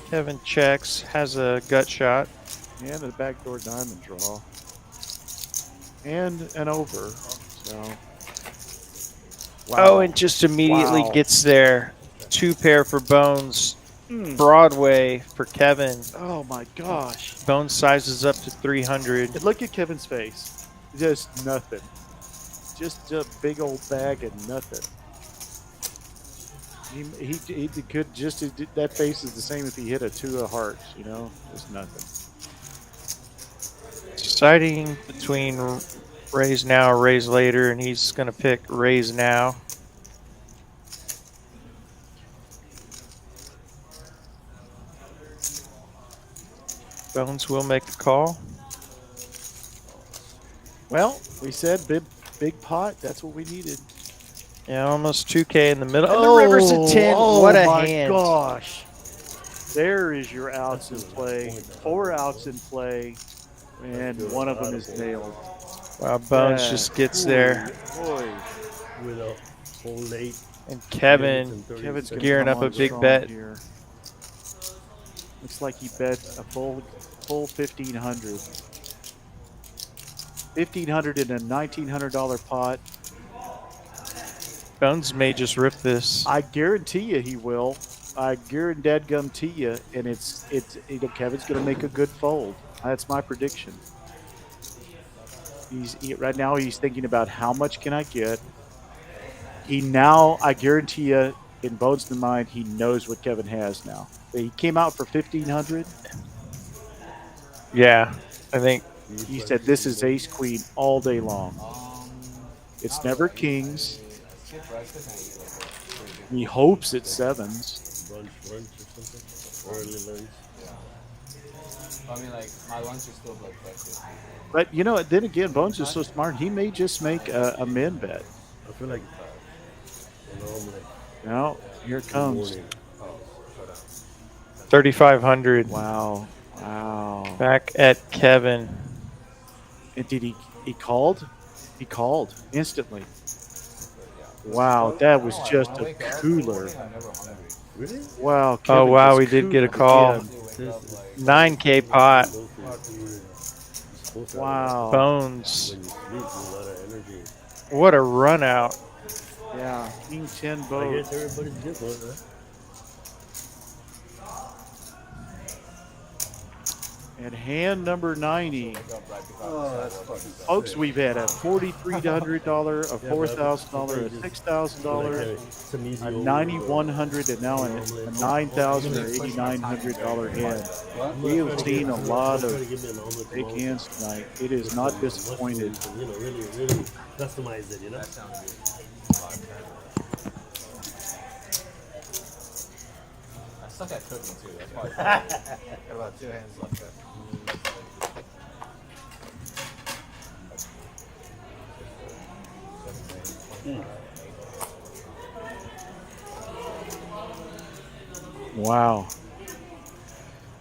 Kevin checks, has a gut shot. And a backdoor diamond draw. And an over. So. Wow. Oh, and just immediately Wow. gets there. 2 pair for Bones. Broadway for Kevin. Oh my gosh. Bones sizes up to 300. And look at Kevin's face. Just nothing. Just a big old bag of nothing. He could just, that face is the same if he hit a 2 of hearts, you know? Just nothing. Deciding between raise now or raise later, and he's going to pick raise now. Bones will make the call. Well, we said big pot. That's what we needed. Yeah, almost 2K in the middle. And the river's at 10. What a hand. Gosh. There is your outs in play. 4 outs in play. And one of them is nailed. Wow, Bones just gets there. Boy. With a whole late. And Kevin's gonna gearing come up a on big strong bet. here. Looks like he bet a full 1,500. 1,500 in a $1,900 pot. Bones may just rip this. I guarantee you he will. I guarantee you, and Kevin's going to make a good fold. That's my prediction. Right now he's thinking about how much can I get. I guarantee you, in Bones' mind, he knows what Kevin has now. He came out for 1,500. Yeah, I think He said this is ace queen all day long. It's never kings. He hopes it's 7s. Lunch or something. Early lunch. I mean, like, my lunch is still like breakfast. But you know, then again, Bones is so smart. He may just make a min bet. I feel like, I'm like, Now here it comes. 3,500. Wow, wow. Back at Kevin. And did he called? He called instantly. Wow, that was just a cooler. really? Wow. Oh, Kevin wow, just we did get a cooled call. again. 9K pot. Wow. Bones. When you sleep, you have a lot of energy. What a run out. Yeah, king 10 I both. guess everybody's different, huh? And hand number 90. Folks, we've had a $4,300, a $4,000, a $6,000, Some easy a over- $9,100, and now a $9,000 or $8,900 hand. We have seen a lot Try to of give me an omelet big tomorrow. hands tonight. It is not disappointed. You know, really customize it, you know? suck at cooking too. That's why. Got about 2 hands left there. Wow.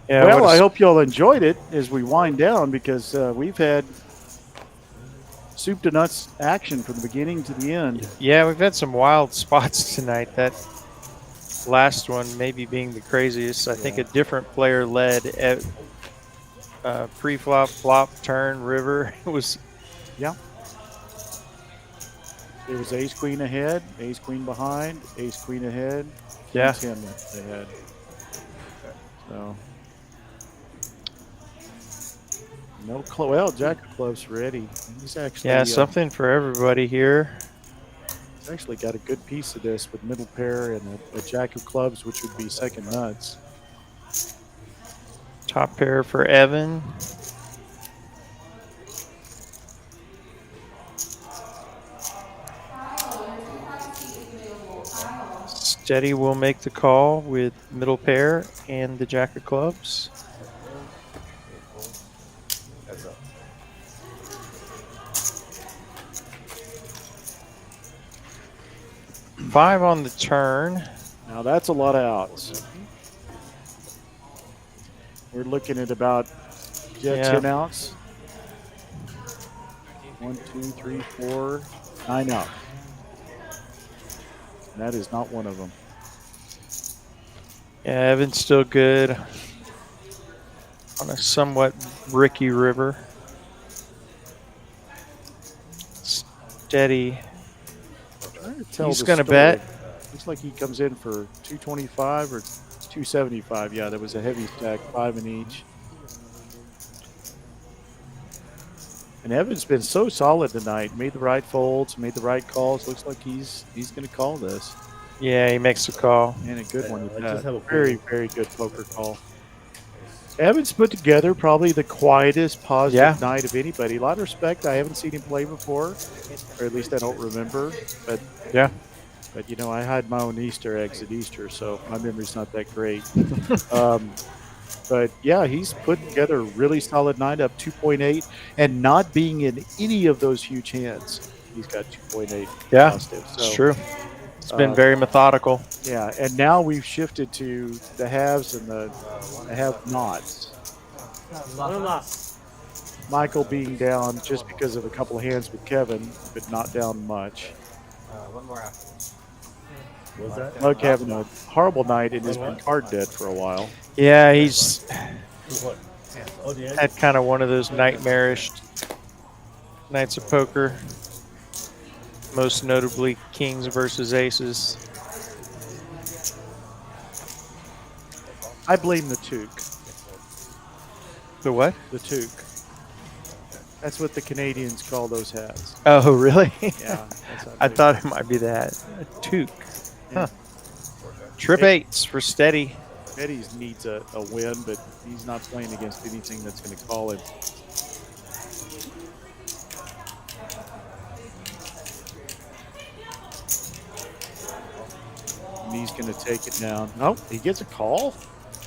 Yeah, Well, what a I hope y'all enjoyed it as we wind down because we've had soup to nuts action from the beginning to the end. Yeah, we've had some wild spots tonight. That last one maybe being the craziest. I think a different player led at pre-flop, flop, turn, river. It was Yeah. It was ace queen ahead, ace queen behind, ace queen ahead, Yeah. 10 ahead. So no well, Jack of Clubs ready. He's actually something for everybody here. he's actually got a good piece of this with middle pair and a Jack of Clubs, which would be second nuts. Top pair for Evan. Steady will make the call with middle pair and the Jack of Clubs. Five on the turn. Now that's a lot of outs. We're looking at about 10 outs. 1, 2, 3, 4, 9 out. And that is not one of them. Yeah, Evan's still good on a somewhat bricky river. Steady. He's going to bet. Looks like he comes in for 225 or 275. Yeah, there was a heavy stack, 5 in each. And Evan's been so solid tonight. Made the right folds, made the right calls. Looks like he's going to call this. Yeah, he makes a call. And a good one. I just have a very, very good poker call. Evan's put together probably the quietest, positive night of anybody. A lot of respect. I haven't seen him play before, or at least I don't remember. But but you know, I hide my own Easter eggs at Easter, so my memory's not that great. But yeah, he's put together a really solid night, up 2.8, and not being in any of those huge hands. He's got 2.8 positive. So, it's true. It's been very methodical. Yeah, and now we've shifted to the haves and the have-nots. Michael being down just because of a couple of hands with Kevin, but not down much. One more after. What's that? Luck having a horrible night and has been card dead for a while. Yeah, he's What? Oh, the had kind of one of those nightmarish nights of poker. Most notably, kings versus aces. I blame the toque. The what? The toque. That's what the Canadians call those hats. Oh, really? Yeah. I thought it might be that. Toque. Huh. Trip eights for Steady. Eddie's needs a win, but he's not playing against anything that's going to call him. And he's going to take it down. Nope, he gets a call.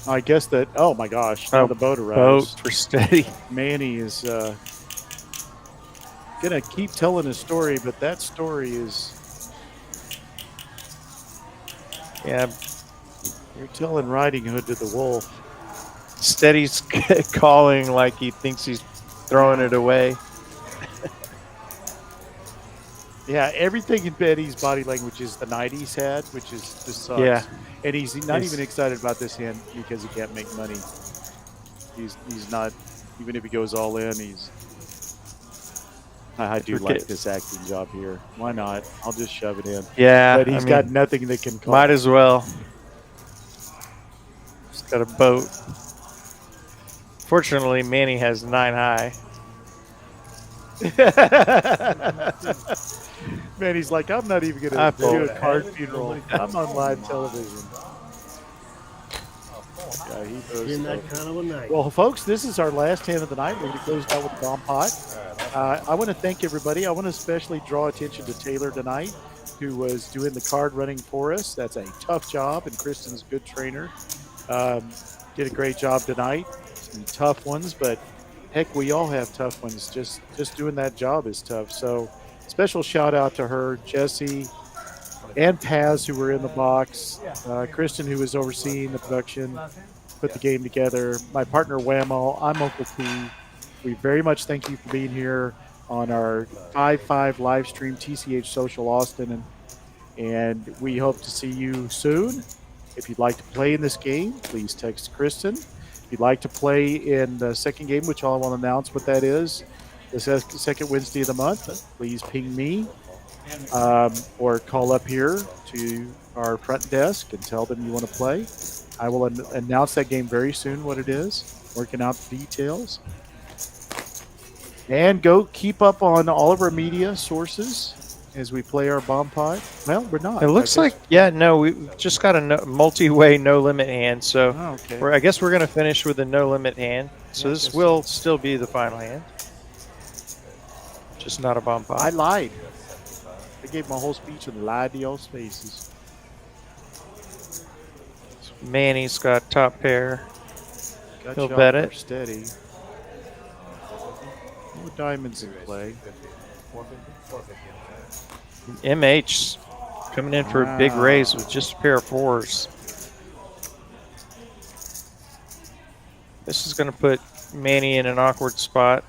I guess that. Oh my gosh! Now the boat arrives. Boat for Steady. Manny is going to keep telling his story, but that story is. Yeah. You're telling Riding Hood to the wolf. Steady's calling like he thinks he's throwing it away. Yeah, everything in Betty's body language is the night he's had, which is just sucks. Yeah. And he's not even excited about this hand because he can't make money. He's not, even if he goes all in, I do like this acting job here. Why not? I'll just shove it in. Yeah. But he's got nothing that can call. Might as well. He's got a boat. Fortunately, Manny has 9 high. Manny's like, I'm not even going to do a card funeral. I'm on live television. Yeah, he knows in that kind of a night. Well, folks, this is our last hand of the night. We're going to close it out with Bomb Pot. I want to thank everybody. I want to especially draw attention to Taylor tonight, who was doing the card running for us. That's a tough job, and Kristen's a good trainer. Did a great job tonight. Some tough ones, but heck, we all have tough ones. Just doing that job is tough. So special shout out to her, Jesse, and Paz, who were in the box, Kristen, who was overseeing the production, put the game together, my partner Whammo, I'm Uncle P. We very much thank you for being here on our 5-5 live stream, TCH Social Austin, and we hope to see you soon. If you'd like to play in this game, please text Kristen. If you'd like to play in the second game, which I will announce what that is, the second Wednesday of the month, please ping me or call up here to our front desk and tell them you want to play. I will announce that game very soon, what it is, working out the details. And go keep up on all of our media sources as we play our bomb pot. Well, we're not. It looks like, yeah, no, we just got a multi-way no-limit hand. So okay. I guess we're going to finish with a no-limit hand. So this will still be the final hand. Just not a bomb pot. I lied. I gave my whole speech and lied to y'all's faces. Manny's got top pair. Got He'll you bet off it. for steady. No diamonds in play. MH coming in for a big raise with just a pair of fours. This is going to put Manny in an awkward spot.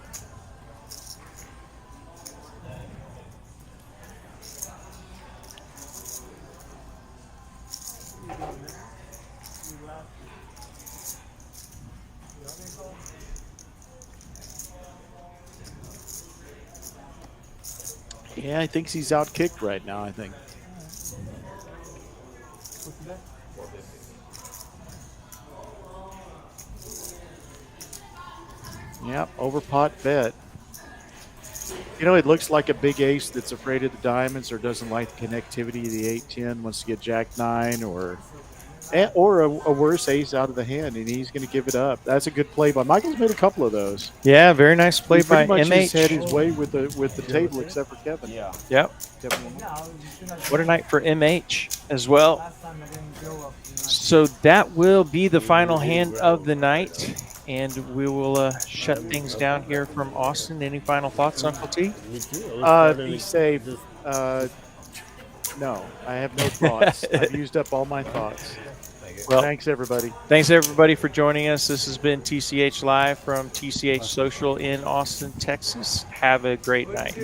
Yeah, I think he's out kicked right now, I think. Yep, over pot bet. You know, it looks like a big ace that's afraid of the diamonds or doesn't like the connectivity of the 8-10, wants to get jack-9 or a worse ace out of the hand, and he's going to give it up. That's a good play by Michael's made a couple of those. Yeah, very nice play He by pretty much MH. has had his way with the table, except for Kevin. Yeah. Yep. Kevin. What a night for MH as well. So that will be the final hand of the night, and we will shut things down here from Austin. Any final thoughts, Uncle T? Be safe. No, I have no thoughts. I've used up all my thoughts. Well, thanks, everybody. Thanks, everybody, for joining us. This has been TCH Live from TCH Social in Austin, Texas. Have a great night.